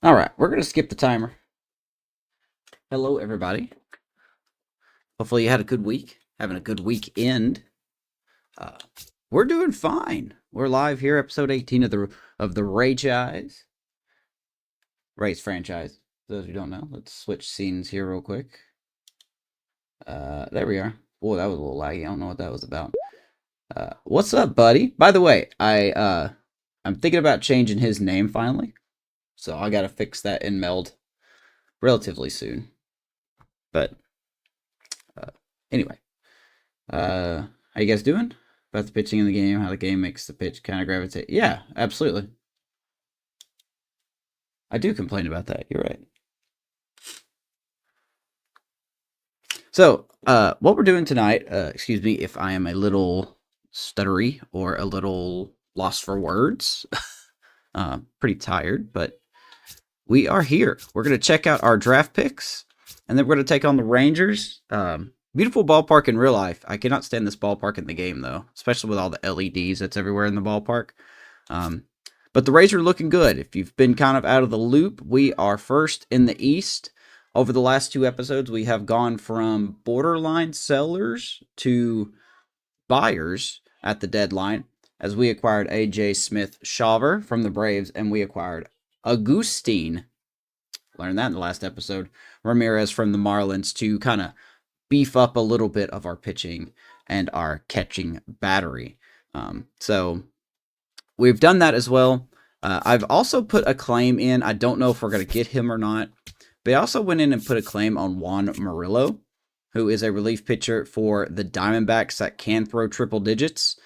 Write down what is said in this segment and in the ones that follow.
All right, we're going to skip the timer. Hello, everybody. Hopefully you had a good week, having a good weekend. Uh, we're doing fine. We're live here, episode 18 of the Race franchise. For those who don't know, let's switch scenes here real quick. There we are. Boy, that was a little laggy. I don't know what that was about. What's up, buddy? By the way, I'm thinking about changing his name finally, so I got to fix that in Meld relatively soon. But anyway, how you guys doing? About the pitching in the game, how the game makes the pitch kind of gravitate. Yeah, absolutely. I do complain about that. You're right. So, what we're doing tonight, excuse me if I am a little stuttery or a little lost for words. Pretty tired, but we are here. We're going to check out our draft picks, and then we're going to take on the Rangers. Beautiful ballpark in real life. I cannot stand this ballpark in the game, though, especially with all the LEDs that's everywhere in the ballpark. But the Rays are looking good. If you've been kind of out of the loop, we are first in the East. Over the last two episodes, we have gone from borderline sellers to buyers at the deadline as we acquired A.J. Smith-Shawver from the Braves, and we acquired Agustin, learned that in the last episode, Ramirez from the Marlins to kind of beef up a little bit of our pitching and our catching battery. So we've done that as well. I've also put a claim in. I don't know if we're going to get him or not, but I also went in and put a claim on Juan Murillo, who is a relief pitcher for the Diamondbacks that can throw triple digits.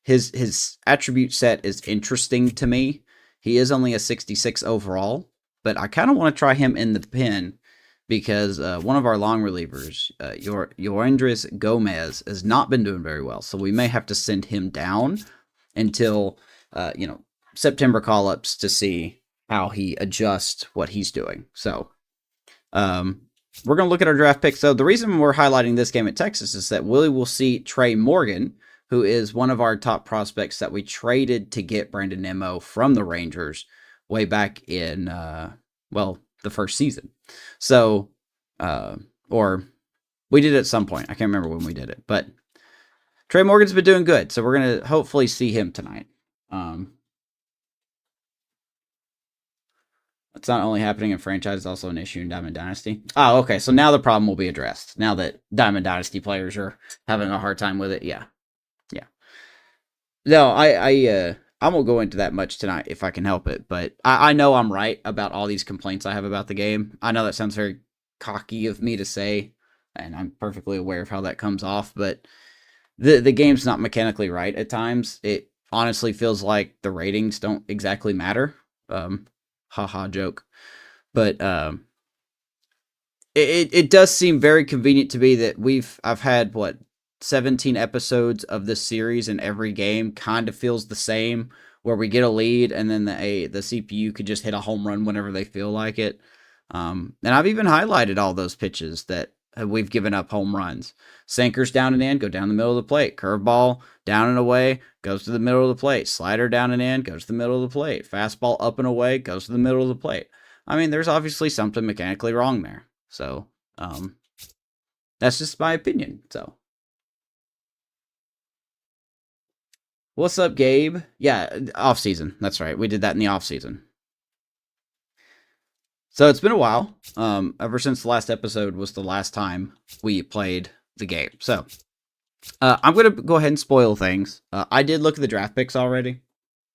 His attribute set is interesting to me. He is only a 66 overall, but I kind of want to try him in the pen because one of our long relievers, Yoendris Gomez, has not been doing very well. So we may have to send him down until, September call-ups to see how he adjusts what he's doing. So we're going to look at our draft picks. So the reason we're highlighting this game at Texas is that Willie will see Tre Morgan, who is one of our top prospects that we traded to get Brandon Nimmo from the Rangers way back in, the first season. So, or we did it at some point. I can't remember when we did it, but Tre Morgan's been doing good. So we're going to hopefully see him tonight. It's not only happening in franchise, it's also an issue in Diamond Dynasty. Oh, okay. So now the problem will be addressed. Now that Diamond Dynasty players are having a hard time with it. Yeah. No, I won't go into that much tonight if I can help it, but I know I'm right about all these complaints I have about the game. I know that sounds very cocky of me to say, and I'm perfectly aware of how that comes off, but the game's not mechanically right at times. It honestly feels like the ratings don't exactly matter. Haha joke. But it does seem very convenient to me that I've had 17 episodes of this series, and every game kind of feels the same, where we get a lead and then the CPU could just hit a home run whenever they feel like it. And I've even highlighted all those pitches that we've given up home runs. Sinkers down and in, go down the middle of the plate. Curveball down and away, goes to the middle of the plate. Slider down and in, goes to the middle of the plate. Fastball up and away, goes to the middle of the plate. I mean, there's obviously something mechanically wrong there. So, that's just my opinion. So, what's up, Gabe? Yeah, off season. That's right. We did that in the off season. So it's been a while. Ever since the last episode was the last time we played the game. So I'm going to go ahead and spoil things. I did look at the draft picks already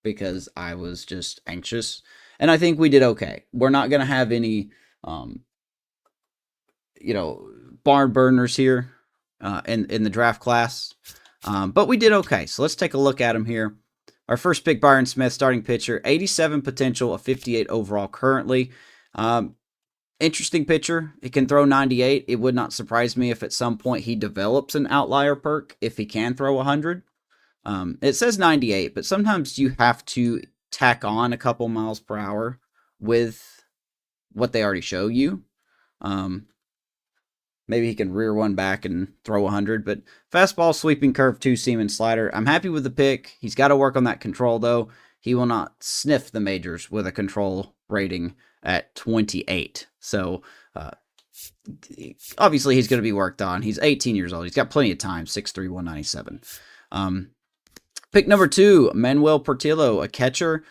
because I was just anxious, and I think we did okay. We're not going to have any, barn burners here in the draft class, but we did okay. So let's take a look at them here. Our first pick, Byron Smith, starting pitcher, 87 potential, a 58 overall currently. Interesting pitcher. He can throw 98. It would not surprise me if at some point he develops an outlier perk if he can throw 100. It says 98, but sometimes you have to tack on a couple miles per hour with what they already show you. Maybe he can rear one back and throw 100, but fastball, sweeping curve, two-seam, and slider. I'm happy with the pick. He's got to work on that control, though. He will not sniff the majors with a control rating at 28. So obviously he's going to be worked on. He's 18 years old. He's got plenty of time. 6'3", 197. Pick number 2, Manuel Portillo, a catcher.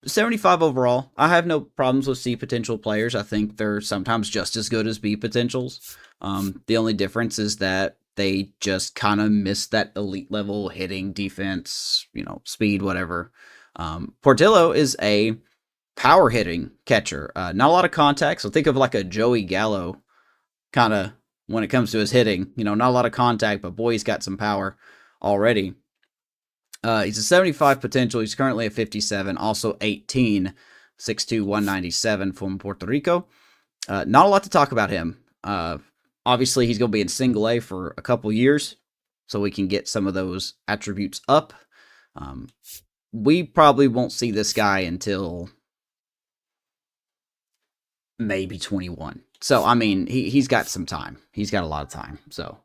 75 overall. I have no problems with C potential players. I think they're sometimes just as good as B potentials. The only difference is that they just kind of miss that elite level hitting, defense, speed, whatever. Portillo is a power hitting catcher. Not a lot of contact, so think of like a Joey Gallo kind of when it comes to his hitting. Not a lot of contact, but boy, he's got some power already. He's a 75 potential. He's currently a 57, also 18, 6'2", 197 from Puerto Rico. Not a lot to talk about him. Obviously, he's going to be in single A for a couple years, so we can get some of those attributes up. We probably won't see this guy until maybe 21. So, I mean, he's got some time. He's got a lot of time, so.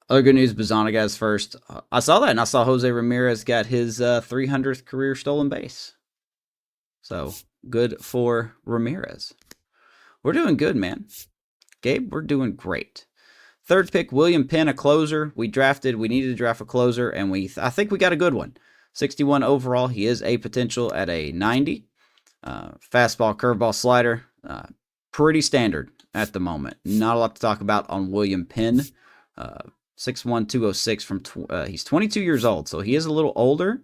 Other good news, Bazanagas first. I saw that, and I saw Jose Ramirez got his 300th career stolen base. So, good for Ramirez. We're doing good, man. Gabe, we're doing great. Third pick, William Penn, a closer. We needed to draft a closer, and I think we got a good one. 61 overall. He is a potential at a 90. Fastball, curveball, slider. Pretty standard at the moment. Not a lot to talk about on William Penn. 6'1", 206 he's 22 years old, so he is a little older.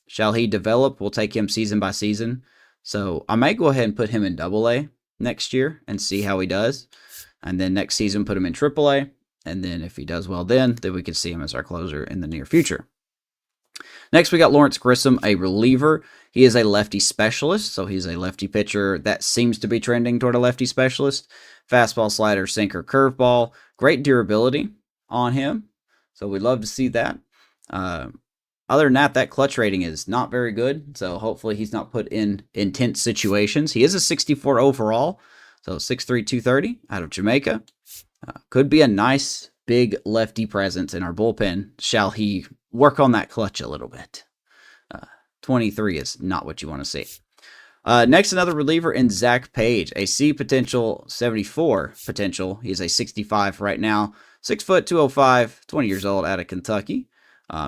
Shall he develop? We'll take him season by season. So I might go ahead and put him in Double-A next year and see how he does. And then next season, put him in Triple-A. And then if he does well then we could see him as our closer in the near future. Next, we got Lawrence Grissom, a reliever. He is a lefty specialist, so he's a lefty pitcher that seems to be trending toward a lefty specialist. Fastball, slider, sinker, curveball. Great durability on him, so we'd love to see that. Other than that clutch rating is not very good, so hopefully he's not put in intense situations. He is a 64 overall, so 6'3", 230 out of Jamaica. Could be a nice big lefty presence in our bullpen. Shall he work on that clutch a little bit? 23 is not what you want to see. Next, another reliever in Zach Page, a C potential, 74 potential. He's a 65 right now, 6 foot, 205, 20 years old, out of Kentucky.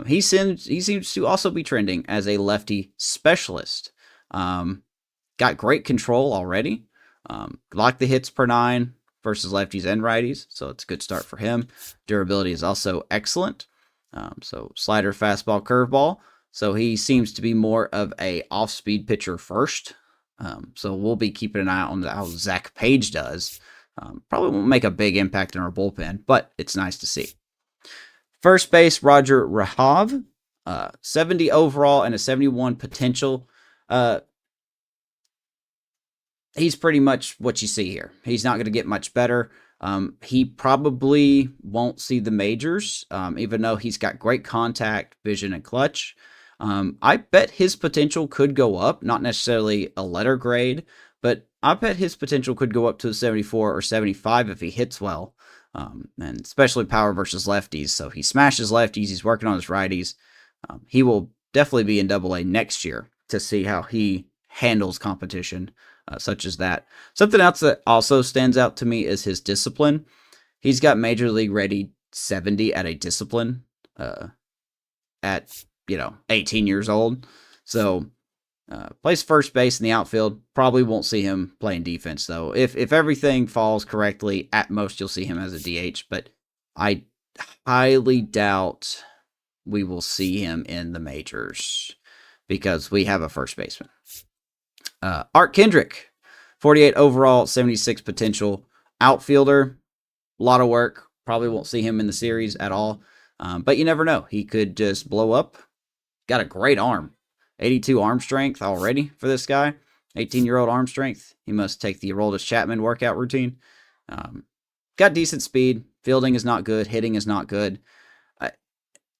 He seems to also be trending as a lefty specialist. Got great control already. Like the hits per 9 versus lefties and righties, so it's a good start for him. Durability is also excellent. So slider, fastball, curveball. So he seems to be more of a off-speed pitcher first. So we'll be keeping an eye on how Zach Page does. Probably won't make a big impact in our bullpen, but it's nice to see. First base, Roger Rahav, 70 overall and a 71 potential. He's pretty much what you see here. He's not going to get much better. He probably won't see the majors, even though he's got great contact, vision, and clutch. I bet his potential could go up, not necessarily a letter grade, but I bet his potential could go up to 74 or 75 if he hits well, and especially power versus lefties. So he smashes lefties, he's working on his righties. He will definitely be in Double-A next year to see how he handles competition such as that. Something else that also stands out to me is his discipline. He's got Major League ready 70 at a discipline at 18 years old. So plays first base in the outfield. Probably won't see him playing defense, though. If everything falls correctly, at most you'll see him as a DH. But I highly doubt we will see him in the majors because we have a first baseman. Art Kendrick, 48 overall, 76 potential. Outfielder, a lot of work. Probably won't see him in the series at all. But you never know. He could just blow up. Got a great arm. 82 arm strength already for this guy. 18-year-old arm strength. He must take the Aroldis Chapman workout routine. Got decent speed. Fielding is not good. Hitting is not good.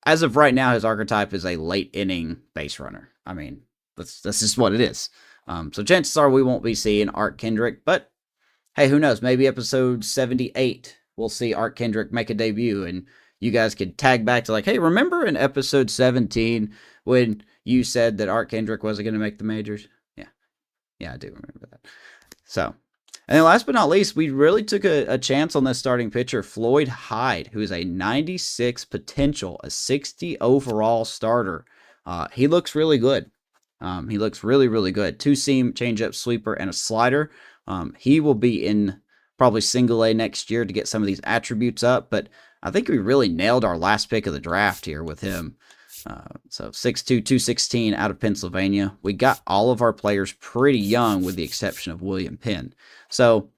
As of right now, his archetype is a late inning base runner. I mean, that's just what it is. So chances are we won't be seeing Art Kendrick. But, hey, who knows? Maybe episode 78, we'll see Art Kendrick make a debut. And you guys could tag back to hey, remember in episode 17 when, you said that Art Kendrick wasn't going to make the majors. Yeah, I do remember that. So, and then last but not least, we really took a chance on this starting pitcher, Floyd Hyde, who is a 96 potential, a 60 overall starter. He looks really good. He looks really, really good. 2-seam, changeup, sweeper, and a slider. He will be in probably single A next year to get some of these attributes up, but I think we really nailed our last pick of the draft here with him. So 6'2", 216 out of Pennsylvania. We got all of our players pretty young with the exception of William Penn. So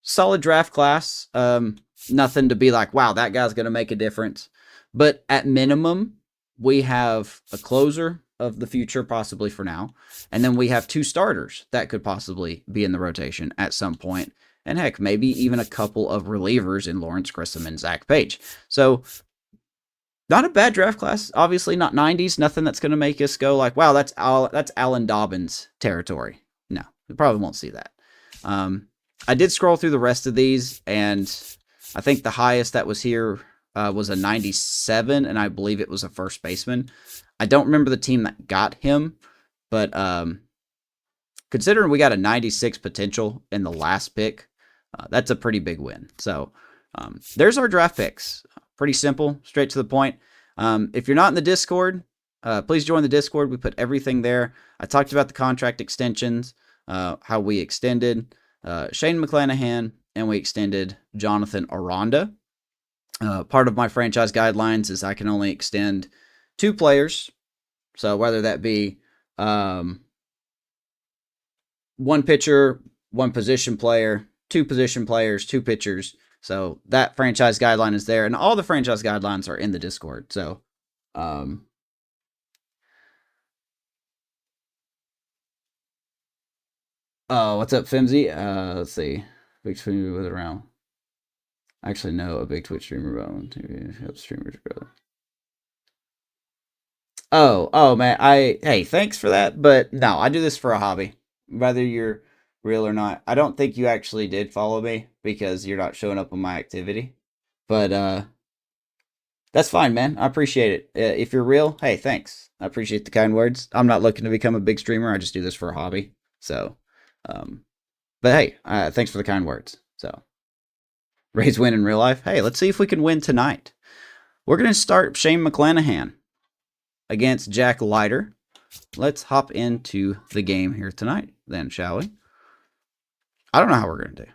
solid draft class. Nothing to be like, wow, that guy's going to make a difference. But at minimum, we have a closer of the future, possibly for now. And then we have 2 starters that could possibly be in the rotation at some point. And heck, maybe even a couple of relievers in Lawrence Grissom and Zach Page. So not a bad draft class. Obviously not 90s. Nothing that's going to make us go like, wow, that's Alan Dobbins territory. No, we probably won't see that. I did scroll through the rest of these, and I think the highest that was here was a 97, and I believe it was a first baseman. I don't remember the team that got him, but considering we got a 96 potential in the last pick, that's a pretty big win. So there's our draft picks. Pretty simple, straight to the point. If you're not in the Discord, please join the Discord. We put everything there. I talked about the contract extensions, how we extended Shane McClanahan, and we extended Jonathan Aranda. Part of my franchise guidelines is I can only extend 2 players. So whether that be 1 pitcher, 1 position player, 2 position players, 2 pitchers. So that franchise guideline is there, and all the franchise guidelines are in the Discord. So, oh, what's up, Fimsy? Let's see. Big streamer with around. I actually know a big Twitch streamer about to help streamers grow. Oh, man. Hey, thanks for that, but no, I do this for a hobby. Whether you're real or not. I don't think you actually did follow me because you're not showing up on my activity. But that's fine, man. I appreciate it. If you're real, hey, thanks. I appreciate the kind words. I'm not looking to become a big streamer. I just do this for a hobby. So, but hey, thanks for the kind words. So, Rays win in real life. Hey, let's see if we can win tonight. We're going to start Shane McClanahan against Jack Leiter. Let's hop into the game here tonight, then, shall we? I don't know how we're going to do.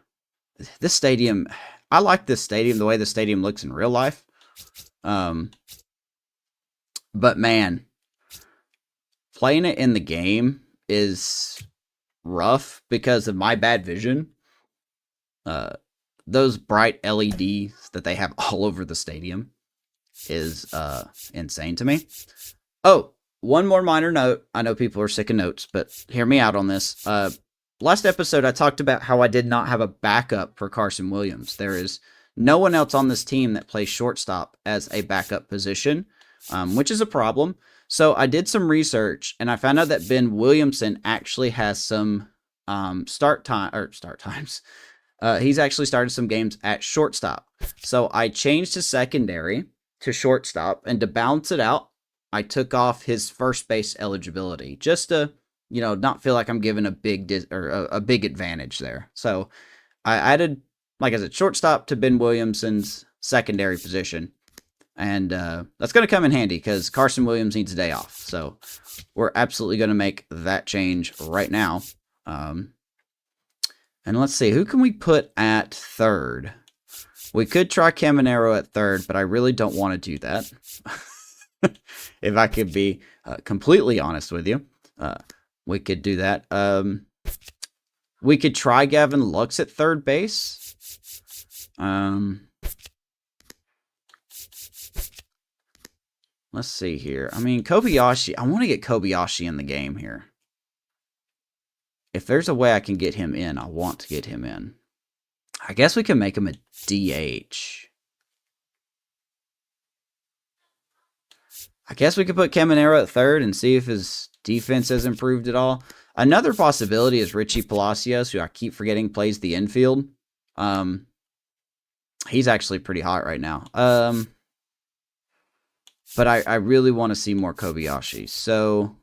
This stadium, I like this stadium, the way the stadium looks in real life. But man, playing it in the game is rough because of my bad vision. Those bright LEDs that they have all over the stadium is insane to me. Oh, one more minor note. I know people are sick of notes, but hear me out on this. Last episode, I talked about how I did not have a backup for Carson Williams. There is no one else on this team that plays shortstop as a backup position, which is a problem. So I did some research, and I found out that Ben Williamson actually has some start times. He's actually started some games at shortstop. So I changed his secondary to shortstop, and to balance it out, I took off his first base eligibility just to, not feel like I'm giving a big a big advantage there. So I added, like I said, shortstop to Ben Williamson's secondary position. And that's going to come in handy because Carson Williams needs a day off. So we're absolutely going to make that change right now. And let's see, who can we put at third? We could try Caminero at third, but I really don't want to do that. If I could be completely honest with you, we could do that. We could try Gavin Lux at third base. Let's see here. I mean, Kobayashi, I want to get Kobayashi in the game here. If there's a way I can get him in, I want to get him in. I guess we can make him a DH. I guess we could put Caminero at third and see if his defense has improved at all. Another possibility is Richie Palacios, who I keep forgetting plays the infield. He's actually pretty hot right now. But I really want to see more Kobayashi. So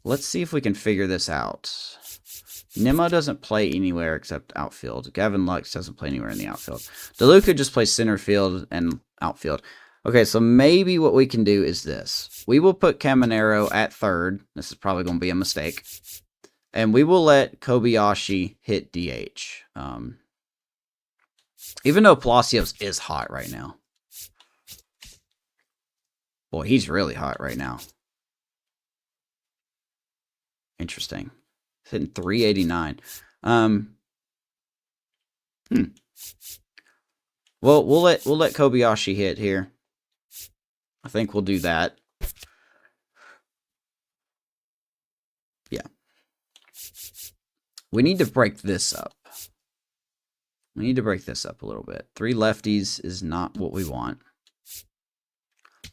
let's see if we can figure this out. Nimmo doesn't play anywhere except outfield. Gavin Lux doesn't play anywhere in the outfield. DeLuca just plays center field and outfield. Okay, so maybe what we can do is this. We will put Caminero at third. This is probably going to be a mistake. And we will let Kobayashi hit DH. Even though Palacios is hot right now. Boy, he's really hot right now. Interesting. He's hitting 389. Well, we'll let Kobayashi hit here. I think we'll do that. Yeah. We need to break this up. We need to break this up a little bit. 3 lefties is not what we want.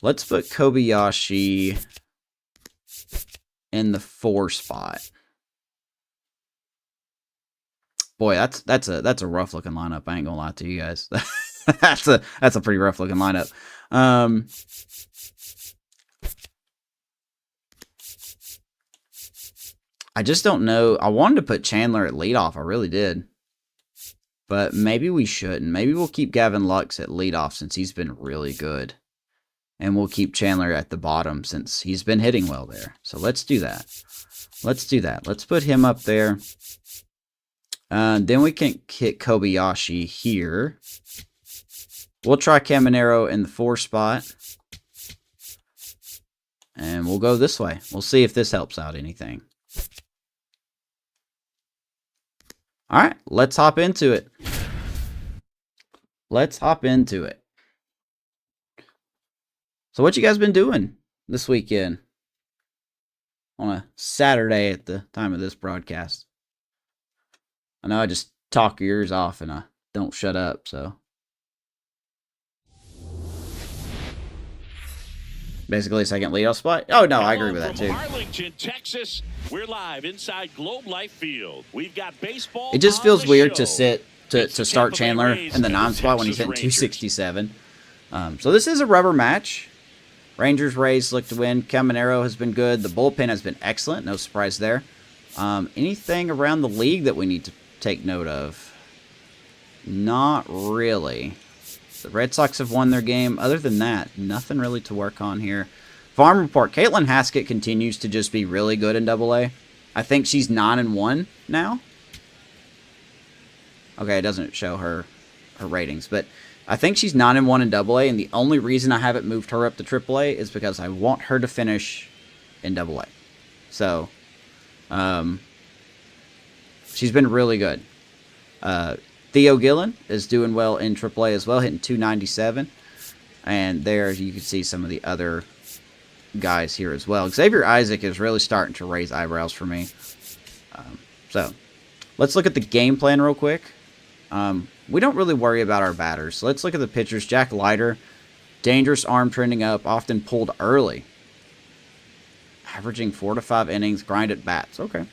Let's put Kobayashi in the 4 spot. Boy, that's a rough looking lineup. I ain't gonna lie to you guys. that's a pretty rough looking lineup. I just don't know. I wanted to put Chandler at leadoff. I really did. But maybe we shouldn't. Maybe we'll keep Gavin Lux at leadoff since he's been really good. And we'll keep Chandler at the bottom since he's been hitting well there. So let's do that. Let's do that. Let's put him up there. Then we can hit Kobayashi here. We'll try Caminero in the 4 spot. And we'll go this way. We'll see if this helps out anything. All right, let's hop into it. Let's hop into it. So what you guys been doing this weekend? On a Saturday at the time of this broadcast. I know I just talk your ears off and I don't shut up, so. Basically, second leadoff spot. Oh, no, I agree with that, too. Arlington, Texas. We're live inside Globe Life Field. We've got baseball. It just feels weird to start Chandler in the 9 spot when he's hitting 267. So this is a rubber match. Rangers-Rays look to win. Caminero has been good. The bullpen has been excellent. No surprise there. Anything around the league that we need to take note of? Not really. The Red Sox have won their game. Other than that, nothing really to work on here. Farm report. Caitlin Haskett continues to just be really good in AA. I think she's 9-1 now. Okay, it doesn't show her ratings, but I think she's 9-1 in AA, and the only reason I haven't moved her up to AAA is because I want her to finish in AA. So, she's been really good. Theo Gillen is doing well in AAA as well, hitting 297. And there you can see some of the other guys here as well. Xavier Isaac is really starting to raise eyebrows for me. So, let's look at the game plan real quick. We don't really worry about our batters. So let's look at the pitchers. Jack Leiter, dangerous arm trending up, often pulled early. Averaging 4 to 5 innings, grind at bats. Okay.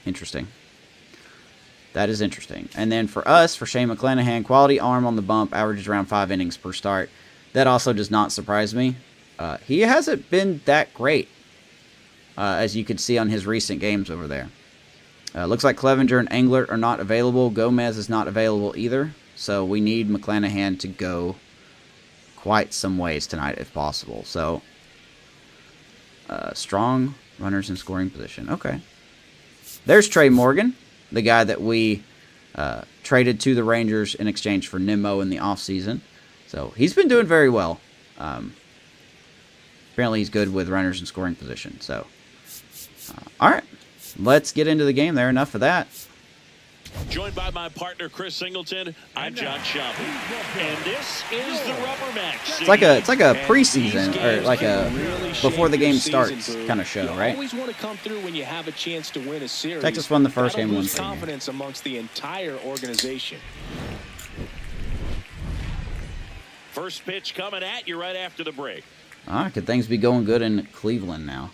Interesting. That is interesting. And then for us, for Shane McClanahan, quality arm on the bump, averages around 5 innings per start. That also does not surprise me. He hasn't been that great, as you can see on his recent games over there. Looks like Clevenger and Englert are not available. Gomez is not available either. So we need McClanahan to go quite some ways tonight if possible. So, strong runners in scoring position. Okay. There's Tre Morgan, the guy that we traded to the Rangers in exchange for Nimmo in the offseason. So he's been doing very well. Apparently he's good with runners in scoring position. So, all right. Let's get into the game there. Enough of that. Joined by my partner, Chris Singleton, I'm John Schaub. And this is the rubber match. It's like a preseason, or like a before the game starts kind of show, right? Always want to come through when you have a chance to win a series. Texas won the first game. Boost confidence amongst the entire organization. First pitch coming at you right after the break. Could things be going good in Cleveland now?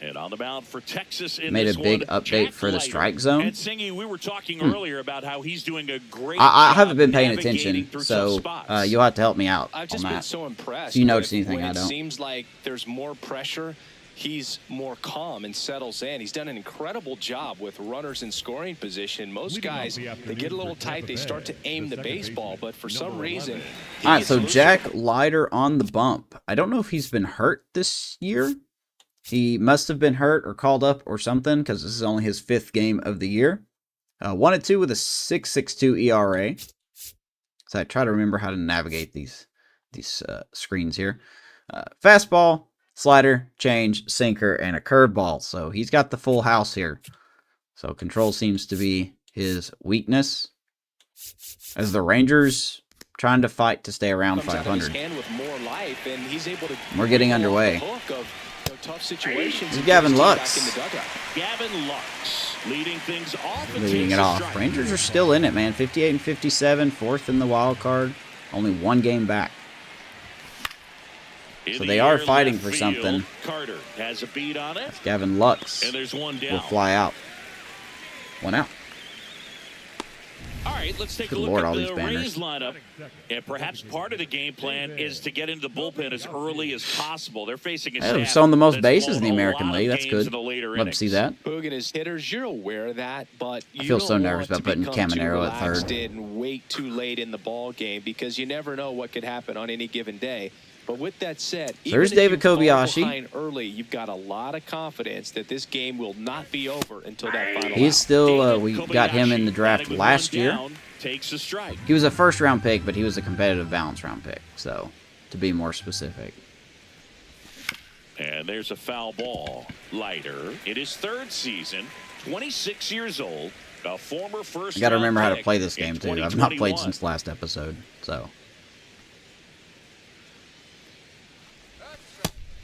And on the mound for Texas in Made this a big one, update Jack for the Leiter. strike zone. And Singy, we were talking earlier about how he's doing a great I job haven't been paying navigating attention, through tough so spots. you'll have to help me out I've on just been that. so impressed. If you notice with anything when I it don't. seems like there's more pressure, he's more calm and settles in. He's done an incredible job with runners in scoring position. Most guys, they get a little tight, they start to aim the baseball, but for some reason, he All right, gets so looser. Jack Leiter on the bump. I don't know if he's been hurt this year. He must have been hurt or called up or something because this is only his 5th game of the year. 1-2 with a 6.62 ERA. So I try to remember how to navigate these screens here. Fastball, slider, change, sinker, and a curveball. So he's got the full house here. So control seems to be his weakness. As the Rangers trying to fight to stay around Comes out of his 500. hand with more life, and he's able to We're getting pull off the underway. hook of, tough situations. This is and Gavin get his team Lux. back in the dugout. Gavin Lux leading things off. and Leading takes it a off. strike. Rangers are still in it, man. 58 and 57, 4th in the wild card. Only 1 game back. In So the they are air, fighting left for field, something. Carter has a beat on it, Gavin Lux and there's one will down. fly out. 1 out. All right, let's take Good a look Lord, at all the these banners. Rays lineup. And perhaps part of the game plan is to get into the bullpen as early as possible. They're facing a Hey, they're staff showing the most that's bases in won the a American lot of League. That's games good. in the later Love to see innings. that. Boog and his hitters, you're aware of that, but you feel so don't nervous want about to putting become too Caminero at relaxed third. and wait too late in the ball game because you never know what could happen on any given day. But with that said, There's even David if you fall Kobayashi. behind early, you've got a lot of confidence that this game will not be over until that final He's out. still, David we got him in the Kobayashi, draft batting with last one year. down, takes a strike. He was a 1st-round pick, but he was a competitive balance round pick. So, to be more specific. And there's a foul ball. Leiter, in his 3rd season, 26 years old, a former first. I got to remember how to pick play this in game, too. I've not played 2021. since last episode, so.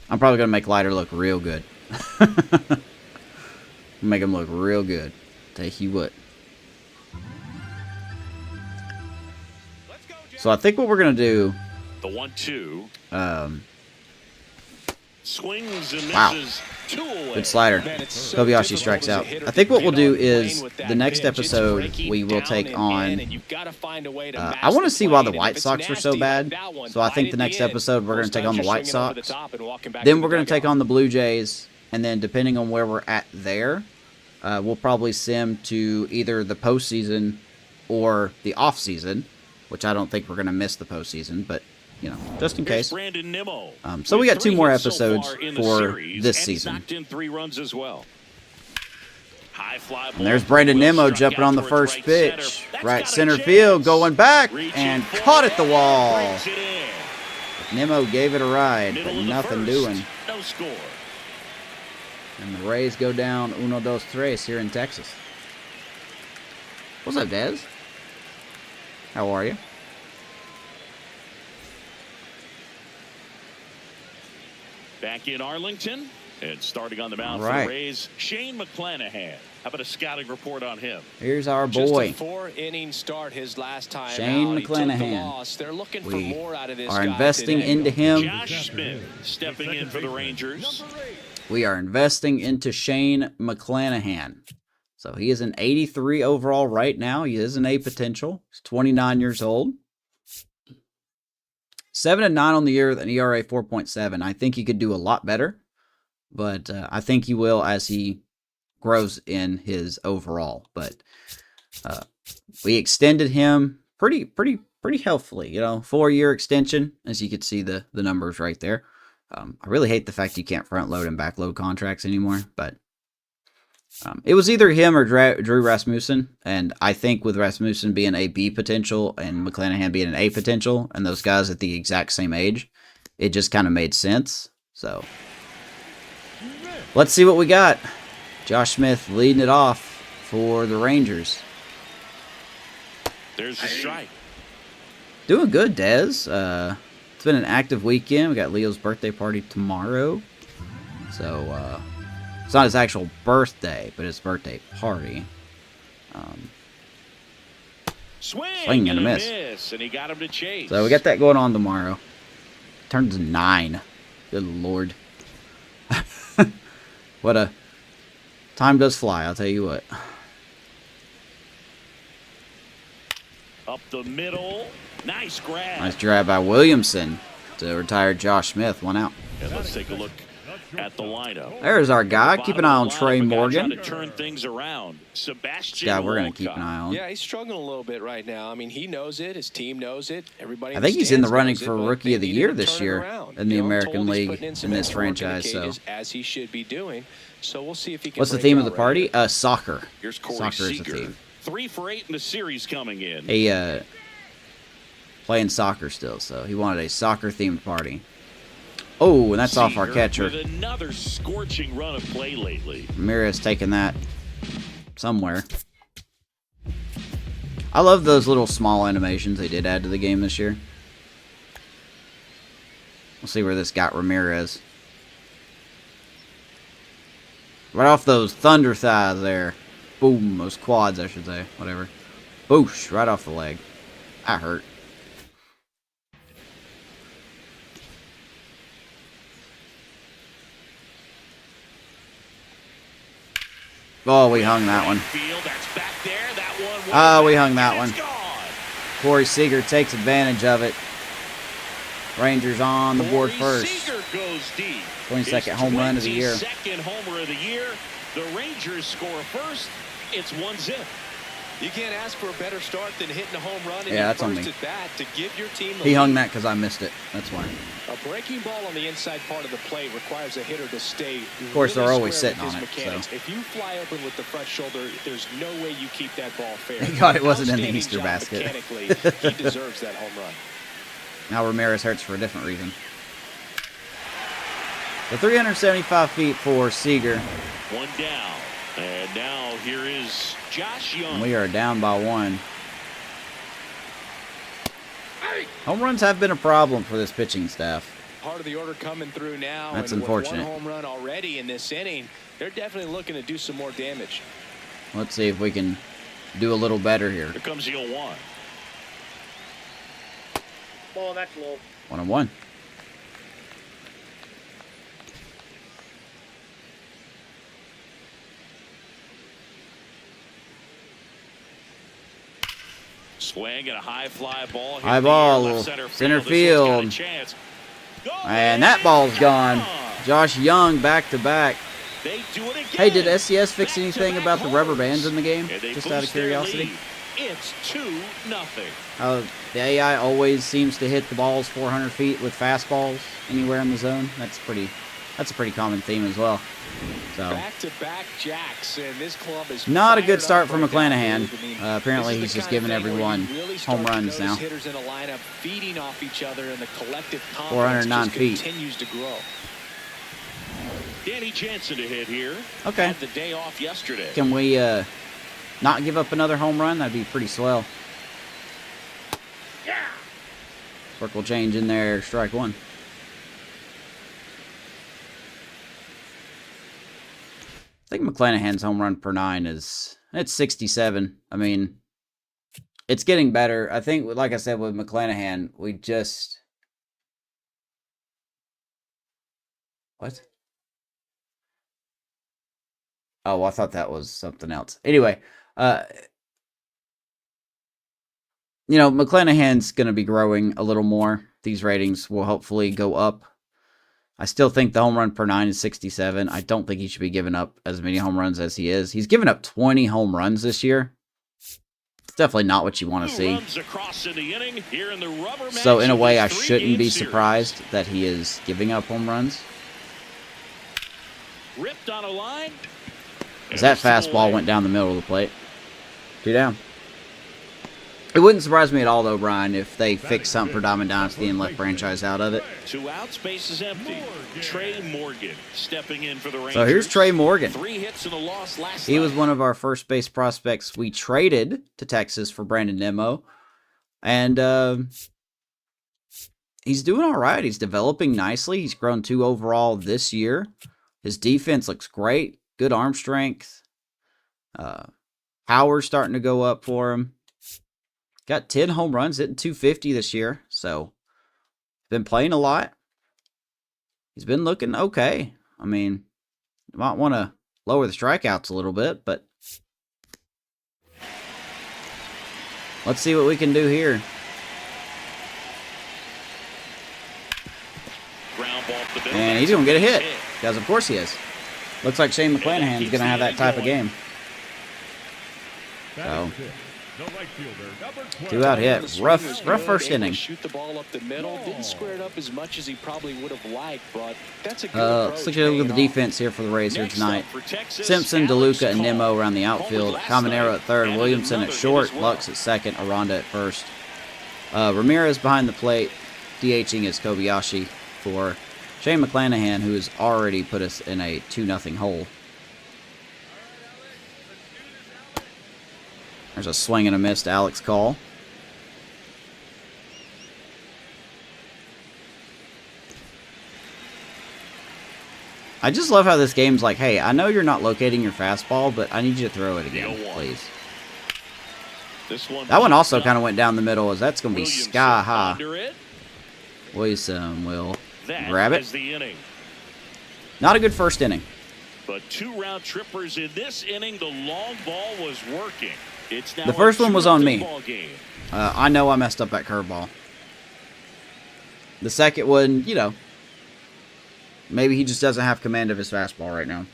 I'm probably going to make Leiter look real good. Make him look real good. Tell you what. So I think what we're going to do... The 1-2. Swings and Wow. misses. 2 away. Good slider. Man, it's so Kobayashi difficult strikes as a out. hitter I think to what we'll get do on the lane is with that the next pitch. It's episode breaking we will down take and on... in, and you've got to find a way to match I want to the see why the plane, and White if it's Sox were so nasty bad. like that one, So I think right the at next end, episode we're going most to take on times the you're White swinging over the Sox. top and walking back Then to we're the going to take dugout. on the Blue Jays. And then depending on where we're at there, we'll probably sim to either the postseason or the off-season, which I don't think we're going to miss the postseason, but, you know, just in Here's case. Brandon Nimmo. So we With got 2 3 more hits so episodes far in the for series, this and season. knocked in 3 runs as well. High fly ball. And there's Brandon Will Nimmo struck jumping out on the towards first right pitch. center. That's Right got a center chance. field, going back, Reaching and for caught at it, the wall. brings it in. Nimmo gave it a ride, Middle but of the nothing first. doing. No score. And the Rays go down 1-2-3 here in Texas. What's up, Dez? How are you? Back in Arlington, and starting on the mound All for right. the Rays, Shane McClanahan. How about a scouting report on him? Here's our Just boy. a 4-inning start his last time Shane out. He took the McClanahan. loss. They're looking for We more out of this are guy investing today. into him. Josh Smith stepping in for the Rangers. We are investing into Shane McClanahan. So he is an 83 overall right now. He is an A potential. He's 29 years old. 7-9 on the year with an ERA 4.7. I think he could do a lot better, but I think he will as he grows in his overall. But we extended him pretty healthily. You know, 4-year extension, as you can see the numbers right there. I really hate the fact you can't front load and back load contracts anymore, but it was either him or Drew Rasmussen, and I think with Rasmussen being a B potential and McClanahan being an A potential, and those guys at the exact same age, it just kind of made sense. So let's see what we got. Josh Smith leading it off for the Rangers. There's a strike. Doing good, Dez. It's been an active weekend. We got Leo's birthday party tomorrow. So, it's not his actual birthday, but his birthday party. Swing and a miss. and he got him to chase. So we got that going on tomorrow. Turns 9. Good Lord. What a time does fly, I'll tell you what. Up the middle. Nice grab. Nice drive by Williamson to retire Josh Smith. 1 out. And let's take a look at the lineup. There's our guy. Keep an eye on Tre Morgan. To turn things around. Sebastian Guy we're going to keep an eye on. Yeah, he's struggling a little bit right now. I mean, he knows it. His team knows it. Everybody. I think he's in the running for it, Rookie of the Year this year in the You know, American told he's League putting in some this extra work in the franchise. So, cages, as he should be doing. So we'll see if he can. what's the break theme out of the right party? Soccer. Here's Corey Soccer is the Seager. theme. 3 for 8 in the series coming in. He playing soccer still, so he wanted a soccer-themed party. Oh, and that's Seager off our catcher. With another scorching run of play lately. Ramirez taking that somewhere. I love those little small animations they did add to the game this year. We'll see where this got Ramirez. Right off those thunder thighs there. Boom, those quads, I should say. Whatever. Boosh, right off the leg. That hurt. Oh, we hung that one. Ah, we hung that one. Corey Seager takes advantage of it. Rangers on the board first. 22nd home run of the year. Second homer of the year. The Rangers score first. It's 1-0. You can't ask for a better start than hitting a home run in Yeah, your that's on first me. at bat to give your team the He hung lead. that because I missed it. That's why. A breaking ball on the inside part of the plate requires a hitter to stay. Of course, really they're always square sitting with on his it, mechanics. so. If you fly open with the front shoulder, there's no way you keep that ball fair. Thank God it wasn't in the Outstanding Easter job basket. Mechanically, he deserves that home run. Now Ramirez hurts for a different reason. The 375 feet for Seager. 1 down. And now here is Josh Young. And we are down by 1. Home runs have been a problem for this pitching staff. Part of the order coming through now. That's and unfortunate. With 1 home run already in this inning, they're definitely looking to do some more damage. Let's see if we can do a little better here. Here comes the 0-1. Ball, that's low. 1-1. Swing and a high fly ball. Hit High the ball, air, little left center This one's got a field. chance. And that ball's gone. Josh Young back to back. They do it again. Hey, did SCS fix Back-to-back anything about the rubber bands in the game? And they Just out of boost their curiosity. lead. It's 2-0. The AI always seems to hit the balls 400 feet with fastballs anywhere in the zone. That's a pretty common theme as well. So Back-to-back jacks, and this club is not a good fired start up for right McClanahan. now, dude. I mean, Apparently this he's is the just kind of giving thing where everyone you really home start to runs notice now. Hitters in a lineup feeding off each other, and the collective confidence 409 just feet. continues to grow. Danny Jansen to hit here. Okay. Had the day off yesterday. Can we not give up another home run? That'd be pretty swell. Circle change in there, strike 1. I think McClanahan's home run per 9 it's 67. I mean, it's getting better. I think, like I said, with McClanahan, we just... What? Oh, I thought that was something else. Anyway, McClanahan's going to be growing a little more. These ratings will hopefully go up. I still think the home run per 9 is 67. I don't think he should be giving up as many home runs as he is. He's given up 20 home runs this year. It's definitely not what you want to see. So in a way, I shouldn't be surprised that he is giving up home runs. Ripped on a line. Because that fastball went down the middle of the plate. 2 down. It wouldn't surprise me at all, though, Brian, if they fix something for Diamond Dynasty and let franchise out of it. 2 outs, base is empty. Tre Morgan stepping in for the Rangers. So here's Tre Morgan. 3 hits and a loss last He was night. one of our first base prospects we traded to Texas for Brandon Nimmo. And he's doing all right. He's developing nicely. He's grown 2 overall this year. His defense looks great. Good arm strength. Power's starting to go up for him. Got 10 home runs, hitting 250 this year. So, been playing a lot. He's been looking okay. I mean, You might want to lower the strikeouts a little bit, but let's see what we can do here. And he's going to get a hit, because of course he is. Looks like Shane McClanahan's going to have that type of game. So, 2-out hit. Rough first inning. Shoot the ball up the middle. Didn't square it up as much as he probably would have liked, but that's a good let's look at the defense here for the Rays here tonight. Simpson, DeLuca, and Nimmo around the outfield. Caminero at third. Williamson at short. Lux at second. Aranda at first. Ramirez behind the plate. DHing is Kobayashi for Shane McClanahan, who has already put us in a 2-0 hole. There's a swing and a miss to Alex Call. I just love how this game's like, hey, I know you're not locating your fastball, but I need you to throw it again, please. That one also kind of went down the middle, as that's going to be sky high. Williamson will grab it. Not a good first inning. But 2 round trippers in this inning. The long ball was working. It's now the first one was on me. Game. I know I messed up that curveball. The second one, you know, maybe he just doesn't have command of his fastball right now.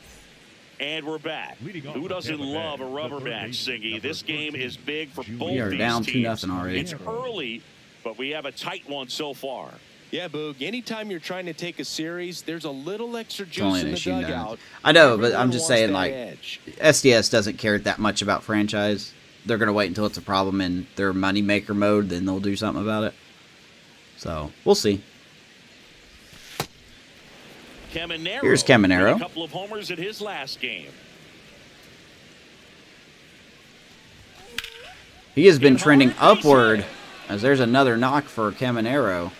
And we're back. Who doesn't love a rubber match, Siggy? This game is big for both We are these down teams. 2-0 already. It's early, but we have a tight one so far. Yeah, Boog, anytime you're trying to take a series, there's a little extra juice in the dugout. I know, but I'm just saying, like, SDS doesn't care that much about franchise. They're going to wait until it's a problem in their moneymaker mode, then they'll do something about it. So, we'll see. Here's Caminero. A couple of homers in his last game. He has been trending upward, as there's another knock for Caminero.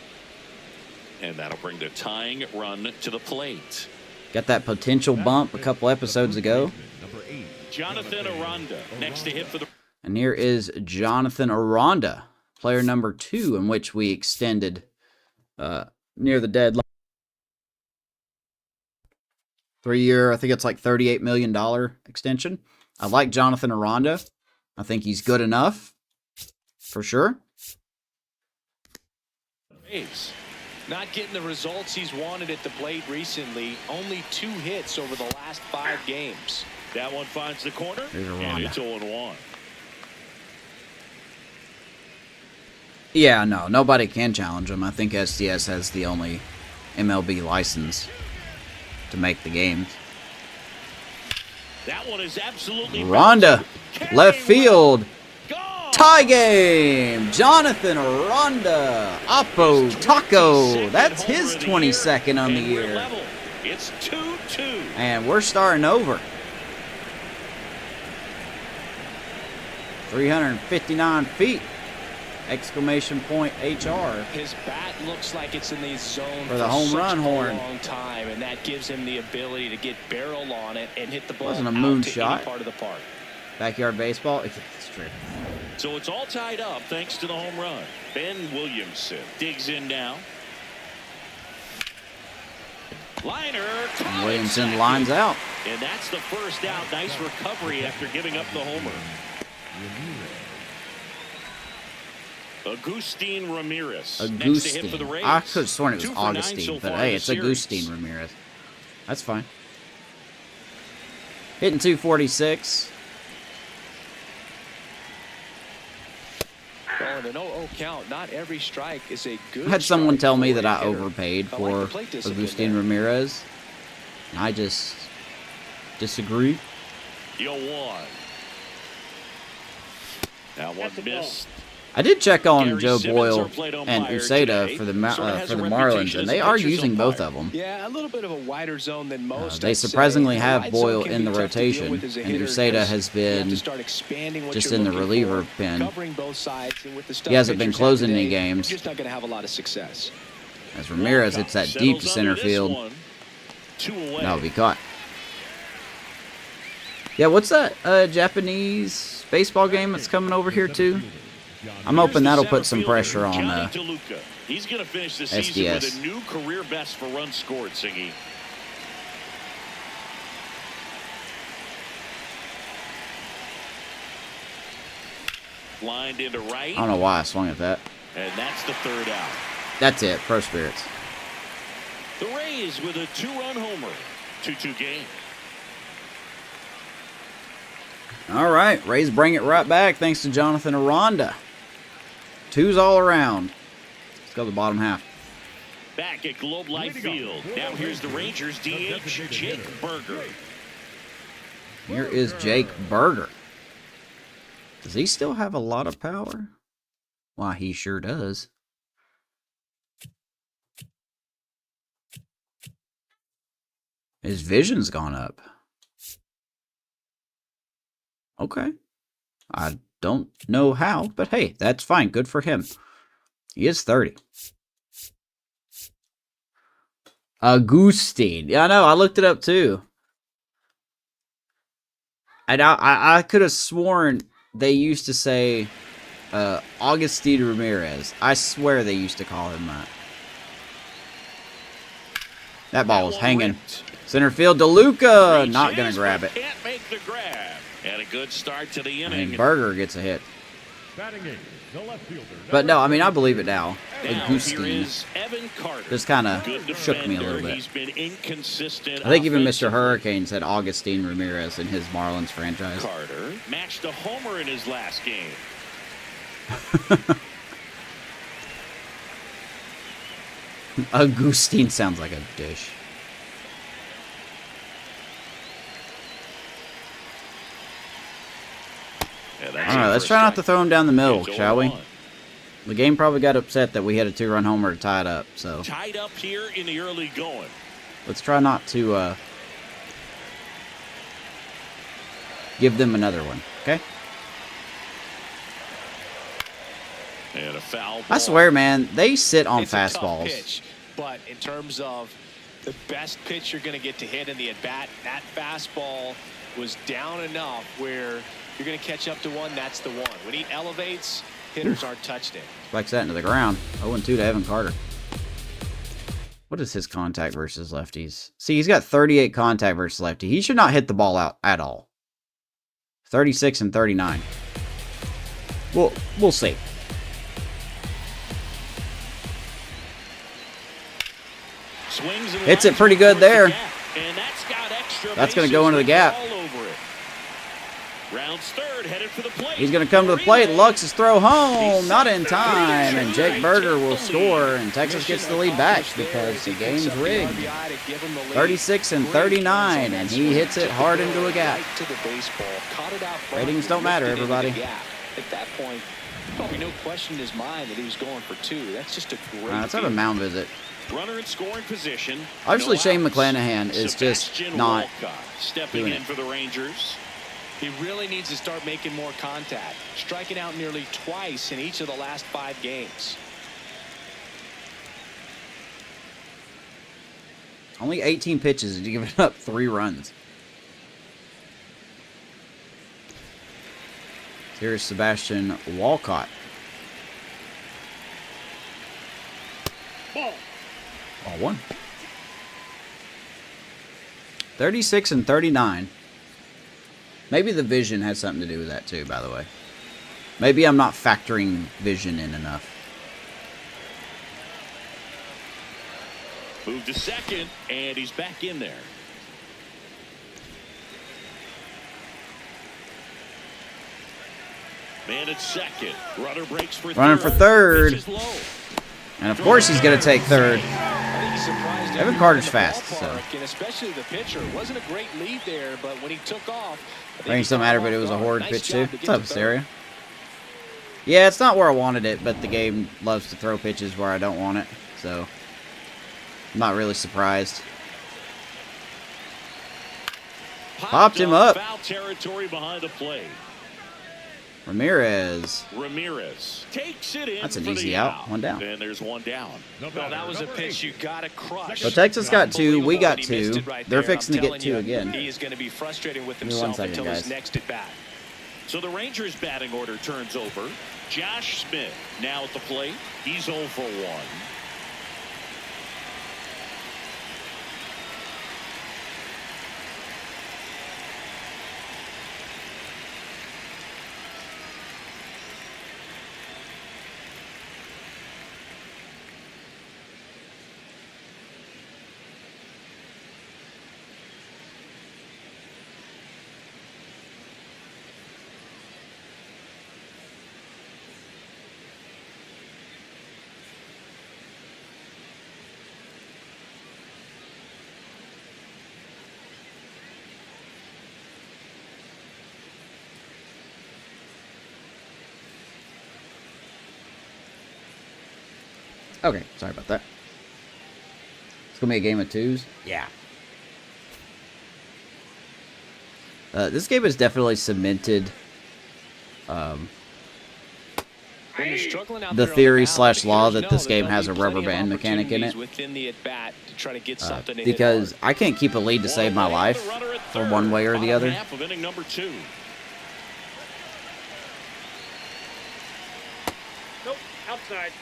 And that'll bring the tying run to the plate. Got that potential bump a couple episodes ago. Jonathan Aranda next to hit for the... And here is Jonathan Aranda, player number 2, in which we extended near the deadline. 3-year, I think it's like $38 million extension. I like Jonathan Aranda. I think he's good enough, for sure. Not getting the results he's wanted at the plate recently. Only 2 hits over the last 5 games. That one finds the corner, and it's 0-1. Yeah, no, nobody can challenge him. I think SDS has the only MLB license to make the games. That one is absolutely Aranda, left field. Go! Tie game. Jonathan Aranda, Oppo Taco. That's his 22nd on the year. It's 2-2. And we're starting over. 359 feet. Exclamation point HR. His bat looks like it's in the zone for the home run horn. Long time, and that gives him the ability to get barrel on it and hit the ball Wasn't a out moonshot. any part of the park. Backyard baseball. It's true. So it's all tied up thanks to the home run. Ben Williamson digs in now. Liner. And Williamson lines out. And that's the first out. Nice recovery after giving up the homer. Agustin Ramirez. Next to hit for the Rays. I could have sworn it was 2 for 9 Augustine, so but far hey, in it's the series. Agustin Ramirez. That's fine. Hitting 246. Well, in an 0-0 count, not every strike is a good. I had someone tell me strike that for a I hitter. overpaid I for like the plate discipline Agustin there. Ramirez. I just disagree. 0-1. That one missed. I did check on Gary Joe Simmons, Boyle our plate and umpire Uceda today, for the sort of has a Marlins, reputation and as they a are pitcher's using both umpire. of them. Yeah, a little bit of a wider zone than most. They I'd surprisingly say. have Wide zone Boyle can in be the tough to deal rotation, with as a and hitter Uceda 'cause has you have been to start expanding what just you're in the looking reliever for, pen. covering both sides, and with the stuff He hasn't been pitchers have closing any today, games. You're just not going to have a lot of success. As Ramirez hits that deep to center field. 2 away. That'll be caught. Yeah, what's that Japanese baseball game that's coming over here too? I'm hoping that'll put some pressure on Johnny DeLuca. He's going to finish the season SDS. with a new career best for runs scored, Singy. lined into right. I don't know why I swung at that. And that's the third out. That's it. Pro Spirits. The Rays with a 2-run homer. 2-2 game. All right. Rays bring it right back thanks to Jonathan Aranda. 2s all around. Let's go to the bottom half. Back at Globe Life Field. Now here's the Rangers DH, Jake Burger. Here is Jake Burger. Does he still have a lot of power? Why, he sure does. His vision's gone up. Okay. I don't know how, but hey, that's fine. Good for him. He is 30. Agustin. Yeah, I know. I looked it up too. And I could have sworn they used to say Augustine Ramirez. I swear they used to call him that. That ball was hanging. Ripped. Center field, DeLuca. Not going to grab it. Can't make the grab. And a good start to the inning. And Burger gets a hit. Batting eighth, the left fielder. But no, I mean, I believe it now. Now, Agustin here is Evan Carter. just kind of Good shook me a little defender. bit. He's been inconsistent. I think even Mr. offensively. Hurricane said Augustine Ramirez in his Marlins franchise. Carter matched a homer in his last game. Agustin sounds like a dish. And All that's right, it let's for try a not to strike. throw him down the middle, It's shall we? 0-1. The game probably got upset that we had a 2-run homer to tie it up, so Tied up here in the early going. let's try not to give them another one, okay? And a foul ball. I swear, man, they sit on It's a tough fastballs. pitch, but in terms of the best pitch you're going to get to hit in the at-bat, that fastball was down enough where you're going to catch up to one, that's the one. When he elevates, hitters aren't touched it. Spikes that into the ground. 0-2 to Evan Carter. What is his contact versus lefties? See, he's got 38 contact versus lefty. He should not hit the ball out at all. 36 and 39. We'll see. Swings and Hits it lines pretty good towards the there. gap. And that's got extra That's gonna bases go into the with gap. all over it. Rounds third, headed for the plate. He's going to come to the plate. Lux's throw home. Not in time. And Jake Burger will score. And Texas gets the lead back because the game's rigged. 36 and 39. And he hits it hard into a gap. Ratings don't matter, everybody. At that point, probably no question in his mind that he was going for two. That's just a great Let's have a feat. mound visit. Runner in scoring position. Obviously, No Shane outs. McClanahan is just Sebastian not Walcott stepping doing in it. for the Rangers. He really needs to start making more contact, striking out nearly twice in each of the last 5 games. only 18 pitches and giving up 3 runs. Here's Sebastian Walcott. Ball. Ball 1. 36 and 39. Maybe the vision has something to do with that too, by the way. Maybe I'm not factoring vision in enough. Moved to second, and he's back in there. Man at second. Runner breaks for Running for third. Pitch is low. And of course he's going to take third. I think he surprised Evan everyone Carter's in the fast, ballpark, so. and especially the pitcher. It wasn't a great lead there, but when he took off, I think Range he don't caught matter, him but it off was a guard. horrid Nice pitch job too. to get What's up, to third. Saria? Yeah, it's not where I wanted it, but the game loves to throw pitches where I don't want it. So, I'm not really surprised. Popped him up. Foul territory behind the plate. Ramirez. Ramirez takes it in. That's an for easy the out. One down. And there's one down. The Well, that batter, was a number pitch 8. you got to crush. So Texas got 2. We got Unbelievable that he missed 2. it right They're there. fixing to I'm get telling 2 you, again. He is going to be frustrated with Give me 1 himself second, until guys. his next at bat. So the Rangers batting order turns over. Josh Smith now at the plate. He's 0 for 1. Okay, sorry about that. It's going to be a game of twos? Yeah. This game has definitely cemented When you're struggling out the there on theory mound, slash law hitters that this know game there'll has be a rubber plenty of band mechanic in it. opportunities within the at-bat to try to get something in Because it I can't keep a lead to save my life for one way or the other. Half of inning number 2. Nope, outside.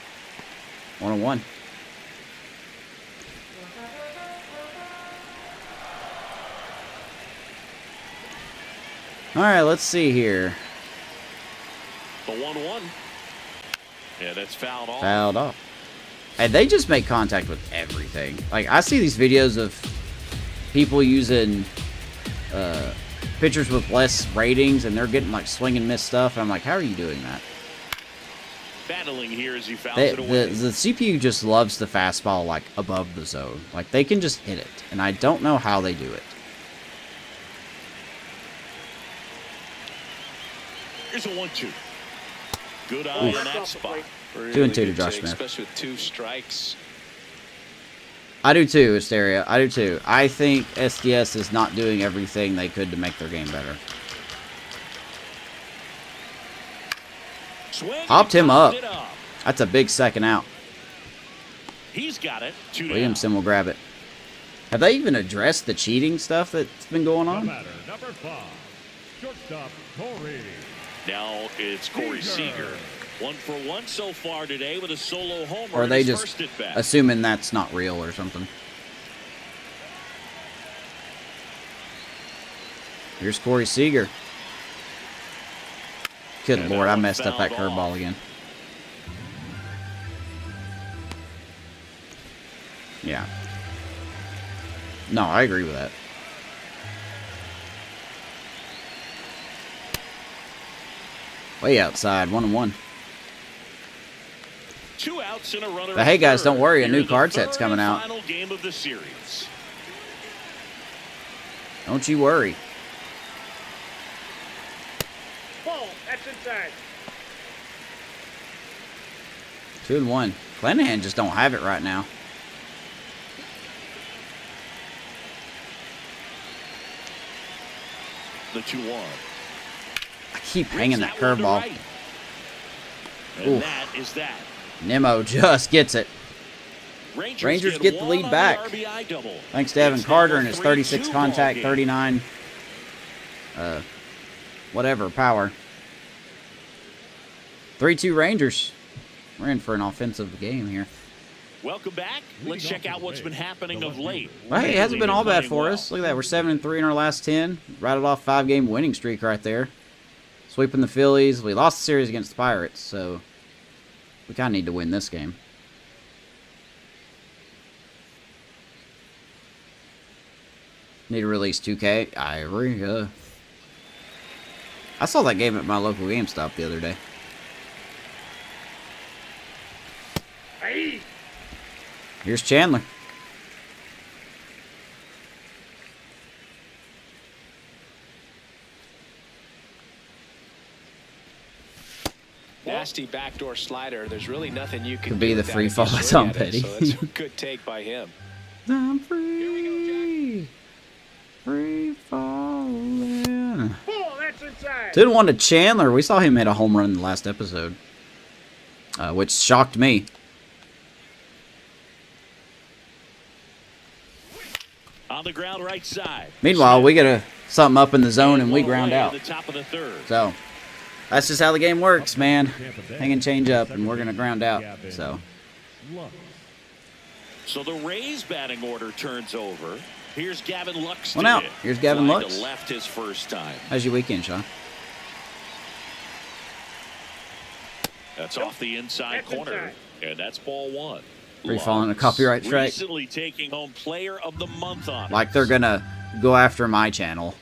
1-1. All right, let's see here. The 1-1. Yeah, that's fouled off. Fouled off. And they just make contact with everything. Like, I see these videos of people using pitchers with less ratings, and they're getting, like, swing and miss stuff. And I'm like, how are you doing that? Battling here as he fouls it The away. CPU just loves the fastball, like, above the zone. Like, they can just hit it. And I don't know how they do it. Here's a 1-2. Good eye in that spot. 2-2 to Josh Smith. Especially with 2 strikes. I do too, Hysteria. I do too. I think SDS is not doing everything they could to make their game better. Swing, Hopped him up. it up. That's a big second out. He's got it. 2 down. Williamson will grab it. Have they even addressed the cheating stuff that's been going The on? batter, number 5, shortstop Corey. Now it's Corey Seager. 1 for 1 so far today with a solo homer. Or are in they his just first at bat. assuming that's not real or something? Here's Corey Seager. Good And lord, that I one messed up that fouled curveball off. again. Yeah. No, I agree with that. Way outside, 1-1. 2 outs and a runner. But hey, at guys, third. don't worry, a Here new in the card set's third coming and out. Final game of the series. Don't you worry. Ball, that's inside. 2-1. Clanahan just don't have it right now. The 2-1. I keep hanging that curveball. And Oof. that is that. Nimmo just gets it. Rangers get the one lead on back. RBI double. Thanks to Evan It's Carter now and a his 3-2 36 ball contact, game. 39 whatever power. 3-2 Rangers. We're in for an offensive game here. Welcome back. Let's check out what's been happening of late. Well, hey, it hasn't been all bad Playing for well. us. Look at that. We're 7-3 in our last 10. Rattled off 5-game winning streak right there. Sweeping the Phillies. We lost the series against the Pirates, so we kind of need to win this game. Need to release 2K. I agree. I saw that game at my local GameStop the other day. Hey, Here's Chandler. Nasty backdoor slider. There's really nothing you can Could do be the with that free if you fall at swing Tom at it, Petty. So that's a good take by him. I'm free. Free falling. ball, that's inside. 2-1 to Chandler. We saw him hit a home run in the last episode, which shocked me. On the ground right side. Meanwhile, we get something up in the zone and we Ball ground away out. in the top of the third. So that's just how the game works, man. Hang and change up, and we're gonna ground out. So So the Rays batting order turns over. Here's Gavin Lux. One to out. hit. Here's Gavin Fly to Lux. left his first time. how's your weekend, Sean? That's off the inside That's corner. inside. And that's ball 1. Free falling a Lux copyright strike. Recently taking home player of the month on Like they're gonna go after my channel.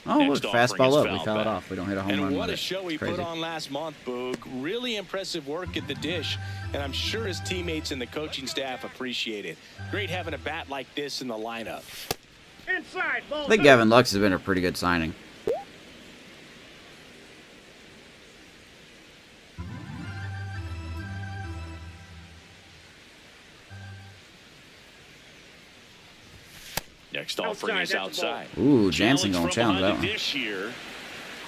Oh, look, Next offering is fastball up. We fouled foul it back. off. We don't hit a home run And with what a it. show he It's crazy. put on last month, Boog. Really impressive work at the dish, and I'm sure his teammates and the coaching staff appreciate it. Great having a bat like this in the lineup. Inside, ball. I think Gavin Lux has been a pretty good signing. Next offering is outside. Ooh, Jansen gonna challenge that one. This year,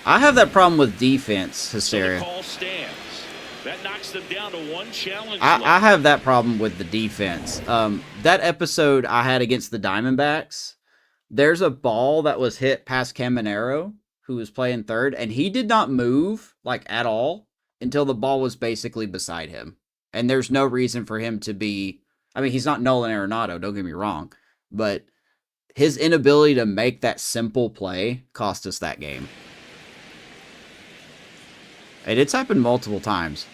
I have that problem with defense, so the Hysteria. call stands. That knocks them down to one challenge. I have that problem with the defense. That episode I had against the Diamondbacks, there's a ball that was hit past Caminero, who was playing third, and he did not move, like, at all until the ball was basically beside him. And there's no reason for him to be... I mean, he's not Nolan Arenado, don't get me wrong, but his inability to make that simple play cost us that game. And it's happened multiple times.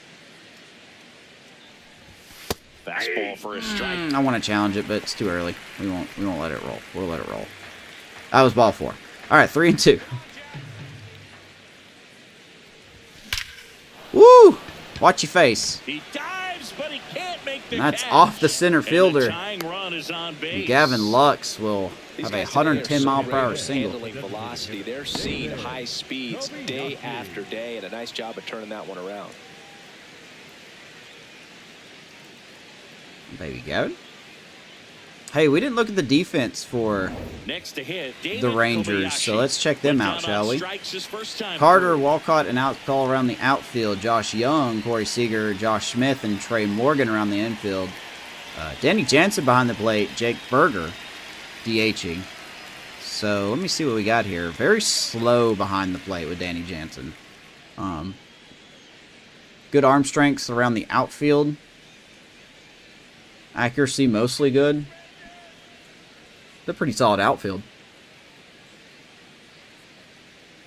Fastball for a strike. I want to challenge it, but it's too early. We won't let it roll. We'll let it roll. That was ball 4. All right, 3-2. Woo! Watch your face. He dives, but he can't make the That's catch. off the center fielder. And the tying run is on base. Gavin Lux will have a 110-mile-per-hour single. Handling velocity. They're seeing high speeds day after day, and a nice job of turning that one around. Baby Gavin. Hey, we didn't look at the defense for Next to hit, the Rangers, so let's check them out, shall we? Carter, Carter, Walcott, and outcall around the outfield. Josh Young, Corey Seager, Josh Smith, and Tre Morgan around the infield. Danny Jansen behind the plate. Jake Berger DHing. So let me see what we got here. Very slow behind the plate with Danny Jansen. Good arm strengths around the outfield. Accuracy mostly good. They're pretty solid outfield.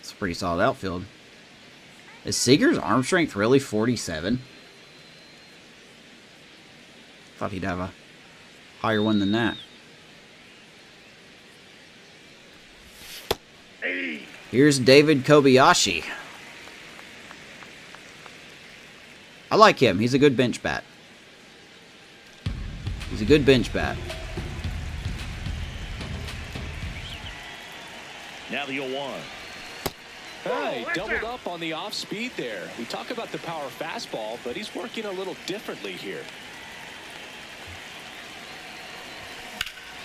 It's a pretty solid outfield. Is Seager's arm strength really 47? Thought he'd have a higher one than that. Here's David Kobayashi. I like him. He's a good bench bat. He's a good bench bat. Now the 0-1. He doubled up on the off speed there. We talk about the power fastball, but he's working a little differently here.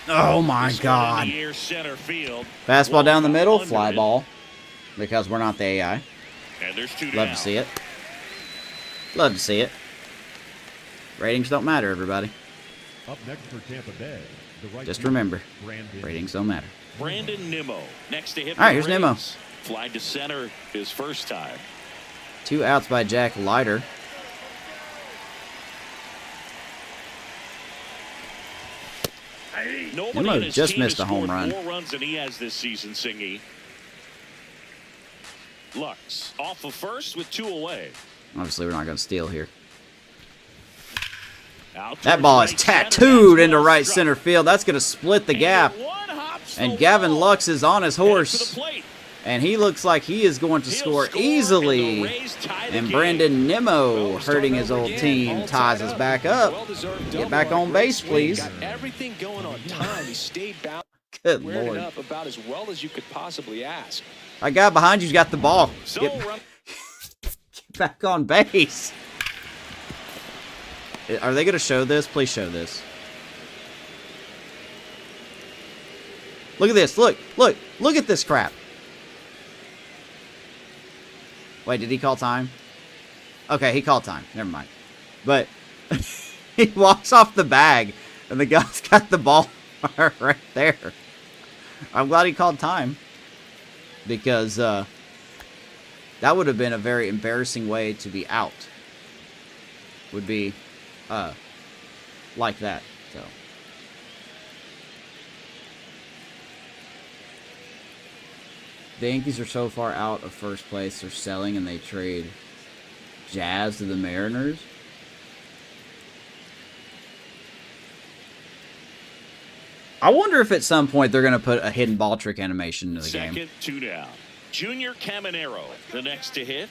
Oh my God. Center field. Fastball down the middle, fly ball. Because we're not the AI. And there's 2 Love down. to see it. Love to see it. Ratings don't matter, everybody. Up next for Tampa Bay, the right Just fielder, remember, Brandon ratings don't matter. Brandon Nimmo next to hit. All right, here's Nimmo. Fly to center his first time. 2 outs by Jack Leiter. Nobody Nimmo on his just team missed has a home scored run. more runs than he has this season, Singy. Lux off of first with 2 away. Obviously, we're not going to steal here. Out That towards ball is right center. tattooed That's into well right struck. center field. That's going to split the gap. And one hops And the Gavin wall. Lux is on his Headed to horse. the plate. And he looks like he is going to He'll score score, easily. and the Rays tie the And game. Brandon Nimmo, Well, hurting starting his over old again. team, All ties tied us up. back up. Well-deserved Get double back a on great base, swing. please. Got everything going on time. He stayed bound. Good Squared it Lord. up about as well as you could possibly ask. That guy behind you's got the ball. So Get run- back on base. Are they going to show this? Please show this. Look at this. Look at this crap. Wait, did he call time? Okay, he called time. Never mind. But he walks off the bag, and the guy's got the ball right there. I'm glad he called time. Because that would have been a very embarrassing way to be out. Would be like that. So the Yankees are so far out of first place, they're selling and they trade Jazz to the Mariners. I wonder if at some point they're going to put a hidden ball trick animation into the Second, game. 2 down. Junior Caminero, the next to hit.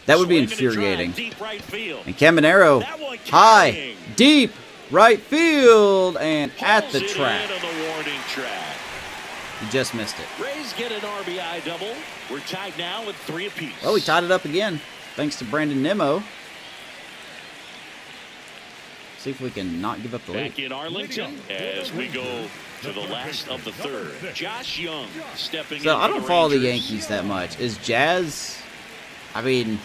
That would be Swinging a drive, infuriating. deep right field. And Caminero, That one high, carrying. deep, right field, and at Pulls the it track. in on the warning track. He just missed it. Rays get an RBI double. We're tied now with 3 apiece. Well, we tied it up again, thanks to Brandon Nimmo. See if we can not give up the lead. Back in Arlington as we go to the last of the third. Josh Young stepping in. So I don't follow the Rangers. Yankees that much. Is Jazz? I mean,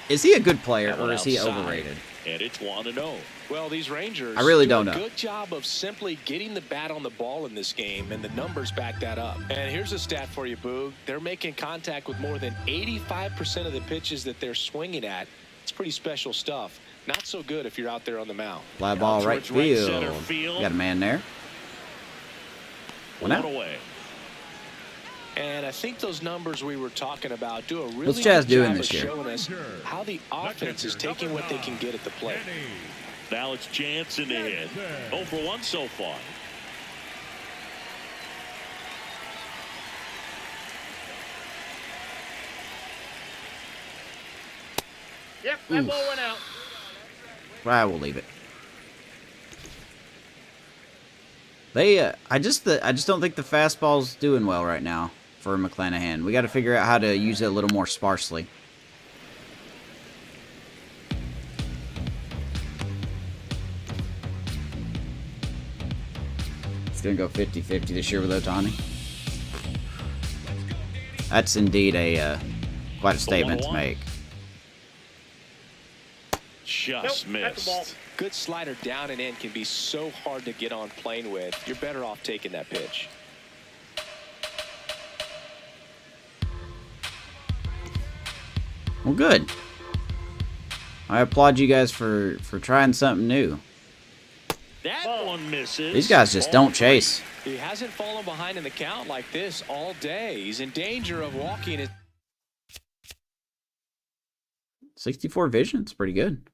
is he a good player That or one is he outside, overrated? And it's 1-0. Well, these Rangers I really do don't a know. good job of simply getting the bat on the ball in this game, and the numbers back that up. And here's a stat for you, Boog. They're making contact with more than 85% of the pitches that they're swinging at. It's pretty special stuff. Not so good if you're out there on the mound. Fly ball right towards right field. center field. Got a man there. One One out. away. And I think those numbers we were talking about do a really What's Jazz good doing job this of year? showing us how the offense is taking what they can get at the plate. Now it's Jansen to hit. 0 for 1 so far. Yep, that ball went out. I will leave it. They, I just don't think the fastball's doing well right now for McClanahan. We got to figure out how to use it a little more sparsely. It's gonna go 50-50 this year with Ohtani. That's indeed a quite a statement to 1-1. make. Just Nope, that's the ball. missed. Good slider down and in can be so hard to get on plane with. You're better off taking that pitch. Well, good. I applaud you guys for trying something new. That one misses. These guys just don't chase. He hasn't fallen behind in the count like this all day. He's in danger of walking it. 64 vision, it's pretty good.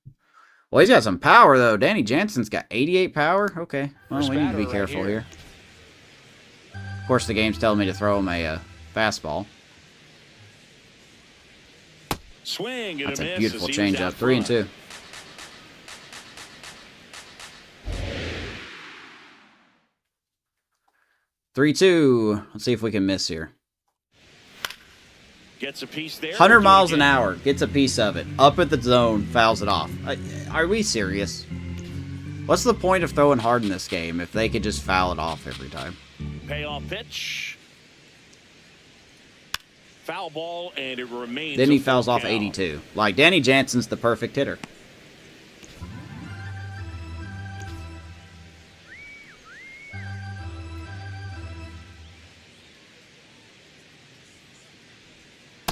Well, he's got some power, though. Danny Jansen's got 88 power. Okay, well, we need to be Right careful here. here. Of course, the game's telling me to throw him a fastball. Swing and That's a a miss beautiful as he was changeup. out 3 and front. 2. 3-2. Let's see if we can miss here. Gets a piece there. 100 We'll do miles it an again. hour. Gets a piece of it. Up at the zone. Fouls it off. Are we serious? What's the point of throwing hard in this game if they could just foul it off every time? Payoff pitch. Foul ball, and it remains. Then a he full fouls off count. 82. Like, Danny Jansen's the perfect hitter.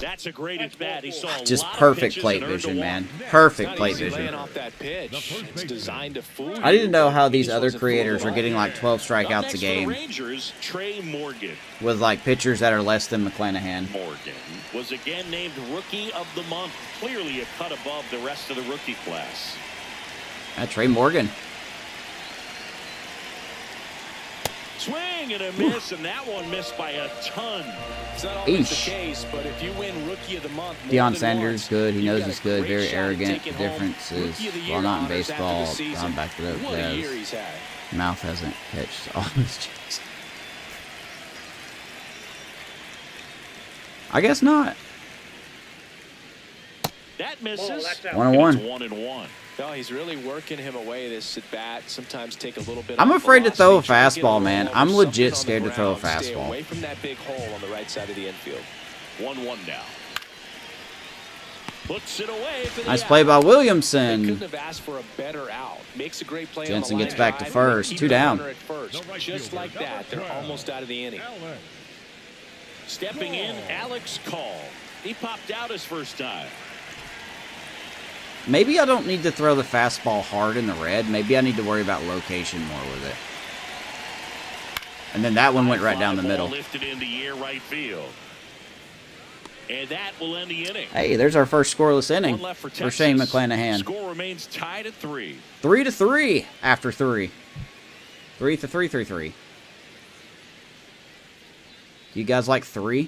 That's a great at bat. He saw a Just lot of perfect pitches plate and earned a vision, walk. man. Perfect Not plate easy laying vision. off that pitch. It's designed to fool you. I didn't know how these He just other wasn't fooled creators at are all. getting like 12 Up strikeouts next a for the game Rangers, Tre Morgan. with like pitchers that are less than McClanahan. Morgan was again named Rookie of the Month. Clearly a cut above the rest of the rookie class. Tre Morgan. Swing and a miss, and that one missed by a ton. It's not always Eesh. the case, but if you win Rookie of the Month, more Deion than Sanders, once, good. He you've knows got he's a good. great Very shot at arrogant. taking The home difference is, Rookie of the well, Year not in honors after baseball. the season. I'm back to the What a year Jazz. he's had. Mouth hasn't pitched all his checks. I guess not. That misses. that's out. 1-1. It's 1-1. No, he's really working him away this at bat. Sometimes take a little bit. I'm off afraid to throw a velocity, try to get fastball, roll man. over I'm legit something scared on to the throw a ground. Stay fastball. away from that big hole on the right side of the infield. 1-1 now. Puts it away for the Nice out. play by They couldn't Williamson. have asked for a better out. Makes a great play. Jensen on the gets line back to drive, first. keep 2 the down. runner at first. The right Just fielder, like that, they're number 12. almost out of the inning. Stepping in, Alex Call. He popped out his first time. Maybe I don't need to throw the fastball hard in the red. Maybe I need to worry about location more with it. And then that one went right down the Fly ball middle. Lifted in the air right field. And that will end the inning. Hey, there's our first scoreless inning One left for for Shane Texas. McClanahan. Score remains tied at 3. 3-3 after 3. 3-3-3-3. You guys like 3?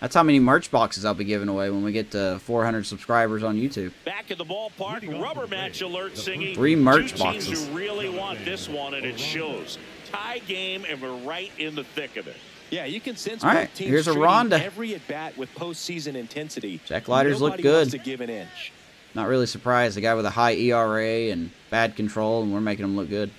That's how many merch boxes I'll be giving away when we get to 400 subscribers on YouTube. Back at the ballpark, rubber match alert singing. 3 merch Two teams boxes. who really want this one, and it shows. Tie game, and we're right in the thick of it. Yeah, you can sense All right, both teams here's a treating Ronda. every at bat with postseason intensity. Jack Lighters look Nobody good. wants to give an inch. Not really surprised. The guy with a high ERA and bad control, and we're making him look good.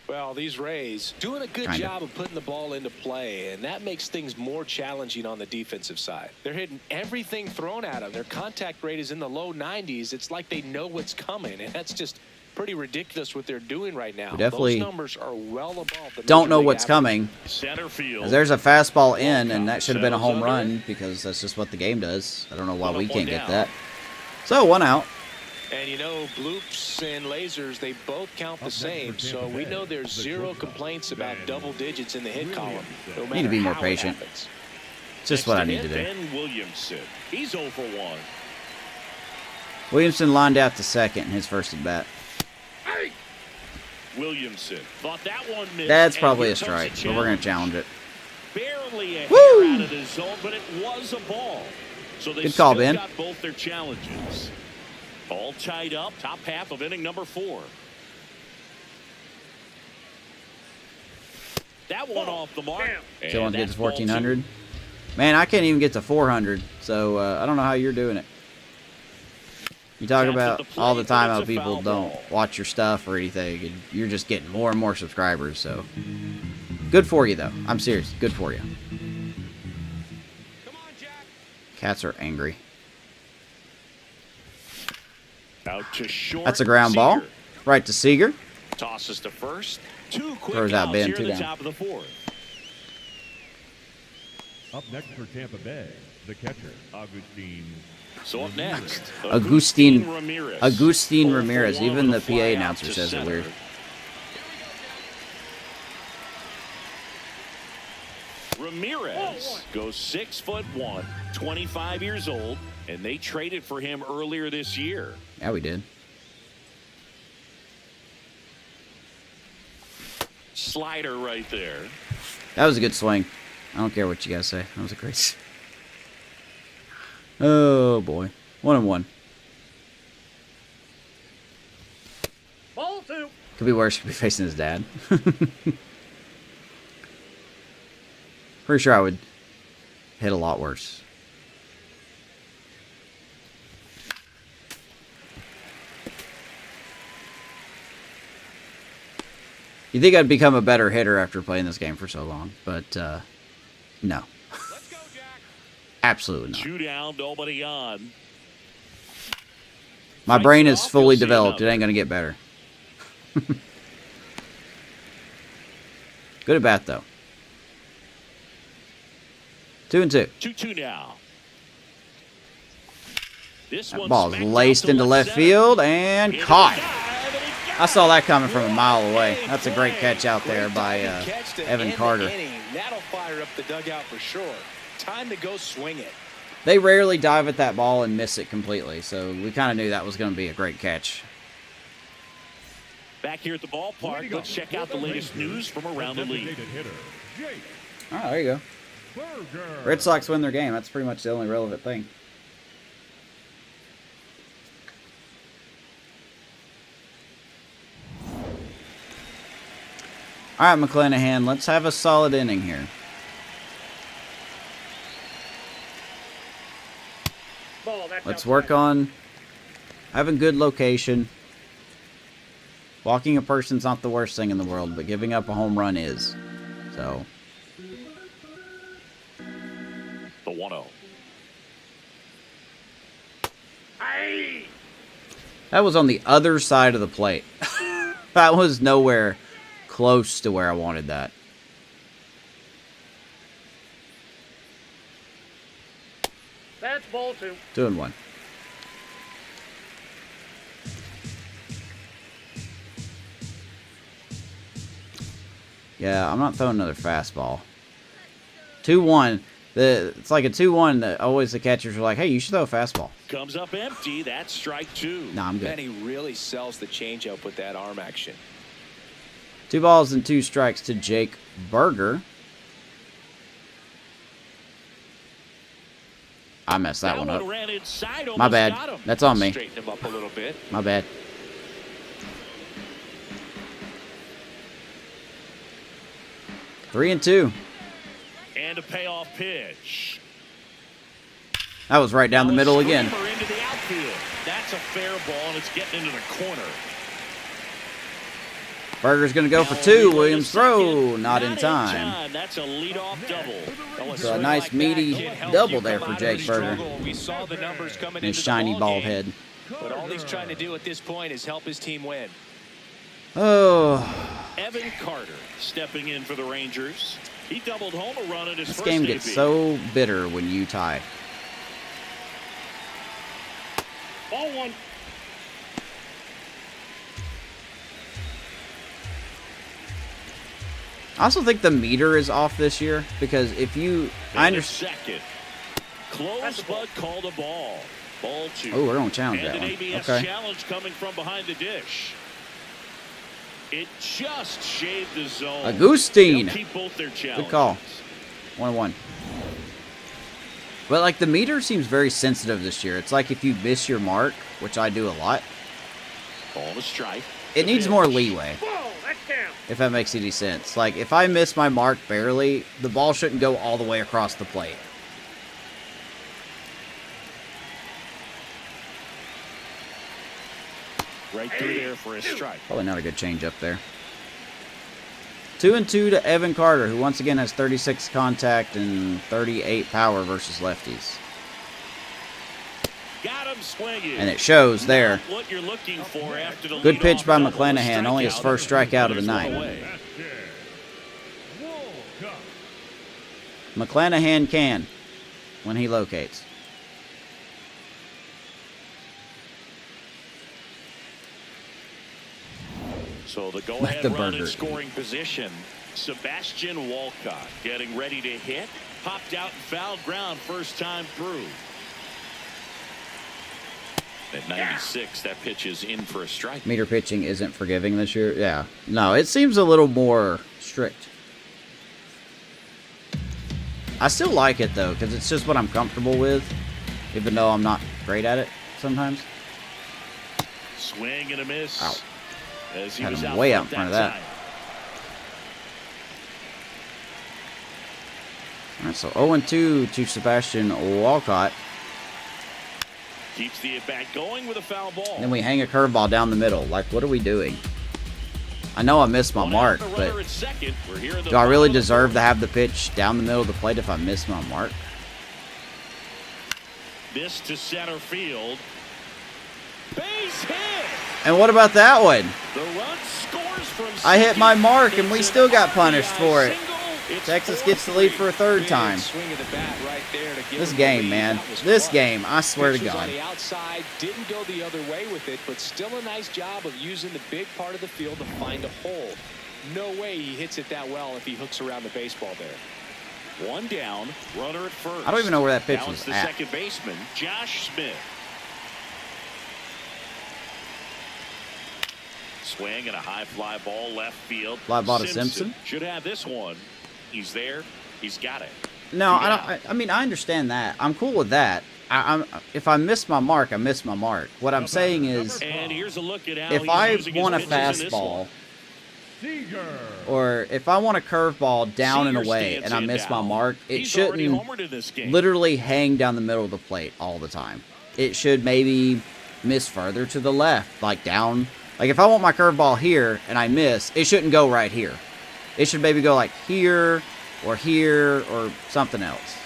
Well, these Rays doing a good job of putting the ball into play, and that makes things more challenging on the defensive side. They're hitting everything thrown at them. Their contact rate is in the low 90s. It's like they know what's coming, and that's just pretty ridiculous what they're doing right now. We definitely those numbers are well above the don't know major league what's average. coming. Center field. There's a fastball in, and that should have been a home run because that's just what the game does. I don't know why we can't get that. So, 1 out. And you know, bloops and lasers, they both count the same. So we know there's zero complaints about double digits in the hit column. No Need to be matter more how it patient. happens. It's just what I need to do. Ben Williamson. He's 0 for 1. Williamson lined out to second in his first at bat. Williamson thought that one missed. That's and probably here a comes strike, the but we're going to challenge it. Barely a Woo! hair out of the zone, but it was a ball. So they Good call, still Ben. got both their challenges. All tied up, top half of inning number 4. That one off the mark. And Still want to get that's to ball 1,400. Man, I can't even get to 400, so I don't know how you're doing it. You talk Taps at about the plate, all the time but how it's a people foul don't ball. watch your stuff or anything, and you're just getting more and more subscribers, so good for you, though. I'm serious. Good for you. Cats are angry. Out to short. That's a ground ball. Seager Right to Seager. tosses to first. 2 quick Throws out outs Ben, here 2 in the down. top of the 4th. Up next for Tampa Bay, the catcher, Agustin. So up next, Agustin Ramirez. Agustin 0 for Ramirez. 1 Even with the a PA fly out announcer to says it center. weird. Ramirez goes 6'1", 25 years old, and they traded for him earlier this year. Yeah, we did. Slider right there. That was a good swing. I don't care what you guys say. That was a great. Oh boy, 1-1. Ball 2. Could be worse. Could be facing his dad. Pretty sure I would hit a lot worse. You think I'd become a better hitter after playing this game for so long, but no. Let's go, Jack. Absolutely not. 2 down, nobody on. My Fights brain it is off, fully you'll see developed. It another. ain't going to get better. Good at bat, though. 2-2. 2-2 now. This That one's ball's smacked out laced to into left center. field and Into the caught. dive, and he got I saw that coming it. from a mile away. Well That's a great played. catch out there by Great catch to Evan end the Carter. inning. That'll fire up the dugout for sure. Time to go swing it. They rarely dive at that ball and miss it completely, so we kind of knew that was going to be a great catch. Back here at the ballpark, let's check out the latest news from around the league. Designated hitter, Jake Oh, there you go. Berger. Red Sox win their game. That's pretty much the only relevant thing. All right, McClanahan, let's have a solid inning here. Ball. That's Let's outside. work on having good location. Walking a person's not the worst thing in the world, but giving up a home run is. So, The 1-0. Aye. that was on the other side of the plate. That was nowhere close to where I wanted that. That's ball 2. 2-1. Yeah, I'm not throwing another fastball. 2-1. It's like a 2-1 that always the catchers are like, hey, you should throw a fastball. Comes up empty. That's strike 2. No, I'm And good. he really sells the changeup with that arm action. 2 balls and 2 strikes to Jake Berger. I messed that one up. Ran inside, My almost bad. got him. That's on me. Straighten him up a little bit. My bad. Three and 2. And a payoff pitch. That was right down the middle again. Into the outfield. That's a fair ball, and it's getting into the corner. Berger's going to go for two. Williams throw. Not in time. That's a leadoff double. So a nice meaty double there for Jake Berger. We saw the numbers coming His into shiny the bald ballgame, head. But all he's trying to do at this point is help his team win. Oh, Evan Carter stepping in for the Rangers. He doubled home a run at his this first game gets AB. so bitter when you tie. Ball one. I also think the meter is off this year because if you, I And a understand. second. Close, but called a ball. Ball two. Oh, we're going to challenge And that an one. ABS Okay. challenge coming from behind the dish. It just shaved the zone. Agustin. They'll keep both their challenges. Good call. 1-1. But like the meter seems very sensitive this year. It's like if you miss your mark, which I do a lot, Ball to strike. it needs more leeway. Ball. That's down. If that makes any sense. Like if I miss my mark barely, the ball shouldn't go all the way across the plate. Right through there for a strike. Probably not a good change up there. 2-2 to Evan Carter, who once again has 36 contact and 38 power versus lefties. Got him swinging. And it shows there. Not what you're looking for after the Good pitch leadoff by double. McClanahan, only his first strikeout of the night. McClanahan can when he locates. So the Like go-ahead the run burger. in scoring position. Sebastian Walcott getting ready to hit. Popped out and fouled ground first time through. At 96, that pitch is in for a strike. Meter pitching isn't forgiving this year. Yeah. No, it seems a little more strict. I still like it, though, because it's just what I'm comfortable with, even though I'm not great at it sometimes. Swing and a miss. Ow. As he Had was him out way front out in front of that. time. All right, so 0-2 to Sebastian Walcott. Keeps the at-bat going with a foul ball. Then we hang a curveball down the middle. Like, what are we doing? I know I missed my One mark, out, the but runner at second. We're here in the do I really bottom of the deserve to fourth. have the pitch down the middle of the plate if I miss my mark? This to center field. Base hit. And what about that one? The run scores from I hit my mark, and we It's still an got punished RBI for it. single. It's Texas 4-3. gets the lead for a third Big time. swing of the bat right there to give This him the game, lead. man. That was This clutch. game, I swear to Pitch was God. on the outside, didn't go the other way with it, but still a nice job of using the big part of the field to find a hole. No way he hits it that well if he hooks around the baseball there. One down, runner at first. I don't even know where that pitch Now was it's the at. second baseman, Josh Smith. Swing and a high fly ball left field. Fly ball to Simpson? Should have this one. He's there. He's got it. No, Yeah. I don't. I mean, I understand that. I'm cool with that. If I miss my mark, I miss my mark. What I'm saying is, And here's a look at how if he's I using his want a pitches in this fastball, one. Seager. or if I want a curveball down and Seager away, stands and I in miss my now. mark, it He's already shouldn't homered in this game. literally hang down the middle of the plate all the time. It should maybe miss further to the left, like down. Like if I want my curveball here and I miss, it shouldn't go right here. It should maybe go like here or something else.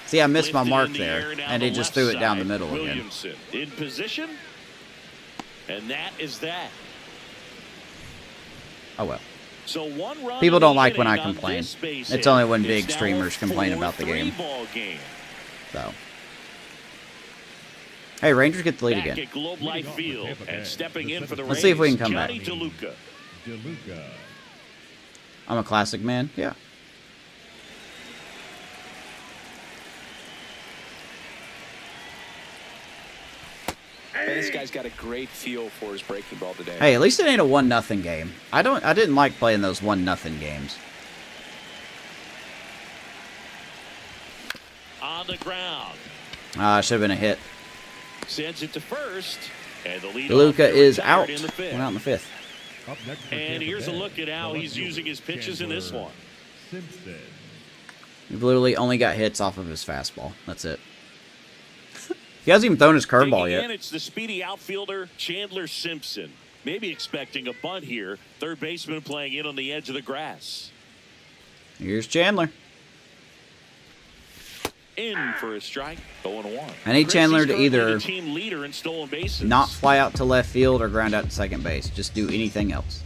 See, I missed my Lifted mark in the there, air down and the it just left threw it down the side. middle again. Williamson in position. And that is that. Oh well. So one run People in the don't like when I inning on complain. this base It's hit. only when It's big now a streamers complain about the 4-3 game. ball game. So, hey, Rangers get the lead Back again. at Globe Life Field and stepping in for the Let's see if we Rays, can come back. Johnny DeLuca. DeLuca. I'm a classic man. Yeah. This guy's got a great feel for his breaking ball today. Hey, at least it ain't a 1-0 game. I didn't like playing those 1-0 games. On the ground. Should have been a hit. Sends it to first. And the lead DeLuca is out. in the fifth. Went out in the fifth. Up next for And Tampa here's a Bay, look at how the he's left using his pitches in this Chandler one. Simpson. We've literally only got hits off of his fastball. That's it. He hasn't even thrown his curveball yet. It's the speedy outfielder, Chandler Simpson. Maybe expecting a bunt here. Third baseman playing in on the edge of the grass. Here's Chandler. In for a strike. 0-1. I need Chandler to either team leader in stolen bases. not fly out to left field or ground out to second base. Just do anything else.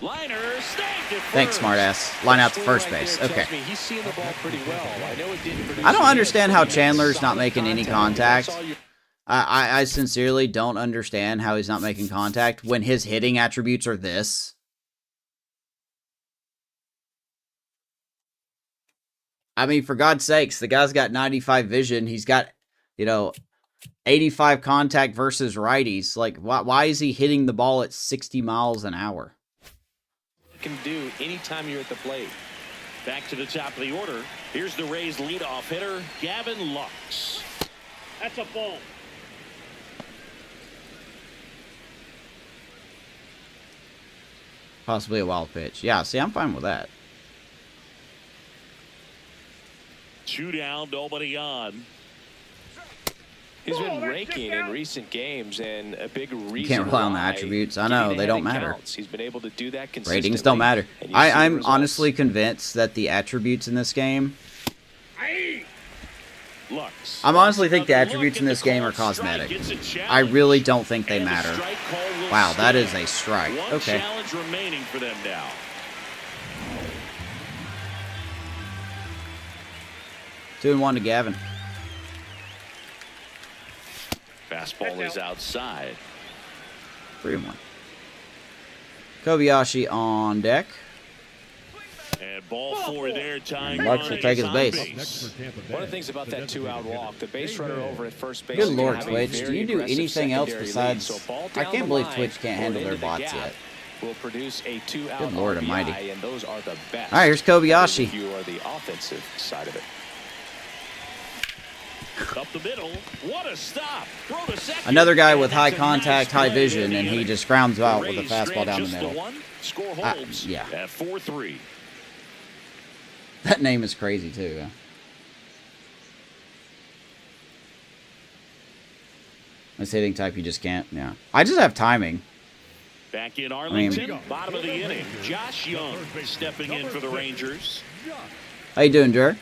Liner, thanks, smartass. Line out to first base. Okay. He's seeing the ball pretty well. I don't understand how Chandler's not making any contact. I sincerely don't understand how he's not making contact when his hitting attributes are this. I mean, for God's sakes, the guy's got 95 vision. He's got, 85 contact versus righties. Like, why is he hitting the ball at 60 miles an hour? Can do anytime you're at the plate. Back to the top of the order. Here's the Rays leadoff hitter, Gavin Lux. That's a ball. Possibly a wild pitch. Yeah, see, I'm fine with that. 2 down, nobody on. He's been raking in recent games, and a big reason You can't rely on the attributes. I know, they don't matter. He's been able to do that consistently. Ratings don't matter. I'm honestly convinced that the attributes in this game... Lux. I'm honestly think the attributes in this game are cosmetic. I really don't think they matter. Wow, that is a strike. Okay. Challenge remaining for them now. 2-1 to Gavin. Fastball is outside. 3-1. Kobayashi on deck. And ball 4 there, tying Lux will take his base. One of the things about that 2-out walk, the base runner over at first base. Good Lord, Twitch. Do you do anything else besides... I can't believe Twitch can't handle their bots yet. Will produce a 2-out Good Lord almighty. and those are the best. All right, here's Kobayashi. You are the offensive side of it. Up the middle. What a stop. Throw to second. Another guy with high contact, high vision, and he just grounds out with a fastball down the middle. Score holds yeah. at 4-3. That name is crazy, too. This hitting type, you just can't. Yeah. I just have timing. Back in Arlington, bottom of the inning. Josh Young stepping in for the Rangers. How you doing, Jer?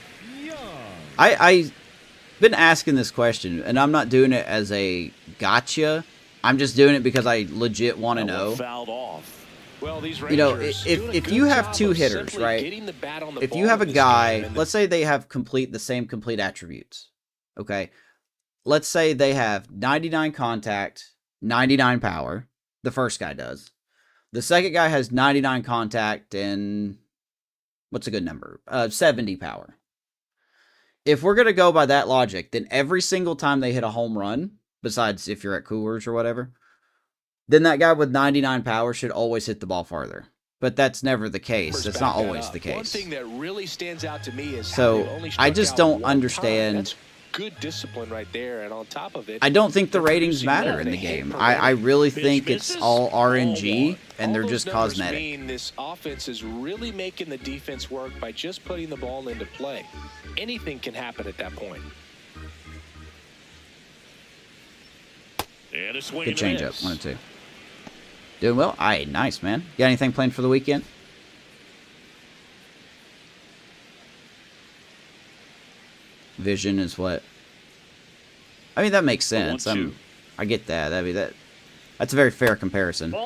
I've been asking this question, and I'm not doing it as a gotcha. I'm just doing it because I legit want to know. Fouled off. Well, these if you have two hitters, right? If you have a guy, let's say they have the same complete attributes. Okay. Let's say they have 99 contact, 99 power. The first guy does. The second guy has 99 contact and what's a good number? 70 power. If we're going to go by that logic, then every single time they hit a home run, besides if you're at Coors or whatever, then that guy with 99 power should always hit the ball farther. But that's never the case. That's not always the case. One thing that really stands out to me is so I just don't understand. That's good discipline right there, and on top of it, I don't think the ratings matter in the game. I really think it's all RNG, and they're just cosmetic. This offense is really making the defense work by just putting the ball into play. Anything can happen at that point. And a swing. Good changeup, 1-2. Doing well. All right, nice, man. Got anything planned for the weekend? Vision is what? I mean, that makes sense. I get that. That's a very fair comparison.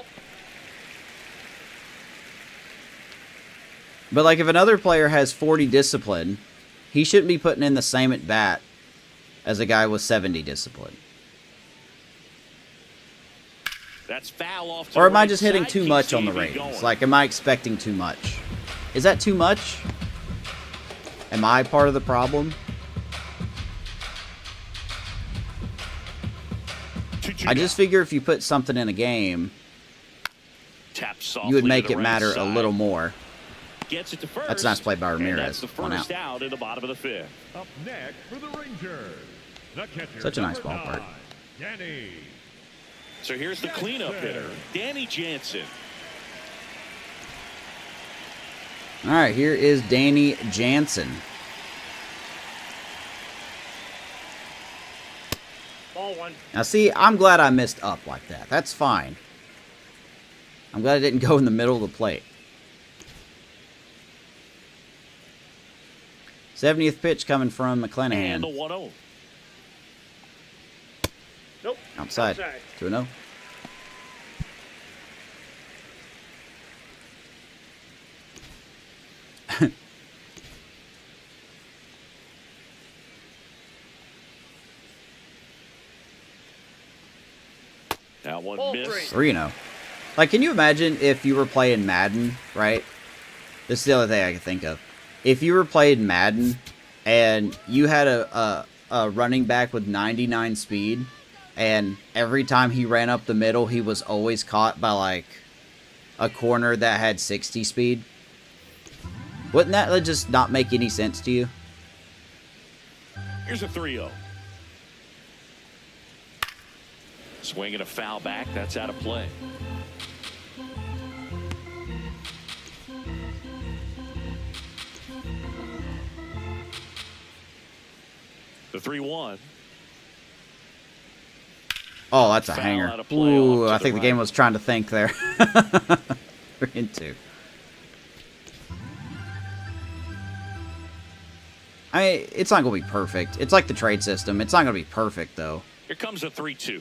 But like, if another player has 40 discipline, he shouldn't be putting in the same at bat as a guy with 70 discipline. That's foul off. Or am I just hitting too much on the ratings? Like, am I expecting too much? Is that too much? Am I part of the problem? I just figure if you put something in a game, you would make it matter a little more. Gets it to first. That's a nice play by Ramirez. That's the first out in the bottom of the fifth. Up next for the Rangers, the catcher, Such a nice ballpark. Danny. So here's the cleanup hitter, Danny Jansen. All right, here is Danny Jansen. Ball one. Now, see, I'm glad I missed up like that. That's fine. I'm glad I didn't go in the middle of the plate. 70th pitch coming from And McClanahan. the 1-0. Nope. Outside. 2-0. That one Ball missed. 3-0. Like, can you imagine if you were playing Madden, right? This is the other thing I can think of. If you were playing Madden and you had a running back with 99 speed, and every time he ran up the middle, he was always caught by, like, a corner that had 60 speed. Wouldn't that just not make any sense to you? Here's a 3-0. Swinging a foul back. That's out of play. The 3-1. Oh, that's a Foul hanger. out of play Ooh, off to I the think the game right. was trying to think there. 3-2. I mean, it's not going to be perfect. It's like the trade system. It's not going to be perfect, though. Here comes a 3-2.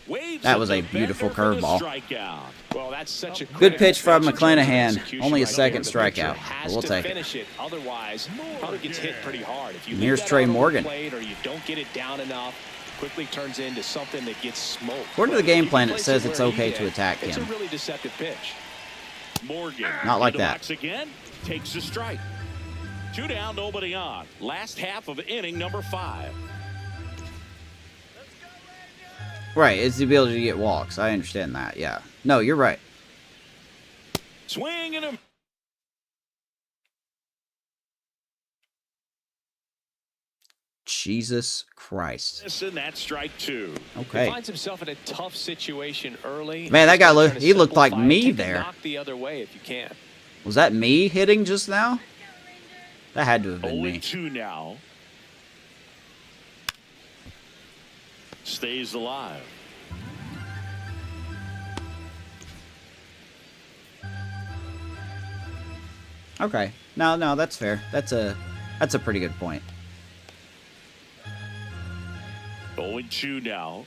Waves That at was the a beautiful bender for the curveball. strikeout. Well, that's such a Good pitch from critical pitch in terms of McClanahan. execution Only a right second there. The pitcher strikeout. has But we'll to take it. finish it. Otherwise, probably gets hit pretty hard. If you And leave here's that Tre out on the Morgan. plate or you don't get it down enough, quickly turns into something that gets smoked. According to the But game if you plan, it place says it's where he okay did, to attack It's him. a really deceptive pitch. Morgan. Not like into that. box again. Takes a strike. 2 down, nobody on. Last half of inning number 5. Right, it's the ability to get walks. I understand that, yeah. No, you're right. Swing and a Jesus Christ. miss, and that's strike 2. He Okay. finds himself in a tough situation early. Man, that guy Just looked- trying to he looked like simplify it. me Take the there. knock the other way if you can. Was that me hitting just now? That had to have been me. 0-2 now. Stays alive. Okay. No, that's fair. That's a pretty good point. 0-2 now.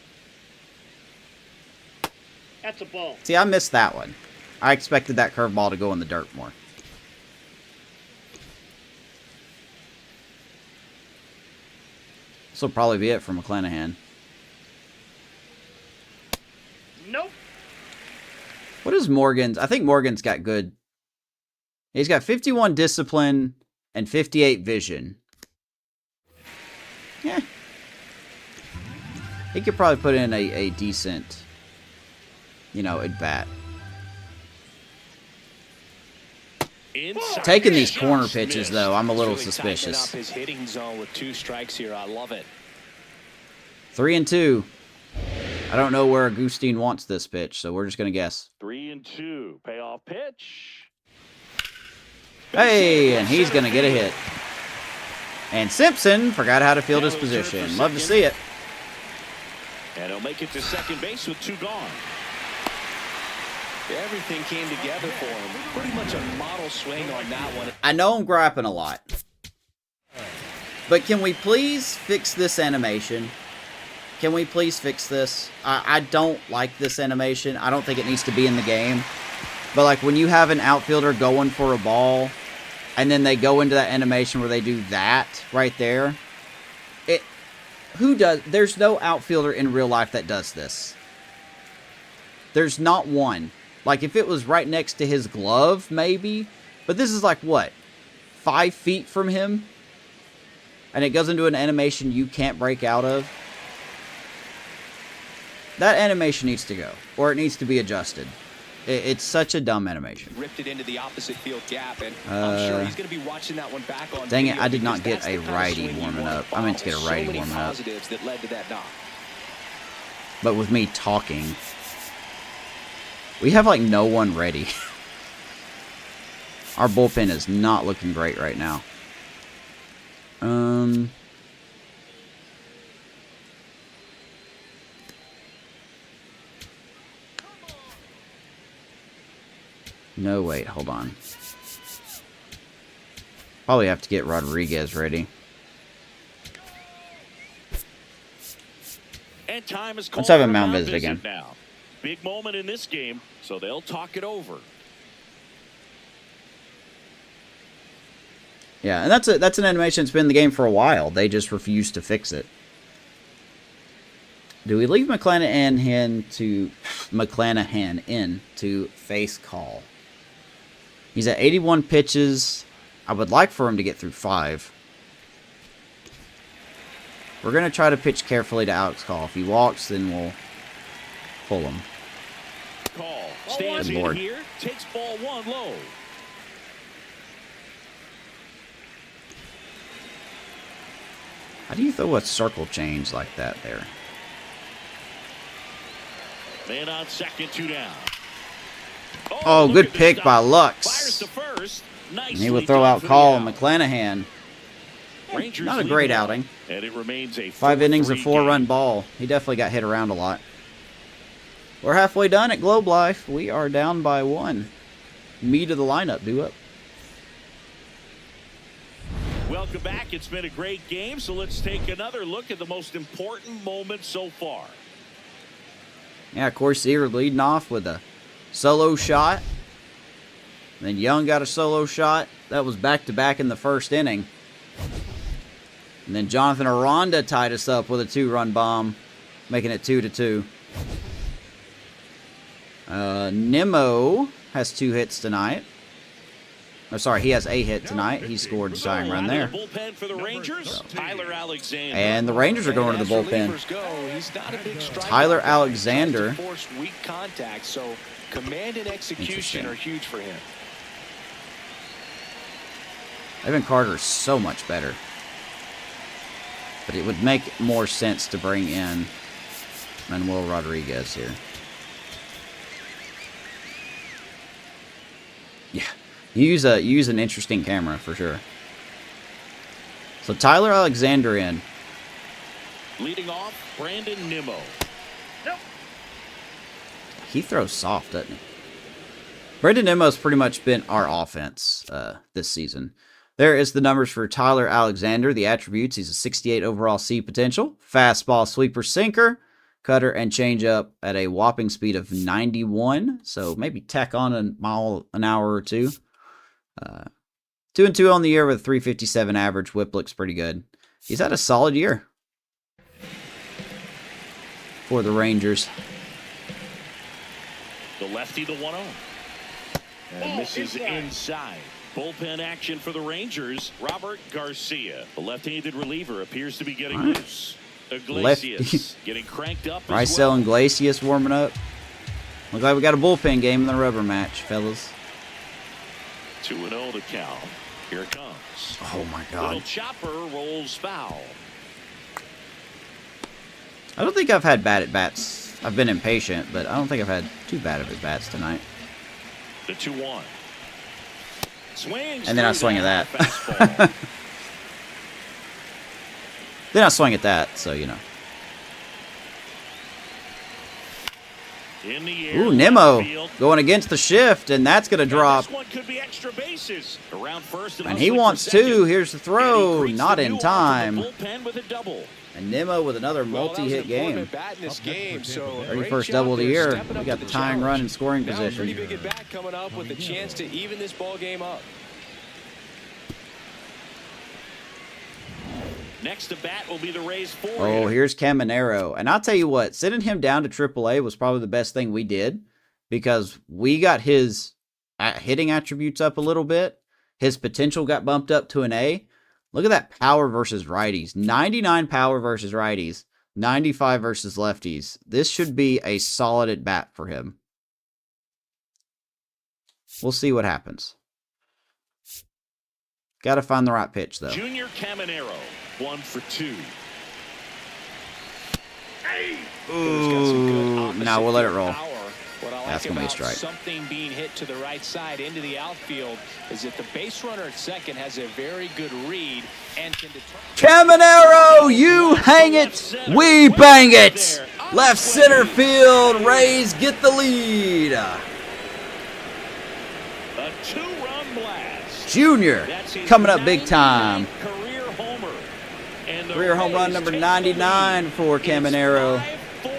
That's a ball. See, I missed that one. I expected that curveball to go in the dirt more. This will probably be it for McClanahan. Nope. What is Morgan's? I think Morgan's got good. He's got 51 discipline and 58 vision. Yeah. He could probably put in a decent, at bat. Inside. Taking these corner Just pitches, missed. though, I'm a little He's really tightening suspicious. up his hitting zone with 2 strikes here. I love it. 3-2. I don't know where Agustin wants this pitch, so we're just going to guess. 3-2. Payoff pitch. Hey, and he's going to get a hit. And Simpson forgot how to field his position. Love to see it. And he'll make it to second base with 2 gone. Everything came together for him. Pretty much a model swing on that one. I know I'm griping a lot. But can we please fix this animation? Can we please fix this? I don't like this animation. I don't think it needs to be in the game. But like when you have an outfielder going for a ball and then they go into that animation where they do that right there. There's no outfielder in real life that does this. There's not one. Like if it was right next to his glove, maybe. But this is like what? 5 feet from him? And it goes into an animation you can't break out of? That animation needs to go. Or it needs to be adjusted. It's such a dumb animation. Ripped it into the opposite field gap, and I'm sure he's going to be watching that one back on Dang it, video I did not because get a that's the kind of righty swing you warming want up. I meant to get a follow. righty So many warming up. positives that led to that knock. But with me talking, we have like no one ready. Our bullpen is not looking great right now. No, wait, hold on. Probably have to get Rodriguez ready. And time is Let's have a mound visit again. Now. Big moment in this game, so they'll talk it over. Yeah, and that's an animation that's been in the game for a while. They just refuse to fix it. Do we leave McClanahan in to face call? He's at 81 pitches. I would like for him to get through 5. We're going to try to pitch carefully to Alex Call. If he walks, then we'll pull him. Call stands in here, takes ball 1 low. How do you throw a circle change like that there? Man on second, 2 down. Oh, good pick by Lux. Fires to first. And he will throw out Call and McClanahan. Not a great outing. And it remains a 5 innings, a 4-run ball. He definitely got hit around a lot. We're halfway done at Globe Life. We are down by 1. Meat of the lineup, due up. Welcome back. It's been a great game, so let's take another look at the most important moment so far. Yeah, Corey Seager leading off with a solo shot. And then Young got a solo shot. That was back-to-back in the first inning. And then Jonathan Aranda tied us up with a 2-run bomb, making it 2-2. Nimmo has 2 hits tonight. Oh, sorry, he has a hit tonight. He scored a tying run there. Bullpen for the Rangers, Tyler Alexander. And the Rangers are going to the bullpen. Tyler Alexander. Forced weak contact, so command and execution are huge for him. Evan Carter is so much better. But it would make more sense to bring in Manuel Rodriguez here. Yeah. You use an interesting camera for sure. So Tyler Alexander in. Leading off, Brandon Nimmo. Nope. He throws soft, doesn't he? Brandon Nimmo's pretty much been our offense this season. There is the numbers for Tyler Alexander. The attributes: he's a 68 overall C potential, fastball, sweeper, sinker, cutter, and changeup at a whopping speed of 91. So maybe tack on a mile an hour or 2. 2-2 on the year with a 357 average. Whip looks pretty good. He's had a solid year for the Rangers. The lefty, the 1-0. And misses inside. Bullpen action for the Rangers. Robert Garcia, the left-handed reliever, appears to be getting loose. Iglesias getting cranked up. Rysel and Iglesias warming up. Looks like we got a bullpen game in the rubber match, fellas. 2-0 to count. Here it comes. Oh my God. Little chopper rolls foul. I don't think I've had bad at bats. I've been impatient, but I don't think I've had too bad of at bats tonight. The 2-1. Swings. And then I swing at that. Then I swing at that, so you know. In the air, Ooh, Nimmo field. going against the shift, and that's going to drop. This one could be extra bases. Around first And he wants 2. Here's the throw. Not in time. Bullpen with a double. And Nimmo with another multi-hit game. Game, so 31st double of the year. We got the tying run in scoring position. Pretty big at bat coming up with a chance to even this ball game up. Next to bat will be the Rays 4. Oh, here's Caminero. And I'll tell you what, sending him down to AAA was probably the best thing we did because we got his hitting attributes up a little bit. His potential got bumped up to an A. Look at that power versus righties. 99 power versus righties. 95 versus lefties. This should be a solid at bat for him. We'll see what happens. Got to find the right pitch, though. Junior Caminero, 1 for 2. Ooh, now we'll let it roll. What I That's like gonna be a about strike. something being hit to the right side into the outfield is that the base runner at second has a very good read and can determine. Caminero, you hang it, we bang it. Left center field, Rays get the lead. A two-run blast. Junior coming up big time. Career homer. And the Career home run Rays number take the 99 lead. for Caminero. It's 5-4.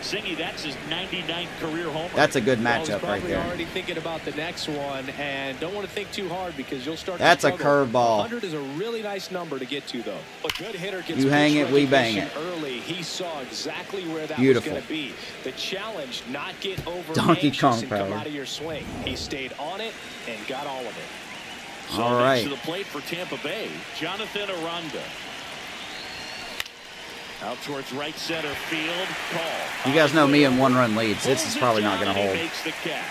Singy, that's his 99th career homer. That's a good Well, he's matchup right probably there. already thinking about the next one, and don't want to think too hard because you'll start. That's to a curveball. 100 is a really nice number to get to, though. A good hitter gets You hang pitch it, we bang recognition it. early. He saw exactly where that Beautiful. was going to be. The challenge: not get over Donkey anxious Kong and come power. out of your swing. He stayed on it and got all of it. So All next right. to the plate for Tampa Bay, Jonathan Aranda. Out towards right center field. Call. You guys know me in one-run leads. This is probably not going to hold. Makes the catch.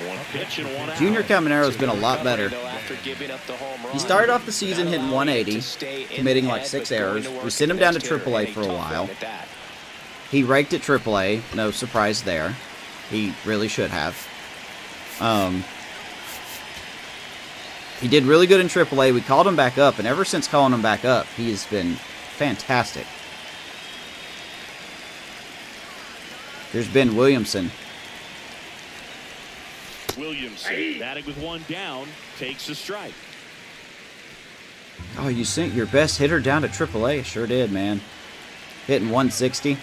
One pitch and one out. Junior Caminero's been a lot better. After giving up the home run, He started off the season hitting 180, committing like 6 errors. We sent him down to AAA for a while. He raked at AAA, no surprise there. He really should have. He did really good in AAA. We called him back up, and ever since calling him back up, he has been fantastic. There's Ben Williamson. Williamson, batting with one down, takes a strike. Oh, you sent your best hitter down to AAA? Sure did, man. Hitting 160.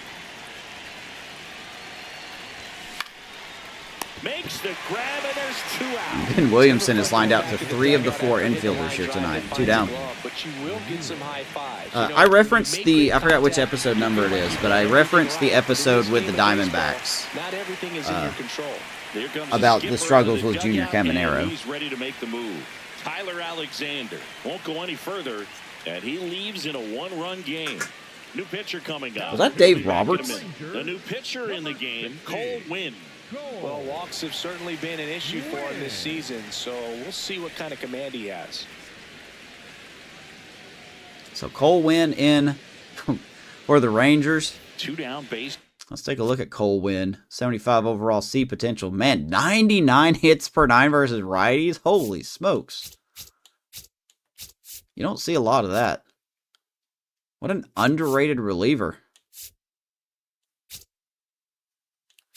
Makes the grab, and there's 2 out. Ben Williamson is lined out to 3 of the 4 infielders here tonight. 2 down. But you will get some high fives. I referenced I forgot which episode number it is, but I referenced the episode with the Diamondbacks Not everything is in your control. Here comes about skipper the struggles to the with Junior dugout, Caminero. and he's ready to make the move. Tyler Alexander won't go any further, and he leaves in a 1-run game. New pitcher coming up. Was that Dave Roberts? The new pitcher in the game, Cole Winn. Well, walks have certainly been an issue for him this season, so we'll see what kind of command he has. So Cole Winn in for the Rangers. 2 down base. Let's take a look at Cole Winn. 75 overall C potential. Man, 99 hits per 9 versus righties. Holy smokes. You don't see a lot of that. What an underrated reliever.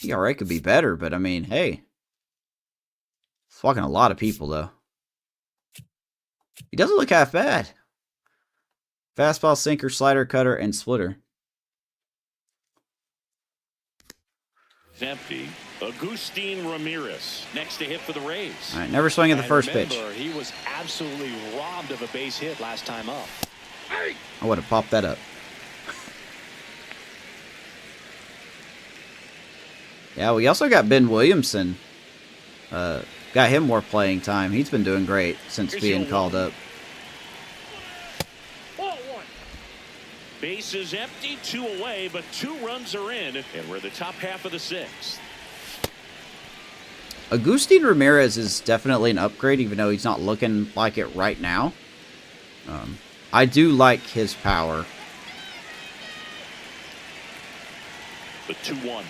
ERA could be better, but I mean, hey. It's fucking a lot of people, though. He doesn't look half bad. Fastball, sinker, slider, cutter, and splitter. It's empty. Agustin Ramirez next to hit for the Rays. All right, never swing at the And first remember, pitch. he was absolutely robbed of a base hit last time up. I would have popped that up. Yeah, we also got Ben Williamson. Got him more playing time. He's been doing great since being called up. Ball 1. Base is empty, 2 away, but 2 runs are in, and we're in the top half of the 6th. Agustin Ramirez is definitely an upgrade, even though he's not looking like it right now. I do like his power. The 2-1.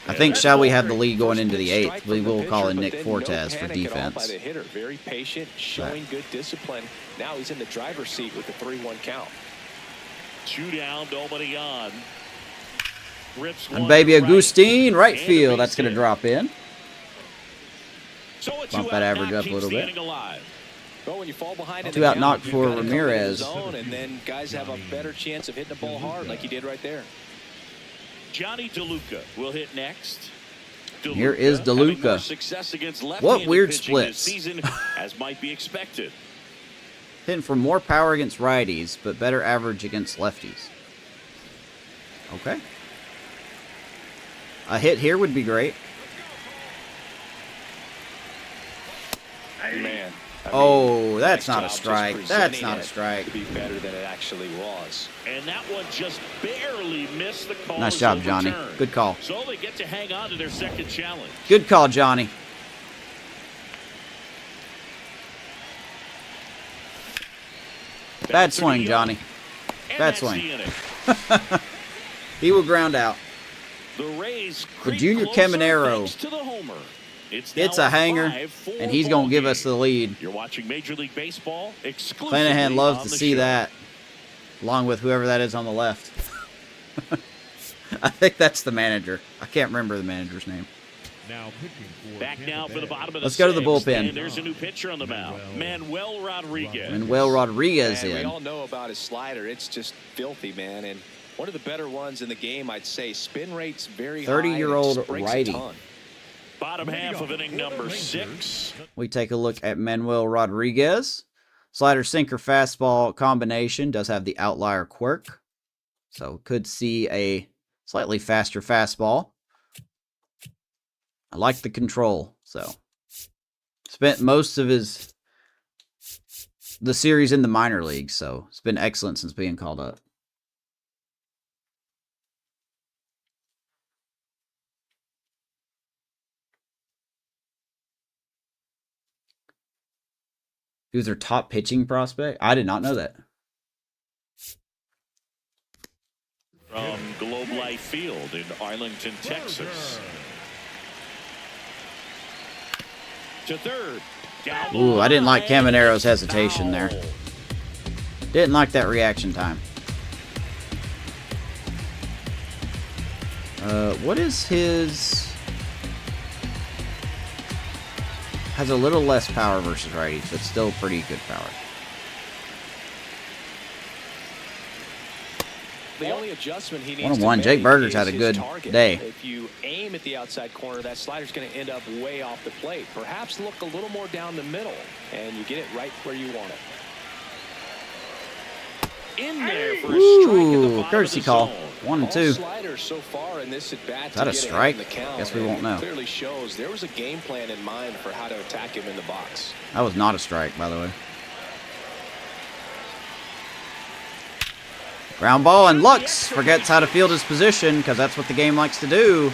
I think shall we have the lead going into the 8th, we will call in Nick Fortes for defense. Very patient, showing good discipline. Now he's in the driver's seat with the 3-1 count. 2 down, nobody on. Rips And one baby to right. Agustin, right And a field, base that's going to hit. drop in. So a Bump 2-out that average knock up a keeps little the bit. inning alive. Well, when you fall behind in the 2-out count, knock you've for gotta come into the Ramirez. zone, and then guys have a better chance of hitting the ball hard like he did right there. Johnny DeLuca will hit next. Here is having more DeLuca. success against What left-handed weird pitching this splits. season, as might be expected. Hitting for more power against righties, but better average against lefties. Okay. A hit here would be great. Man. Oh, that's nice not a job just strike. That's presenting not a it strike. To be better than it actually was. And that one just barely missed the call. Nice job, Johnny. Good call. So they get to hang on to their second challenge. Good call, Johnny. Bad swing, Johnny. And Bad that's swing. the inning. He will ground out. The Rays The creep Junior closer Caminero. thanks to the homer. It's It's now a hanger, 5-4 and he's going to give us the lead. You're watching Major League Baseball exclusively Clanahan loves on to the see show. that, along with whoever that is on the left. I think that's the manager. I can't remember the manager's name. Now pitching for Back Tampa now for the Bay. bottom of the Let's go to the sixth, bullpen. And there's a new pitcher on the mound, Manuel Rodriguez. Manuel Rodriguez And we in. all know about his slider. It's just filthy, man. And one of the better ones in the game, I'd say. Spin rate's very high. 30-year-old and it breaks a righty. ton. Bottom half of inning number 6. We take a look at Manuel Rodriguez. Slider, sinker, fastball combination does have the outlier quirk. So could see a slightly faster fastball. I like the control. So spent most of the series in the minor leagues. So it's been excellent since being called up. He was their top pitching prospect? I did not know that. From Globe Life Field in Arlington, Texas. To third. Down the Ooh, I didn't like line. Caminero's hesitation there. Foul. Didn't like that reaction time. What is his... Has a little less power versus righties, but still pretty good power. The only adjustment he needs 1-1. to Jake make Berger's is had a his good target. day. If you aim at the outside corner, that slider's going to end up way off the plate. Perhaps look a little more down the middle, and you get it right where you want it. In there for a strike at the Ooh, bottom courtesy of the call. zone. 1 and All 2. sliders so far in this at bat. Is that a strike? Guess we won't know. Clearly shows there was a game plan in mind for how to attack him in the box. That was not a strike, by the way. Ground ball, and Lux forgets how to field his position because that's what the game likes to do.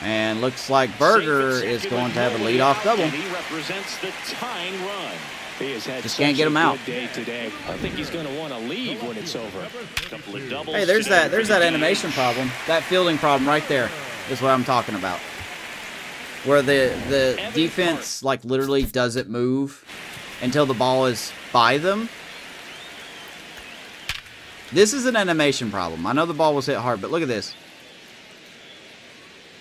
And looks like Berger is going to have a leadoff double. And he represents the tying run. He has had Just can't get him out. Good day today. I think he's going to want to leave when it's over. Couple of doubles. Hey, there's today that for the team. animation problem. That fielding problem right there is what I'm talking about. Where the defense like literally doesn't move until the ball is by them. This is an animation problem. I know the ball was hit hard, but look at this.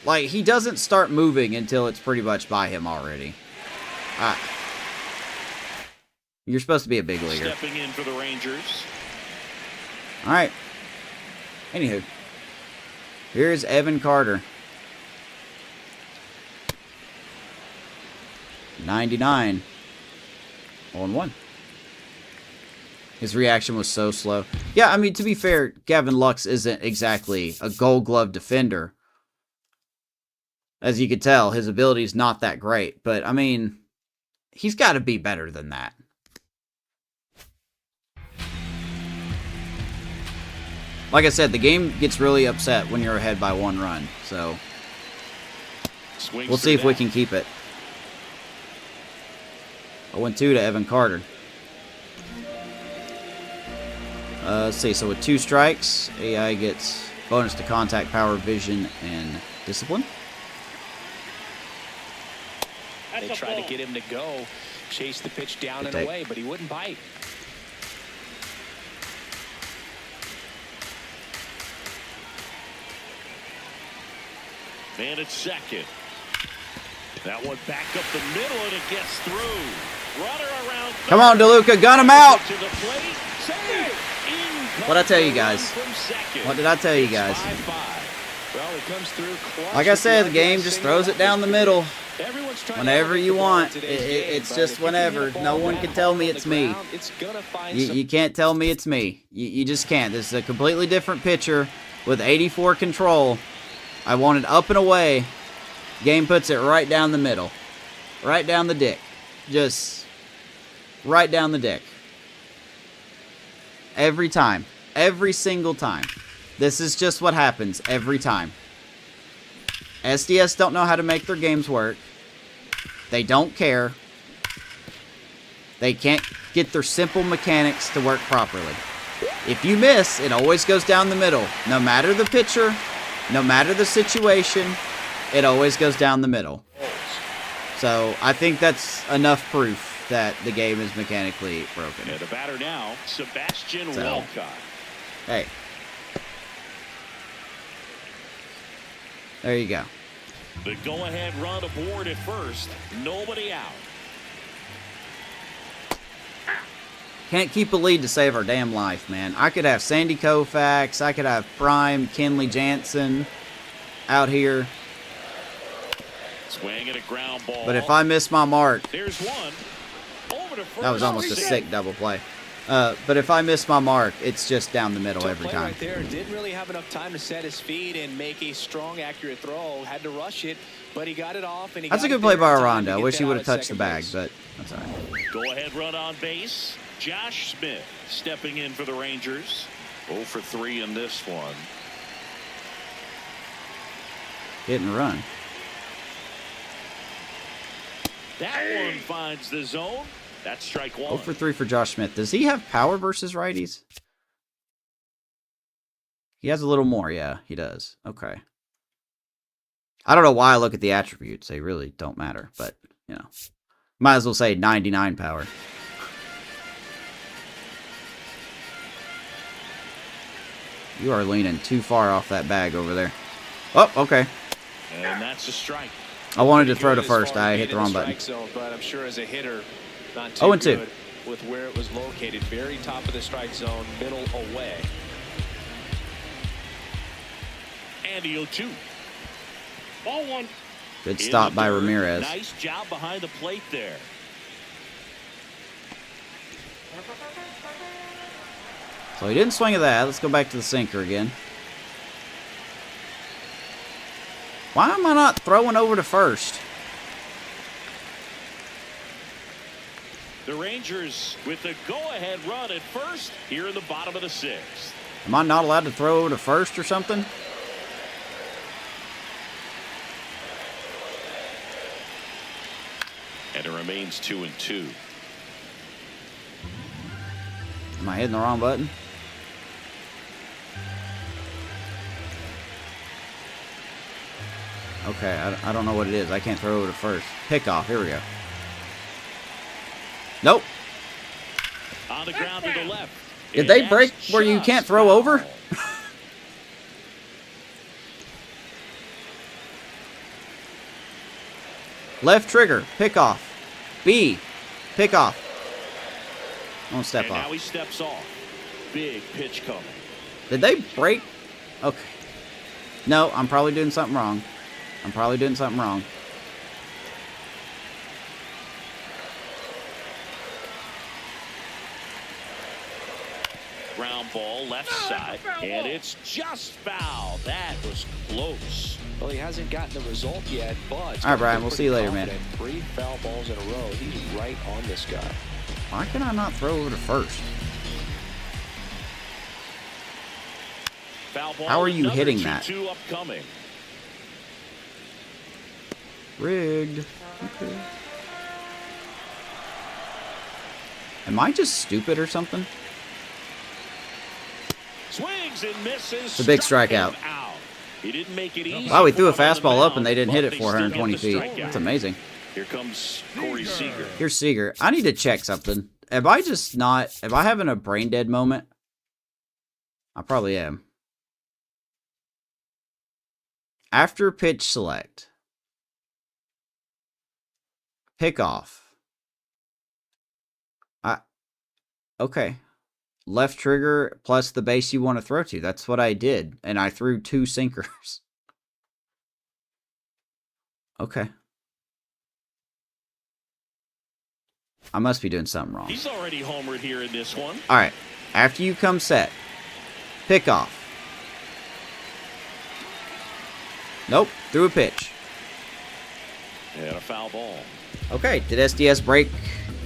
Like, he doesn't start moving until it's pretty much by him already. You're supposed to be a big leaguer. Stepping in for the Rangers. All right. Anywho, here's Evan Carter. 99. 0-1. His reaction was so slow. Yeah, I mean, to be fair, Gavin Lux isn't exactly a Gold Glove defender. As you could tell, his ability is not that great. But, I mean, he's got to be better than that. Like I said, the game gets really upset when you're ahead by 1 run. So, Swings we'll see if through we that. can keep it. 0-2 to Evan Carter. Let's see. So with 2 strikes, AI gets bonus to contact, power, vision, and discipline. They tried to get him to go, chase the pitch down and away, but he wouldn't bite. Man at second. That one back up the middle, and it gets through. Runner around. Come on, DeLuca, gun him out. To the plate. Save. What'd I tell you guys? What did I tell you guys? 5-5. Well, it comes through clutch. Like I said, the game just throws it down the middle. Everyone's trying Whenever to you the ball want. in today's game, It's but just if you can hit a whenever. ball No one that can hard tell me on it's the me. ground, it's gonna find some You can't tell me it's me. You just can't. This is a completely different pitcher with 84 control. I wanted up and away. Game puts it right down the middle. Right down the dick. Just right down the dick. Every time. Every single time. This is just what happens every time. SDS don't know how to make their games work. They don't care. They can't get their simple mechanics to work properly. If you miss, it always goes down the middle. No matter the pitcher, no matter the situation, it always goes down the middle. So I think that's enough proof that the game is mechanically broken. And the batter now, Sebastian So, Walcott. hey. There you go. The go-ahead run aboard at first. Nobody out. Can't keep a lead to save our damn life, man. I could have Sandy Koufax. I could have Prime Kenley Jansen out here. Swing at a ground ball. But if I miss my mark, There's one. Over to first. that was almost a sick double play. But if I miss my mark, it's just down the middle every time. Right there. Didn't really have enough time to set his feet and make a strong, accurate throw. Had to rush it, but he got it off. And he That's a got good it play there by in time Rondo. to I get wish he that would out have at touched the second bag, base. but that's all right. Go-ahead run on base. Josh Smith stepping in for the Rangers. 0 for 3 in this one. Hit and run. That one finds the zone. That's strike 1. 0 for 3 for Josh Smith. Does he have power versus righties? He has a little more. Yeah, he does. Okay. I don't know why I look at the attributes. They really don't matter, but, you know. Might as well say 99 power. You are leaning too far off that bag over there. Oh, okay. And that's a strike. I wanted to throw to Good as first. far as I being hit the in wrong button. strike zone, but I'm sure as a hitter, not too 0 and 2. good with where it was located. Very top of the strike zone, middle away. And the 0-2. Ball 1. Good stop by Ramirez. Nice job behind the plate there. So he didn't swing at that. Let's go back to the sinker again. Why am I not throwing over to first? The Rangers with the go-ahead run at first here in the bottom of the 6th. Am I not allowed to throw over to first or something? And it remains 2 and 2. Am I hitting the wrong button? Okay, I don't know what it is. I can't throw over to first. Pickoff. Here we go. Nope. On the ground to the left. Did they break where you can't throw over? Left trigger. Pickoff. B. Pickoff. Don't step And off. now he steps off. Big pitch coming. Did they break? Okay. No, I'm probably doing something wrong. Ground ball left side. And it's just foul. That was close. Well, he hasn't gotten the result yet, but... All right, Brian, we'll see you later, man. 3 foul balls in a row. He's right on this guy. Why can I not throw over to first? Foul ball. How are you Another hitting that? 2-2 upcoming. Rigged. Okay. Am I just stupid or something? Swings and misses. It's a big Struck him strikeout. out. He didn't make it easy. Wow, we threw a for him on the fastball up and mound, they didn't hit but it they still 420 get the feet. strikeout. That's amazing. Here comes Corey Seager. Here's Seager. I need to check something. Am I having a brain dead moment? I probably am. After pitch select. Pickoff. Okay. Left trigger plus the base you want to throw to. That's what I did. And I threw 2 sinkers. Okay. I must be doing something wrong. He's already homered here in this one. All right. After you come set. Pickoff. Nope. Threw a pitch. And a foul ball. Okay. Did SDS break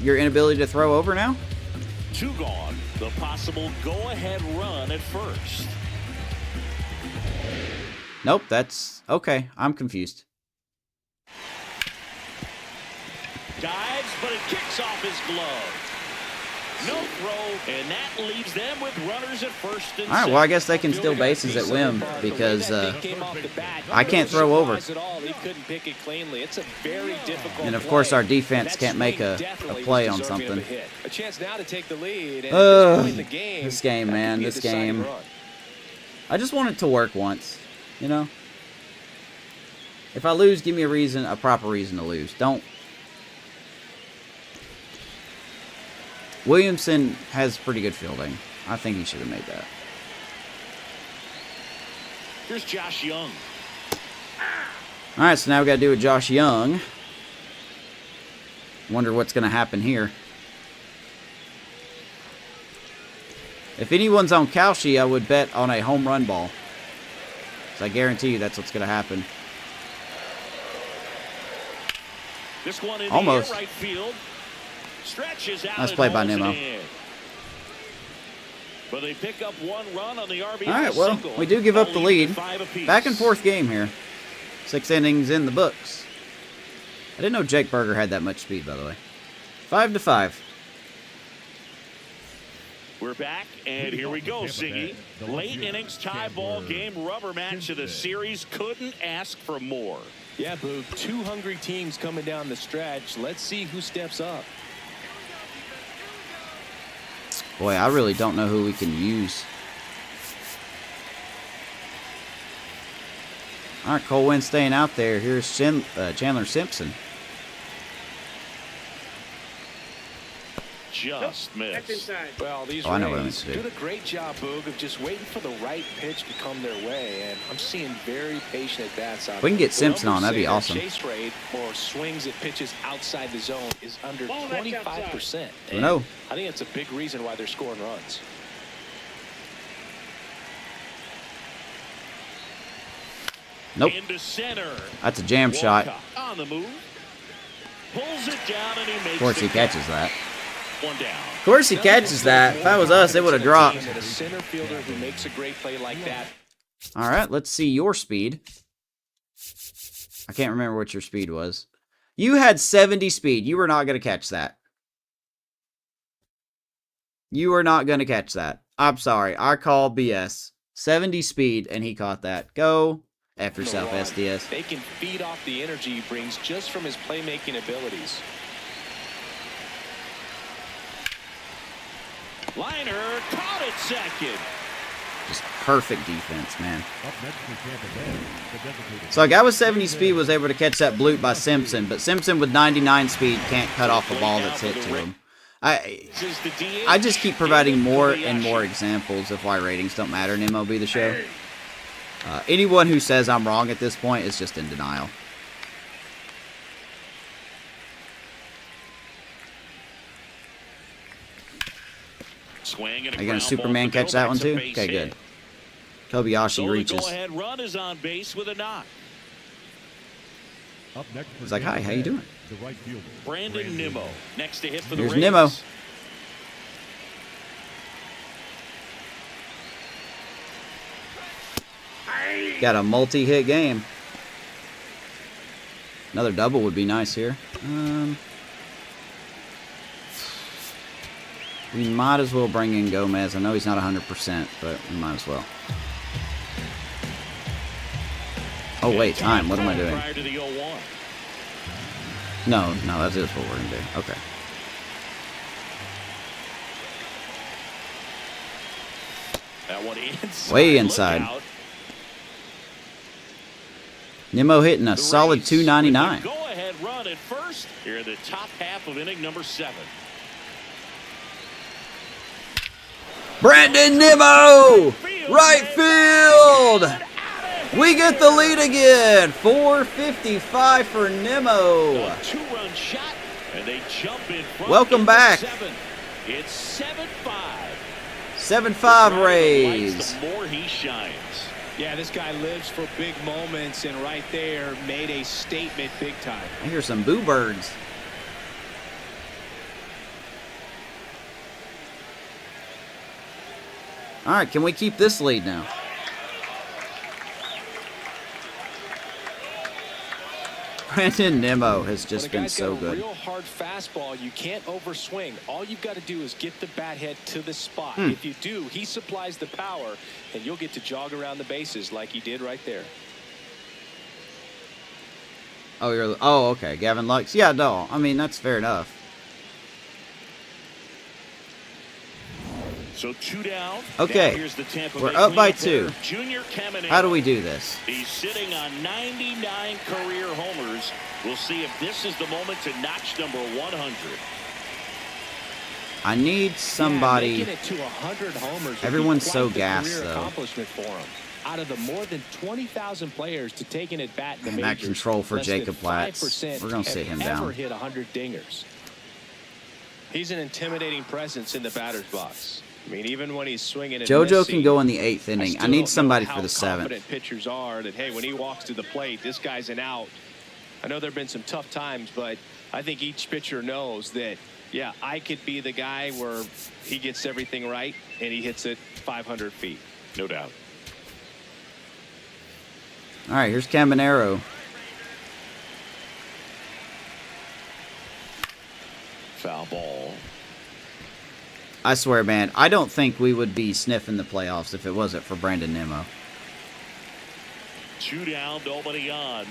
your inability to throw over now? 2 gone. The possible go-ahead run at first. Nope. That's okay. I'm confused. Dives, but it kicks off his glove. No throw, and that leaves them with runners at first and All right, well, I guess they can steal bases at whim because I can't throw over. And, of course, our defense can't make a play on something. A chance now to take the lead. This game, man, this game. I just want it to work once, you know? If I lose, give me a reason, a proper reason to lose. Don't. Williamson has pretty good fielding. I think he should have made that. Here's Josh Young. All right, so now we got to do with Josh Young. Wonder what's going to happen here. If anyone's on Kalshi, I would bet on a home run ball. So I guarantee you that's what's going to happen. This one in almost. The air, right field. Stretches out. Nice play by Nimmo. But they pick up one run on the RBI. All right, well, we do give up the lead. Back and forth game here. 6 innings in the books. I didn't know Jake Berger had that much speed, by the way. 5-5. We're back, and here we go, Siggy. Late innings tie ball game, rubber match of the series. Couldn't ask for more. Yeah, Boog. 2 hungry teams coming down the stretch. Let's see who steps up. Boy, I really don't know who we can use. All right, Cole Winn staying out there. Here's Chandler Simpson. Just missed. Well, these I know what I meant Rays to do. did a great job, Boog, of just waiting for the right pitch to come their way, and I'm seeing very patient at bats out. We can get Simpson on. That'd be their awesome. Chase rate or swings at pitches outside the zone is under 25%. I know. I think it's a big reason why they're scoring runs. Nope. Into center. That's a jam shot. On the move. Pulls it down and he makes Of course, he catches that. One down. Of course, he catches that. If that was us, it would have dropped. A center fielder who makes a great play like that. All right, let's see your speed. I can't remember what your speed was. You had 70 speed. You were not going to catch that. You were not going to catch that. I'm sorry. I call BS. 70 speed, and he caught that. Go F yourself, SDS. They can feed off the energy he brings just from his playmaking abilities. Liner caught it second. Just perfect defense, man. Up next for Tampa Bay, the designated So a guy with 70 speed was able to catch that bloop by Simpson, but Simpson with 99 speed can't cut off a ball that's hit to him. I just keep providing more and more examples of why ratings don't matter in MLB The Show. Anyone who says I'm wrong at this point is just in denial. Swing and Are you going to Superman catch that one too? Okay, good. Kobayashi reaches. Go-ahead run is on base with a knock. Up next for He's like, hi, how you doing? the right fielder, Brandon Nimmo next to hit for the Here's Rays. Nimmo. Got a multi-hit game. Another double would be nice here. We might as well bring in Gomez. I know he's not 100%, but we might as well. Oh, wait, time. What am I doing? Prior to the 0-1. No, that is what we're going to do. Okay. That one inside. Way inside. Look out. Nimmo hitting a The solid Rays 299. with a go-ahead run at first here in the top half of inning number 7. Brandon Nimmo! Right field! We get the lead again. 455 for Nimmo. A 2-run shot, and they jump in front. Welcome in back. the 7th. It's 7-5. 7-5 Rays. The more he shines. Yeah, this guy lives for big moments, and right there made a statement big time. I hear some boo birds. All right, can we keep this lead now? Brandon Nimmo has just been so got a good. real hard fastball, you can't overswing. All you've got to do is get the bat head to the spot. If you do, he supplies the power, and you'll get to jog around the bases like he did right there. Oh, okay. Gavin Lux. Yeah, no. I mean, that's fair enough. So 2 down. Okay. Now here's the Tampa We're Bay up by cleanup 2. hitter, Junior Caminero. How do we do this? He's sitting on 99 career homers. We'll see if this is the moment to notch number 100. I need somebody. Making it to 100 homers. Everyone's would be so quite the gassed, career though. Accomplishment for him. Out of the more than 20,000 players to take an at bat in the And majors, that control for less than Jacob Platts. 5% We're gonna sit him have ever down. hit 100 dingers. He's an intimidating presence in the batter's box. I mean, even when he's swinging at JoJo Messi, can go in the 8th inning. I still need don't somebody know for the how 7th. confident pitchers are that, hey, when he walks to the plate, this guy's an out. I know there have been some tough times, but I think each pitcher knows that, yeah, I could be the guy where he gets everything right and he hits it 500 feet. No doubt. All right, here's Caminero. Foul ball. I swear, man, I don't think we would be sniffing the playoffs if it wasn't for Brandon Nimmo. 2 down, nobody on.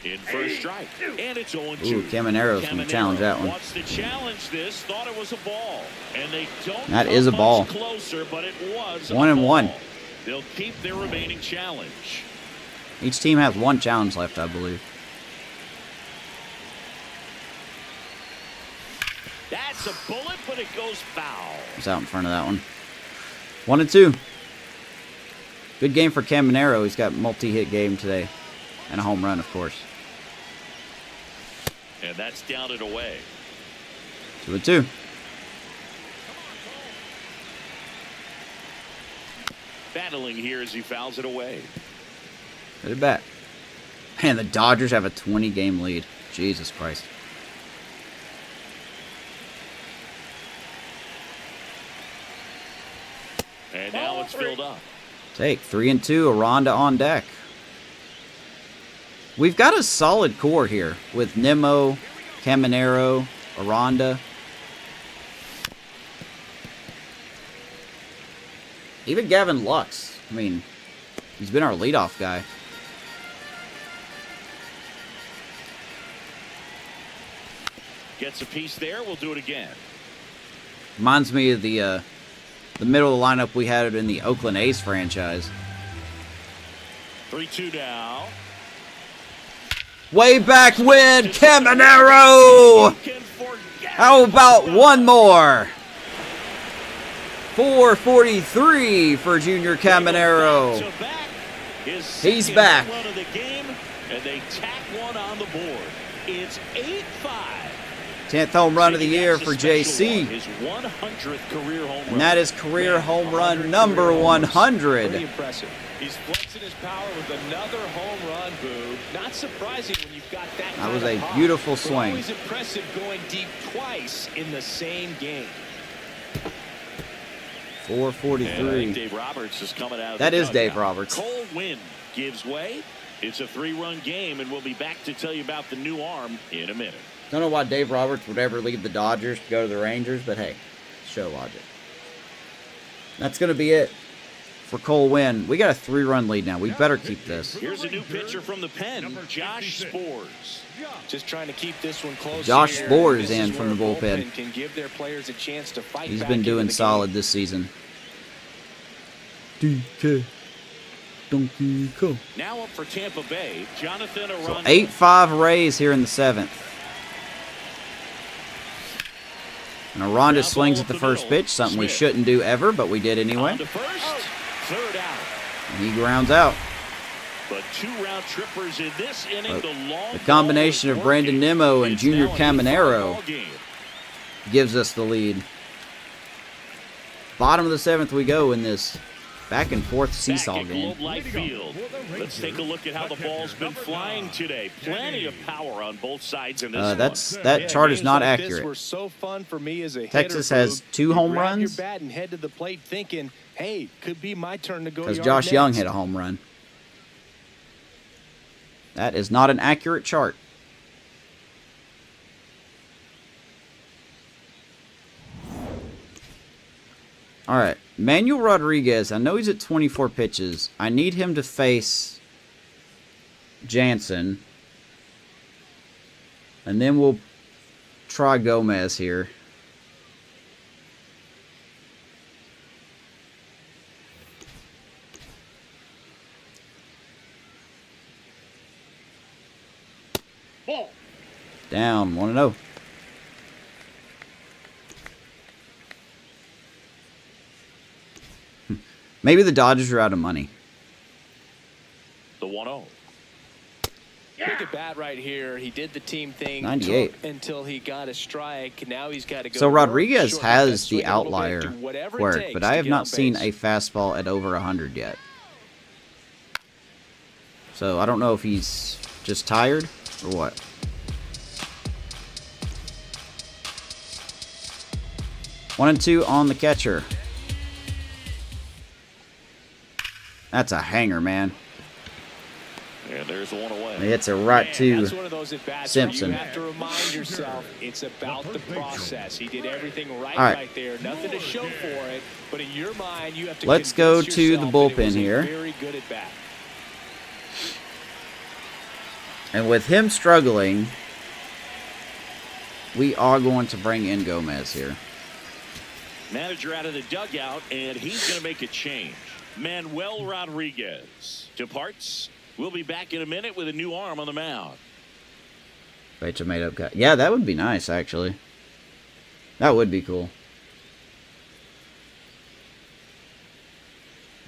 In first strike. And it's 0-2. Ooh, Caminero's going to challenge that one. Wants to challenge this, thought it was a ball. And they don't That come is a much ball. Closer, but it was 1-1. They'll keep their remaining challenge. Each team has 1 challenge left, I believe. That's a bullet, but it goes foul. It's out in front of that one. 1-2. Good game for Caminero. He's got multi-hit game today. And a home run, of course. And that's down and away. 2-2. Battling here as he fouls it away. Put it back. Man, the Dodgers have a 20-game lead. Jesus Christ. And now it's filled up. Take 3-2. Aranda on deck. We've got a solid core here with Nimmo, Caminero, Aranda. Even Gavin Lux. I mean, he's been our leadoff guy. Gets a piece there. We'll do it again. Reminds me of the middle of the lineup we had in the Oakland A's franchise. 3-2 now. Way back when, Caminero! How about one more? 443 for Junior Caminero. He's back. Run of the game, and they tack one on the board. It's 8-5. 10th home run of the year for JC. His 100th career home run. And that is career home run number 100. Pretty impressive. He's flexing his power with another home run, Boo. Not surprising when you've got that. That was a beautiful swing. Always impressive going deep twice in the same game. 443. Dave Roberts is coming out. That is Dave Roberts. Cold wind gives way. It's a 3-run game, and we'll be back to tell you about the new arm in a minute. Don't know why Dave Roberts would ever leave the Dodgers to go to the Rangers, but hey, show logic. That's going to be it for Cole Winn. We got a 3-run lead now. We better keep this. Here's a new pitcher from the pen, Josh Spores. Just trying to keep this one close. Josh here. Spores This in is from the where a bullpen. Can give their players a chance to fight. He's back been into doing the solid game. this season. DK. Donkey Kong. Now up for Tampa Bay, Jonathan So Aranda. 8-5 Rays here in the 7th. And Aranda swings at the first pitch, something we shouldn't do ever, but we did anyway. On to first, third out. And he grounds out. But 2 round trippers in this inning. The combination of Brandon Nimmo and Junior Caminero gives us the lead. Bottom of the 7th we go in this back and forth seesaw game. Globe Life Field. Let's take a look at how the ball's been flying today. Plenty of power on both sides in this That chart is not Games like this accurate. were so fun for me as a Texas hitter, has Boog. 2 You home grab runs your bat and head to the plate thinking, hey, could be my turn to go because yard Josh Young next. hit a home run. That is not an accurate chart. All right, Manuel Rodriguez. I know he's at 24 pitches. I need him to face Jansen. And then we'll try Gomez here. Ball. Down, 1-0. Maybe the Dodgers are out of money. The 1-0. Big at bat right here. He did the team thing 98 until he got a strike. Now he's got to go. So Rodriguez short, has swing the a little bit, outlier do whatever it work, takes but to I have get not on seen base. a fastball at over 100 yet. So I don't know if he's just tired or what. One and two on the catcher. That's a hanger, man. And there's one away. He hits it right to That's one of those at-bats Simpson. You have to remind yourself it's about the process. He did everything right, All right. right there. Nothing to show for it, but in your mind, you have to. Let's go convince to the yourself that it bullpen was a here. Very good at bat. And with him struggling, we are going to bring in Gomez here. Manager out of the dugout, and he's going to make a change. Manuel Rodriguez departs. We'll be back in a minute with a new arm on the mound. Rachel made up guy. Yeah, that would be nice, actually. That would be cool.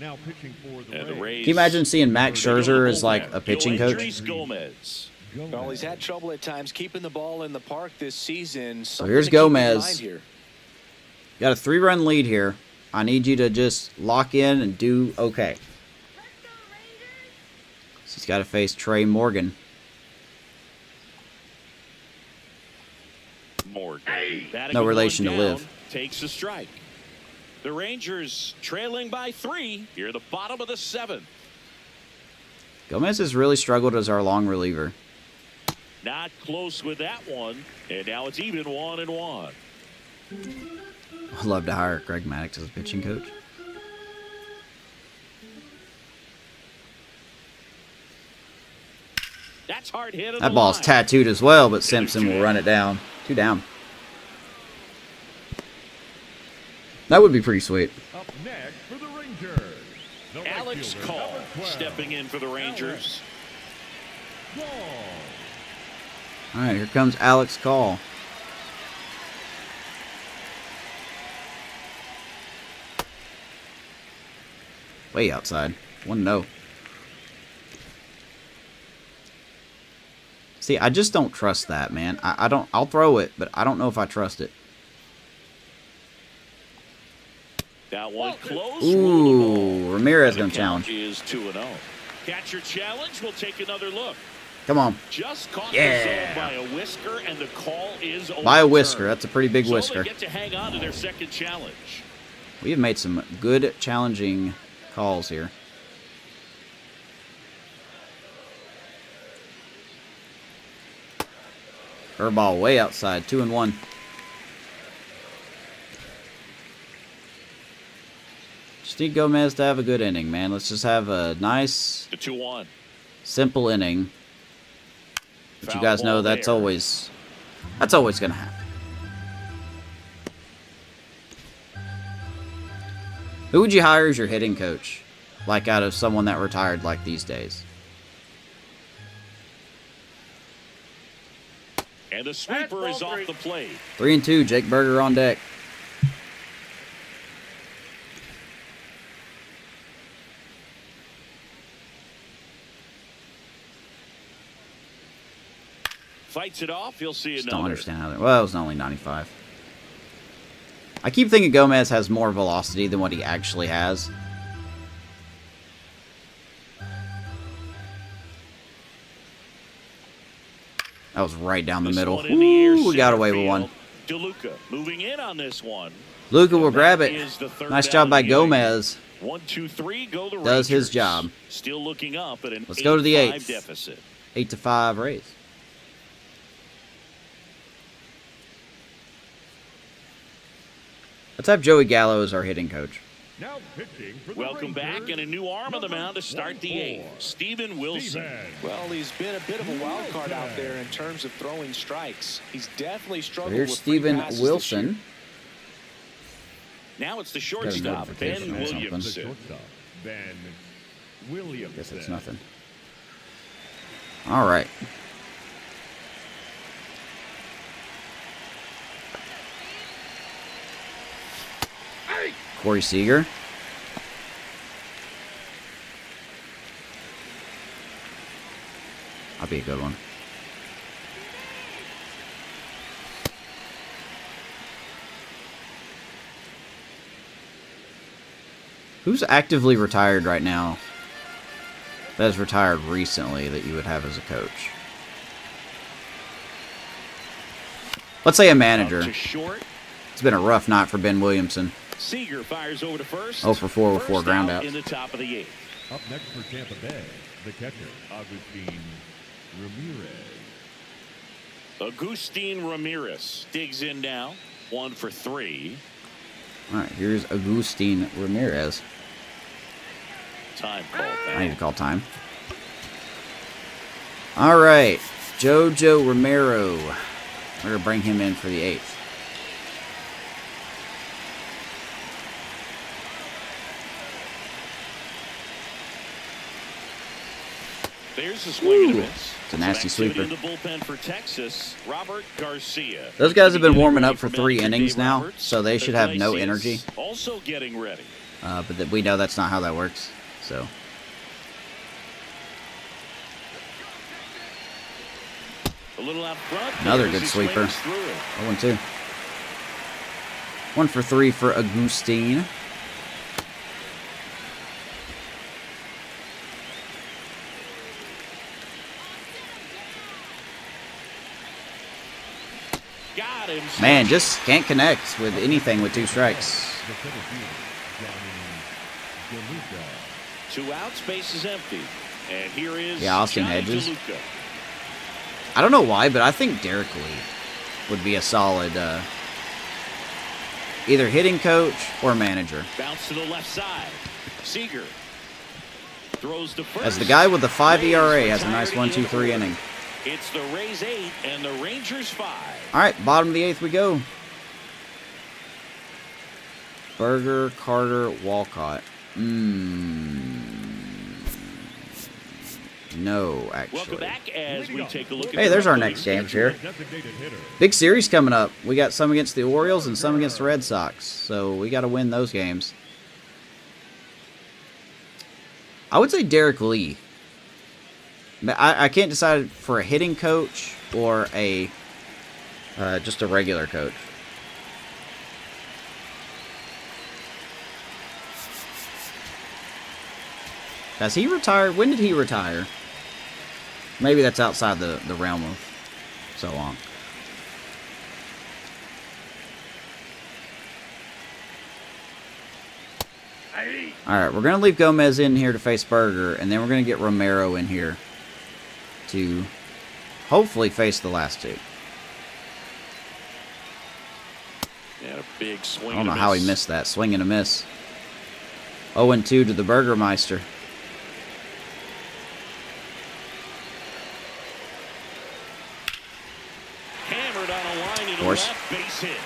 Now pitching for the And the Rays. Rays. Can you imagine seeing Max They go to the Scherzer as bullpen. like a pitching Joe coach? Andres Gomez. Well, he's had trouble at times keeping the ball in the park this season. So here's Something to keep in Gomez. mind here. Got a 3-run lead here. I need you to just lock in and do okay. So he's got to face Tre Morgan. Morgan. Batting No with relation one to down, Liv. Takes a strike. The Rangers trailing by 3 here at the bottom of the 7th. Gomez has really struggled as our long reliever. Not close with that one, and now it's even 1-1. I'd love to hire Greg Maddux as a pitching coach. That's hard hit. on That the ball's line. tattooed as well, but Simpson will run it down. 2 down. That would be pretty sweet. Up next for the Rangers. The right Alex fielder, Call number 12, stepping in for the Rangers. Call. All right, here comes Alex Call. Way outside. 1-0. See, I just don't trust that, man. I don't. I'll throw it, but I don't know if I trust it. That one close. Ooh, Ramirez gonna The challenge. count is 2-0. Catcher challenge. We'll take another look. Come on. Just caught Yeah. the zone by a whisker, and the call is By a overturned. whisker. That's a pretty big So whisker. they get to hang on to their second challenge. We have made some good challenging calls here. Curveball way outside. 2-1. Just need Gomez to have a good inning, man. Let's just have a nice, The 2-1. simple inning. But you Foul guys know ball that's there. always gonna happen. Who would you hire as your hitting coach? Like out of someone that retired like these days? And the sweeper is ball off three. the plate. 3-2, Jake Berger on deck. Fights it off. You'll see Just another. don't understand how that. Well, it was only 95. I keep thinking Gomez has more velocity than what he actually has. That was right down the This middle. one in the air, Ooh, we got center away with one. field. DeLuca moving in on this one. Luca will grab That it. is the third Nice down job by of the inning. Gomez. 1, 2, 3, go the Does his Rangers. job. Still looking up at an Let's go to the 8-5 eighth. deficit. 8-5 Rays. Let's have Joey Gallo as our hitting coach. Now pitching for the Welcome back, Rangers, and a new arm on the mound to start the 8th. 24, Steven Wilson. Well, he's been a bit of a wild card out there in terms of throwing strikes. He's definitely struggled Here's with free Steven passes this year. Wilson. Now it's the Got a shortstop, notification Ben or something. the Williamson. shortstop, Ben Williamson. Guess it's nothing. All right. Corey Seager. That'll be a good one. Who's actively retired right now? That has retired recently that you would have as a coach. Let's say a manager. Up to short. It's been a rough night for Ben Williamson. Seager fires over to first. 0 for 4 with 4 First out groundouts. in the top of the 8th. Up next for Tampa Bay, the catcher, Agustin Ramirez. Agustin Ramirez digs in now. 1 for 3. All right, here's Agustin Ramirez. Time called back. I need to call time. All right, Jojo Romero. We're going to bring him in for the 8th. There's a swing and a Ooh, miss. it's a nasty Some activity sweeper. in the bullpen for Texas. Robert Garcia. Those guys have been warming up for From 3 manager innings Dave now, Roberts. so they should have no Iglesias energy. Also getting ready. But we know that's not how that works. So A little out front. Another As good he sweeper. swings through it. 0-2. 1 for 3 for Agustin. Got him. Man, just can't connect with anything with 2 strikes. The center fielder, Johnny DeLuca. 2 outs, base is empty. And here is Yeah, Austin Johnny Hedges. DeLuca. I don't know why, but I think Derek Lee would be a solid either hitting coach or manager. Bounce to the left side. Seager throws to first. As the guy with the 5 Rays ERA has a nice retired in 1-2-3 order. inning. It's the Rays 8 and the Rangers 5. All right, bottom of the 8th we go. Berger, Carter, Walcott. No, actually. Welcome back as we take a look at Hey, the there's our Red next Sox. games here. Designated hitter. Big series coming up. We got some against the Orioles and some against the Red Sox. So we got to win those games. I would say Derek Lee. I can't decide for a hitting coach or a just a regular coach. Has he retired? When did he retire? Maybe that's outside the realm of so long. Alright, we're going to leave Gomez in here to face Berger, and then we're going to get Romero in here to hopefully face the last 2. And a big swing. I don't know how he missed that. Swing and a miss. 0-2 to the Burgermeister. Hammered on a line into course. left, base hit.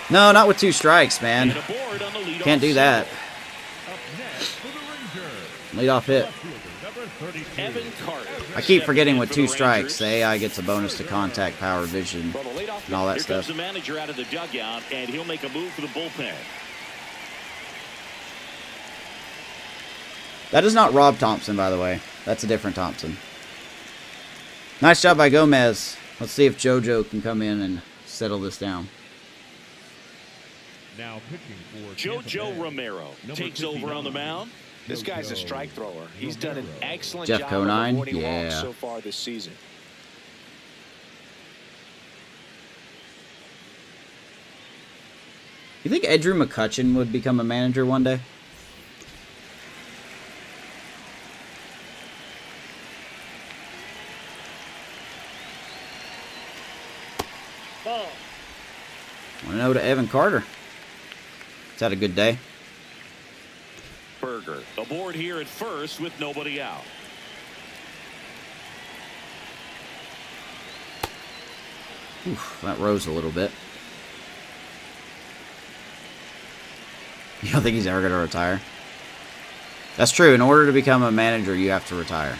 No, not with 2 strikes, man. And a board on the leadoff Can't do that. Up next for the Rangers, Leadoff hit. left fielder, number 32. Evan Carter. I keep forgetting stepping with in 2 for the strikes, Rangers. the AI gets a bonus to contact, power, vision, Well, the leadoff and all that Here comes stuff. the manager out of the dugout, and he'll make a move for the bullpen. That is not Rob Thompson, by the way. That's a different Thompson. Nice job by Gomez. Let's see if JoJo can come in and settle this down. Now pitching for Tampa JoJo Bay, Romero number takes over on the 59. mound. This guy's a strike thrower. He's done an excellent Jeff job Conine? of avoiding Yeah. walks so far this season. You think Andrew McCutchen would become a manager one day? 1-0 to Evan Carter. He's had a good day. Berger aboard here at first with nobody out. Oof, that rose a little bit. You don't think he's ever going to retire? That's true. In order to become a manager, you have to retire.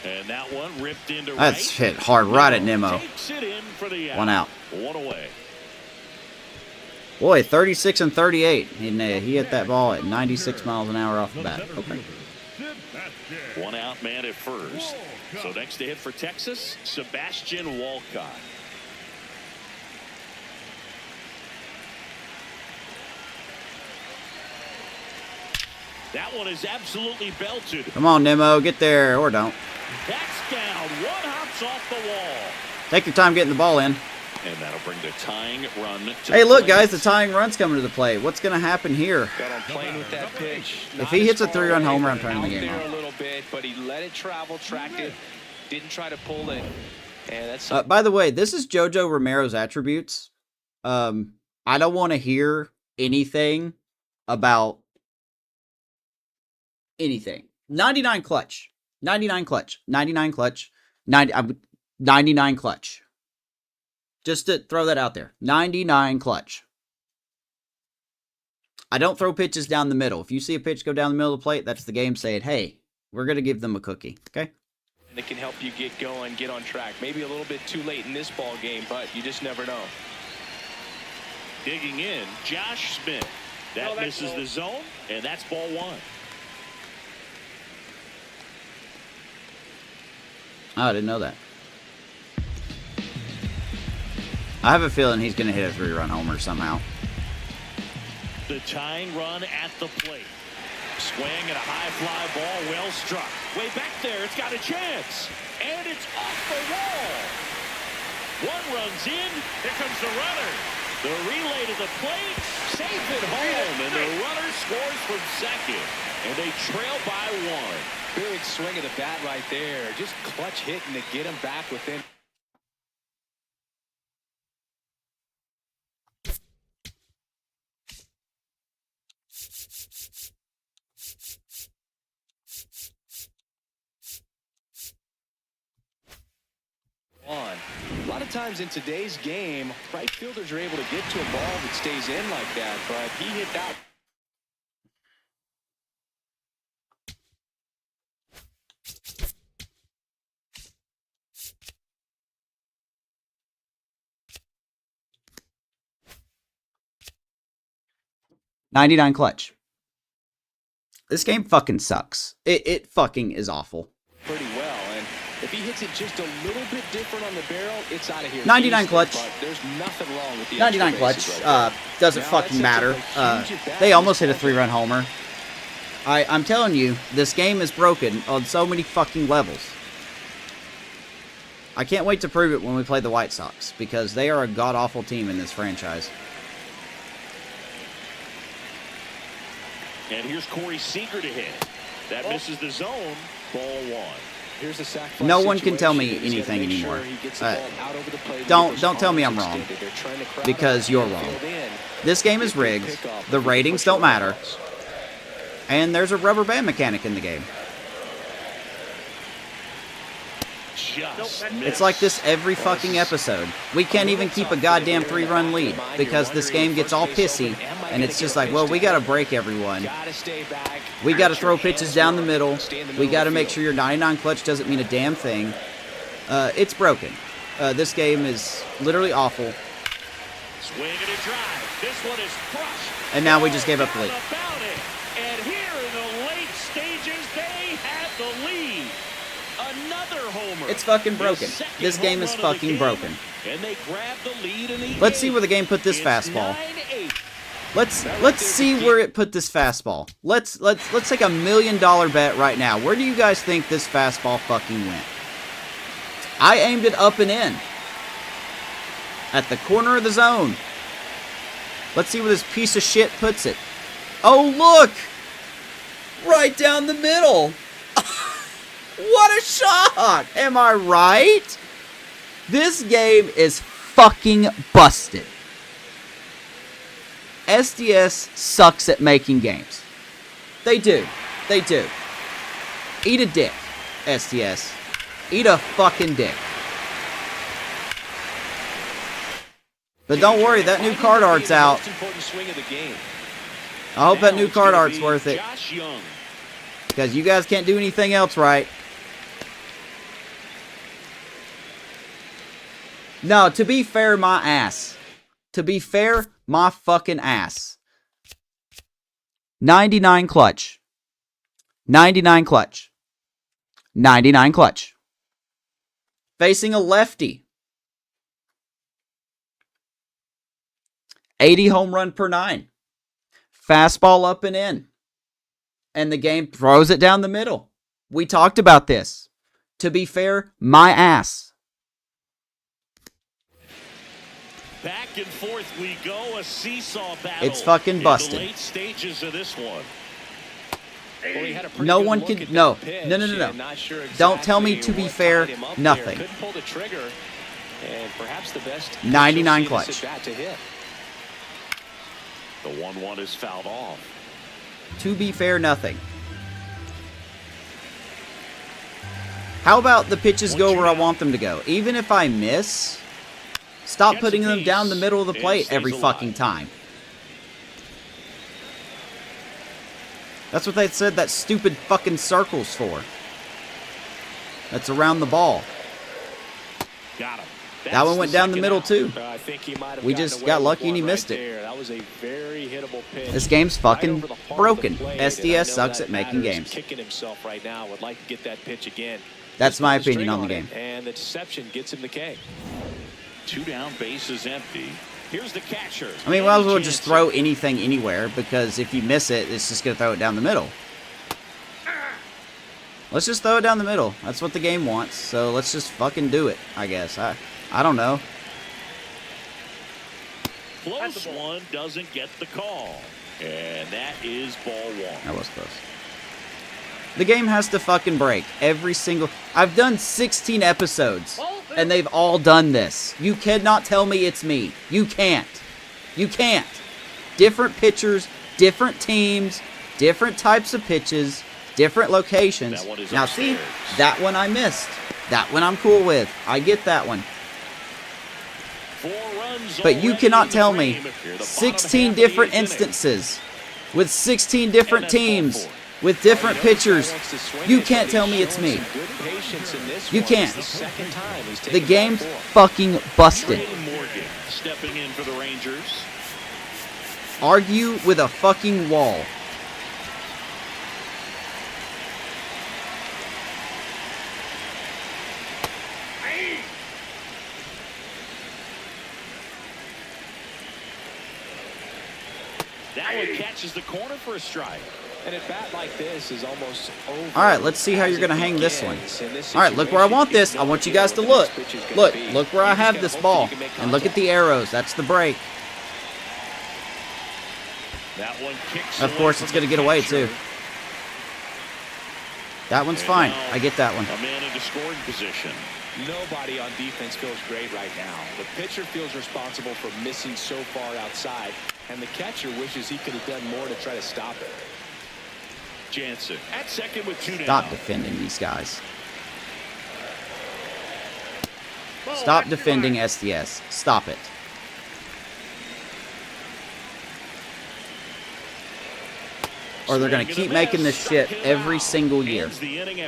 And that one ripped into That's right. hit hard right at Nimmo. Takes it in for the out. 1 out. 1 away. Boy, 36 and 38. And he hit that ball at 96 miles an hour off the bat. Okay. 1 out, man at first. So next to hit for Texas, Sebastian Walcott. That one is absolutely belted. Come on, Nimmo. Get there or don't. That's down. One hops off the wall. Take your time getting the ball in. And that'll bring the tying run to Hey, the look, plate. guys. The tying run's coming to the plate. What's going to happen here? Got on plane with that pitch. If he hits a 3-run homer, I'm turning the game Out there off. a little bit, but he let it travel, tracked it, didn't try to pull it. And that's By the way, this is JoJo Romero's attributes. I don't want to hear anything about anything. 99 clutch. 99 clutch. 99 clutch. 99 clutch. Just to throw that out there. 99 clutch. I don't throw pitches down the middle. If you see a pitch go down the middle of the plate, that's the game saying, hey, we're going to give them a cookie. Okay? that can help you get going, get on track. Maybe a little bit too late in this ball game, but you just never know. Digging in, Josh Smith. That misses the zone, and that's ball one. Oh, I didn't know that. I have a feeling he's going to hit a 3-run homer somehow. The tying run at the plate. Swing and a high fly ball, well struck. Way back there, it's got a chance. And it's off the wall. One runs in, here comes the runner. The relay to the plate, safe at home, and the runner scores from second. And they trail by one. Big swing of the bat right there. Just clutch hitting to get him back within. A lot of times in today's game, right fielders are able to get to a ball that stays in like that, but he hit that. .99 clutch. This game fucking sucks. It fucking is awful. Pretty well, and if he hits it just a little bit different on the barrel, it's out of here. 99 clutch. But there's nothing wrong with the 99 extra clutch. bases right there. Doesn't Now, fucking that matter. sets up a huge advantage. They almost hit a 3-run homer. I'm telling you, this game is broken on so many fucking levels. I can't wait to prove it when we play the White Sox, because they are a god-awful team in this franchise. And here's Corey Seager to hit. That misses the zone. Ball one. Here's the sac fly No one can tell me situation. He's gotta anything make sure anymore. he gets the ball out over the plate. Don't Those tell me I'm arms wrong, extended. They're trying to crowd because out you're the wrong. field in. This game is Big rigged. pickoff The looking ratings for don't matter. balls. And there's a rubber band mechanic in the game. Just It's like this every fucking episode. We can't even keep a goddamn 3-run lead because this game gets all pissy, and it's just like, well, we got to break everyone. Gotta stay back. We got to throw pitches down the middle. We got to make sure your 99 clutch doesn't mean a damn thing. It's broken. This game is literally awful. swing and a drive. This one is crushed. And now we just gave up the lead. About it. And here in the late stages, they had the lead. Another homer. It's fucking His broken. second This game home is run of the fucking game, broken. And they grab the lead in the Let's see eighth. where the game put this It's fastball. 9-8. Let's see where it put this fastball. Let's take $1 million bet right now. Where do you guys think this fastball fucking went? I aimed it up and in. At the corner of the zone. Let's see where this piece of shit puts it. Oh, look! Right down the middle. What a shot! Am I right? This game is fucking busted. SDS sucks at making games. They do. They do. Eat a dick, SDS. Eat a fucking dick. But don't worry, that new card art's out. I hope that new card art's worth it. Because you guys can't do anything else right. No, to be fair, my ass. To be fair, my fucking ass. 99 clutch. 99 clutch. 99 clutch. Facing a lefty. 80 home run per 9. Fastball up and in. And the game throws it down the middle. We talked about this. To be fair, my ass. Back and forth we go, a seesaw battle. It's fucking busted. In the late stages of this one. Well, no one can. No. No. Sure exactly. Don't tell me to be fair. Nothing. Couldn't pull the trigger, and perhaps the best 99 clutch. To hit. The 1-1 is fouled off. To be fair, nothing. How about the pitches go where I want them to go? Even if I miss, stop putting them down the middle of the plate every fucking time. That's what they said that stupid fucking circle's for. That's around the ball. Got him. That one went down the middle too. I think he might have We just got lucky and he missed it. That was a very hittable pitch. This game's fucking broken. Plate, SDS sucks at making games. Kicking himself right now. Would like to get that pitch again. That's my opinion on the game. And the deception gets him the K. 2 down, bases empty. Here's the catcher. I mean, might as well just throw anything anywhere, because if you miss it, it's just going to throw it down the middle. Let's just throw it down the middle. That's what the game wants, so let's just fucking do it, I guess. I don't know. Close one doesn't get the call. And that is ball 1. That was close. The game has to fucking break. Every single... I've done 16 episodes, and they've all done this. You cannot tell me it's me. You can't. You can't. Different pitchers, different teams, different types of pitches, different locations. Now see, that one I missed. That one I'm cool with. I get that one. But you cannot tell me 16 different instances with 16 different teams with different pitchers. You can't tell me it's me. You can't. The game's fucking busted. Tre Morgan stepping in for the Rangers. Argue with a fucking wall. That one catches the corner for a strike. And a bat like this is almost over. All right, let's see how you're going to hang this one. All right, look where I want this. I want you guys to look. Look where I have this ball. And look at the arrows. That's the break. That one kicks Of course, it's going to get away, too. That one's fine. I get that one. A man into scoring position. Nobody on defense feels great right now. The pitcher feels responsible for missing so far outside, and the catcher wishes he could have done more to try to stop it. Jansen at second with 2 down. Stop defending these guys. Stop defending SDS. Stop it. Or they're going to keep making this shit every single year.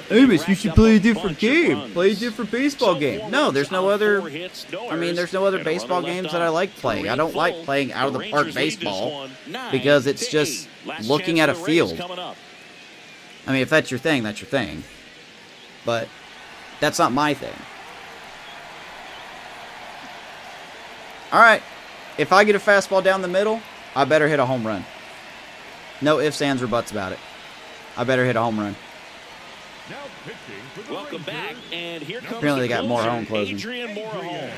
Amos, you should play a different game. Play a different baseball game. No, there's no other... I mean, there's no other baseball games that I like playing. I don't like playing out of the park baseball because it's just looking at a field. I mean, if that's your thing, that's your thing. But that's not my thing. Alright. If I get a fastball down the middle, I better hit a home run. No ifs, ands, or buts about it. I better hit a home run. Welcome back, and here comes Apparently they got more home closing. Adrian Morejon.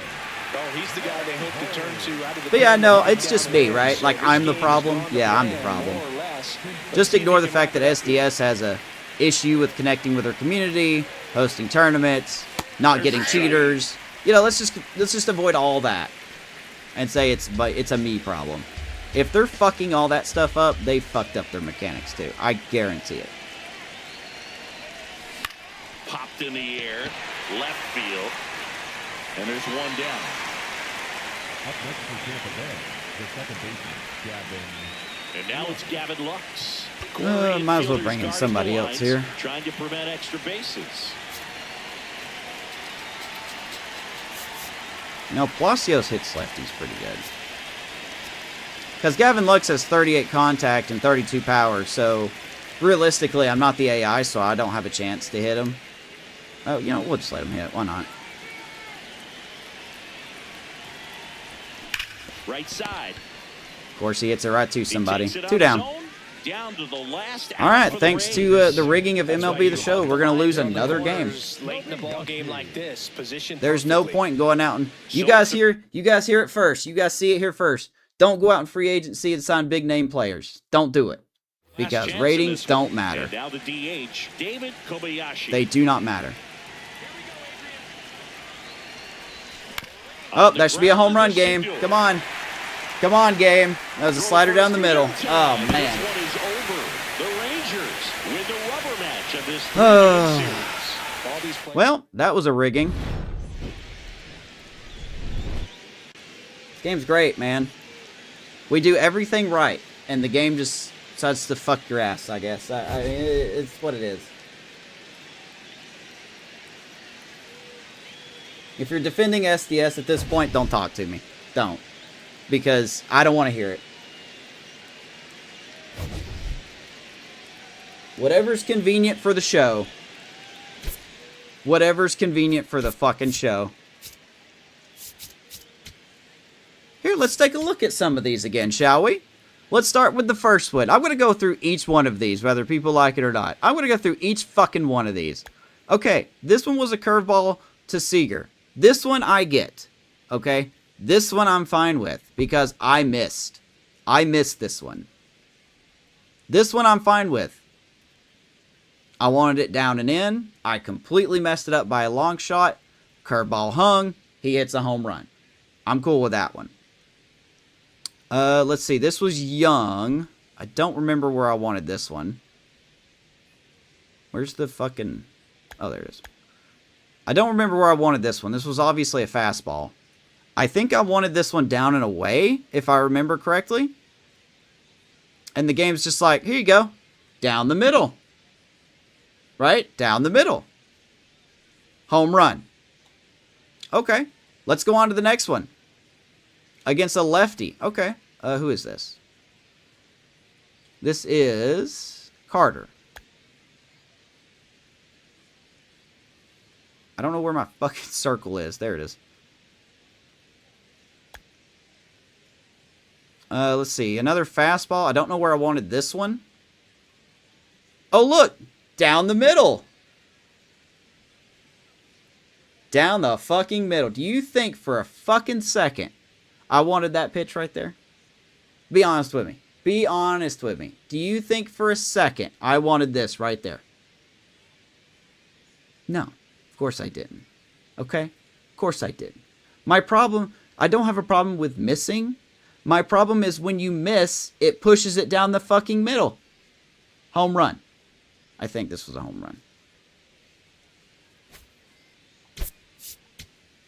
Oh, he's the guy they hope to turn to out of the... But yeah, no, it's just me, right? Like, I'm the problem. Yeah, I'm the problem. Just ignore the fact that SDS has a issue with connecting with their community, hosting tournaments, not getting cheaters, You know, let's just avoid all that and say it's a me problem. If they're fucking all that stuff up, they fucked up their mechanics too. I guarantee it. Popped in the air, left field, and there's one down. Up next for Tampa Bay, the second baseman, Gavin. And now it's Gavin Lux. Might as well bring in somebody else here. Trying to prevent extra bases. You know, Palacios hits lefties pretty good. Because Gavin Lux has 38 contact and 32 power, so realistically, I'm not the AI, so I don't have a chance to hit him. Oh, you know, we'll just let him hit. Why not? Right side. Of course, he hits it right to somebody. 2 down. Down to the last. All right, thanks to the rigging of MLB The Show, we're going to lose another game. Late in the ball game like this, position There's no point in going out and you guys hear it first. You guys see it here first. Don't go out in free agency and sign big name players. Don't do it. Because ratings don't matter. Now the DH, David Kobayashi. They do not matter. Oh, that should be a home run game. Come on. Come on, game. That was a slider down the middle. Oh, man. This one is over. The Rangers with the rubber match of this 3-game series. Well, that was a rigging. This game's great, man. We do everything right, and the game just decides to fuck your ass, I guess. I mean, it's what it is. If you're defending SDS at this point, don't talk to me. Don't. Because I don't want to hear it. Whatever's convenient for the show. Whatever's convenient for the fucking show. Here, let's take a look at some of these again, shall we? Let's start with the first one. I'm going to go through each one of these, whether people like it or not. I'm going to go through each fucking one of these. Okay, this one was a curveball to Seager. This one I get. Okay? This one I'm fine with because I missed. I missed this one. This one I'm fine with. I wanted it down and in. I completely messed it up by a long shot. Curveball hung. He hits a home run. I'm cool with that one. Let's see. This was Young. I don't remember where I wanted this one. Where's the fucking... Oh, there it is. I don't remember where I wanted this one. This was obviously a fastball. I think I wanted this one down and away, if I remember correctly. And the game's just like, here you go. Down the middle. Right? Down the middle. Home run. Okay. Let's go on to the next one. Against a lefty. Okay. Who is this? This is Carter. I don't know where my fucking circle is. There it is. Let's see. Another fastball. I don't know where I wanted this one. Oh, look. Down the middle. Down the fucking middle. Do you think for a fucking second I wanted that pitch right there? Be honest with me. Be honest with me. Do you think for a second I wanted this right there? No. Of course I didn't. Okay? Of course I didn't. My problem, I don't have a problem with missing. My problem is when you miss, it pushes it down the fucking middle. Home run. I think this was a home run.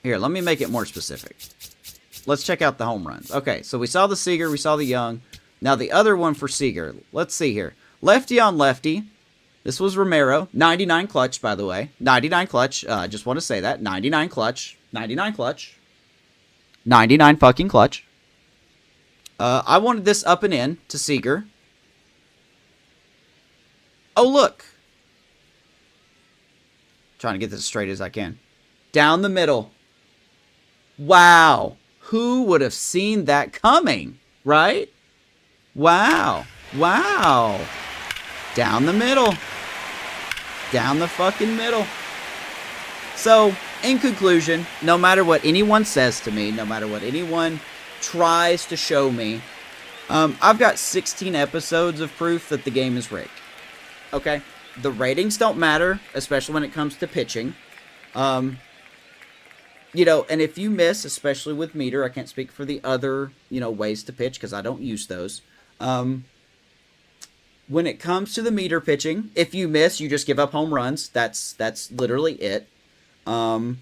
Here, let me make it more specific. Let's check out the home runs. Okay, so we saw the Seager, we saw the Young. Now the other one for Seager. Let's see here. Lefty on lefty. This was Romero. 99 clutch, by the way. 99 clutch. I just want to say that. 99 clutch. 99 clutch. 99 fucking clutch. I wanted this up and in to Seager. Oh, look. Trying to get this as straight as I can. Down the middle. Wow. Who would have seen that coming? Right? Wow. Wow. Down the middle. Down the fucking middle. So, in conclusion, no matter what anyone says to me, no matter what anyone tries to show me, I've got 16 episodes of proof that the game is rigged. Okay? The ratings don't matter, especially when it comes to pitching. And if you miss, especially with meter, I can't speak for the other, ways to pitch because I don't use those. When it comes to the meter pitching, if you miss, you just give up home runs. That's literally it. And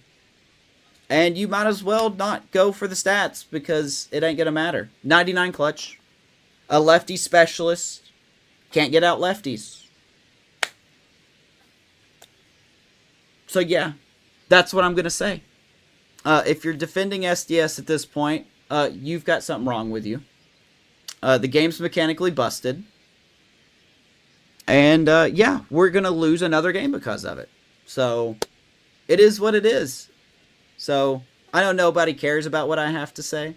you might as well not go for the stats because it ain't gonna matter. 99 clutch, a lefty specialist, can't get out lefties. So yeah, that's what I'm gonna say. If you're defending SDS at this point, you've got something wrong with you. The game's mechanically busted. And, yeah, we're going to lose another game because of it. So, it is what it is. So, I know nobody cares about what I have to say.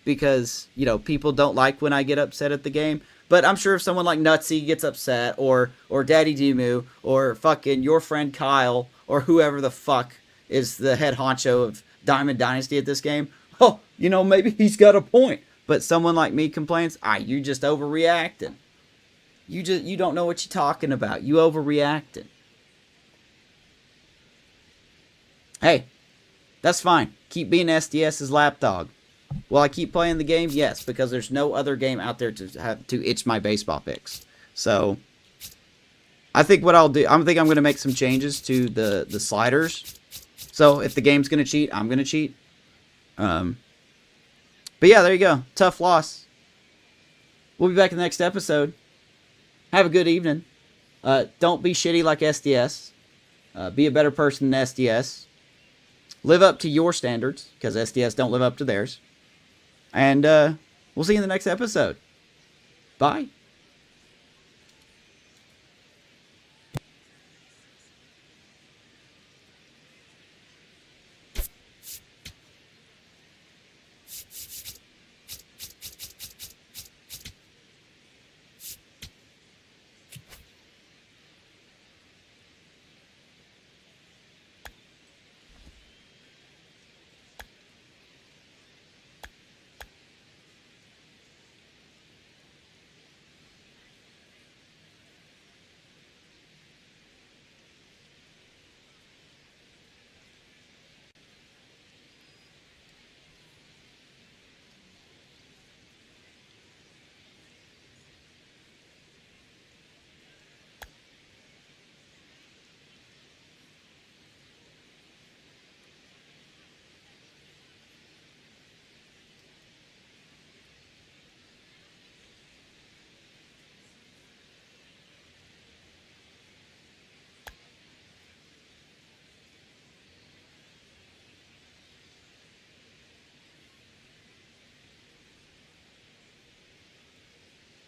Because, people don't like when I get upset at the game. But I'm sure if someone like Nutsy gets upset, or Daddy Dimu, or fucking your friend Kyle, or whoever the fuck is the head honcho of Diamond Dynasty at this game, maybe he's got a point. But someone like me complains, you just overreacting. You don't know what you're talking about. You overreacting. Hey, that's fine. Keep being SDS's lapdog. Will I keep playing the game? Yes, because there's no other game out there to itch my baseball picks. So, I think what I'll do, I'm going to make some changes to the sliders. So, if the game's going to cheat, I'm going to cheat. But yeah, there you go. Tough loss. We'll be back in the next episode. Have a good evening. Don't be shitty like SDS. Be a better person than SDS. Live up to your standards, because SDS don't live up to theirs. And we'll see you in the next episode. Bye.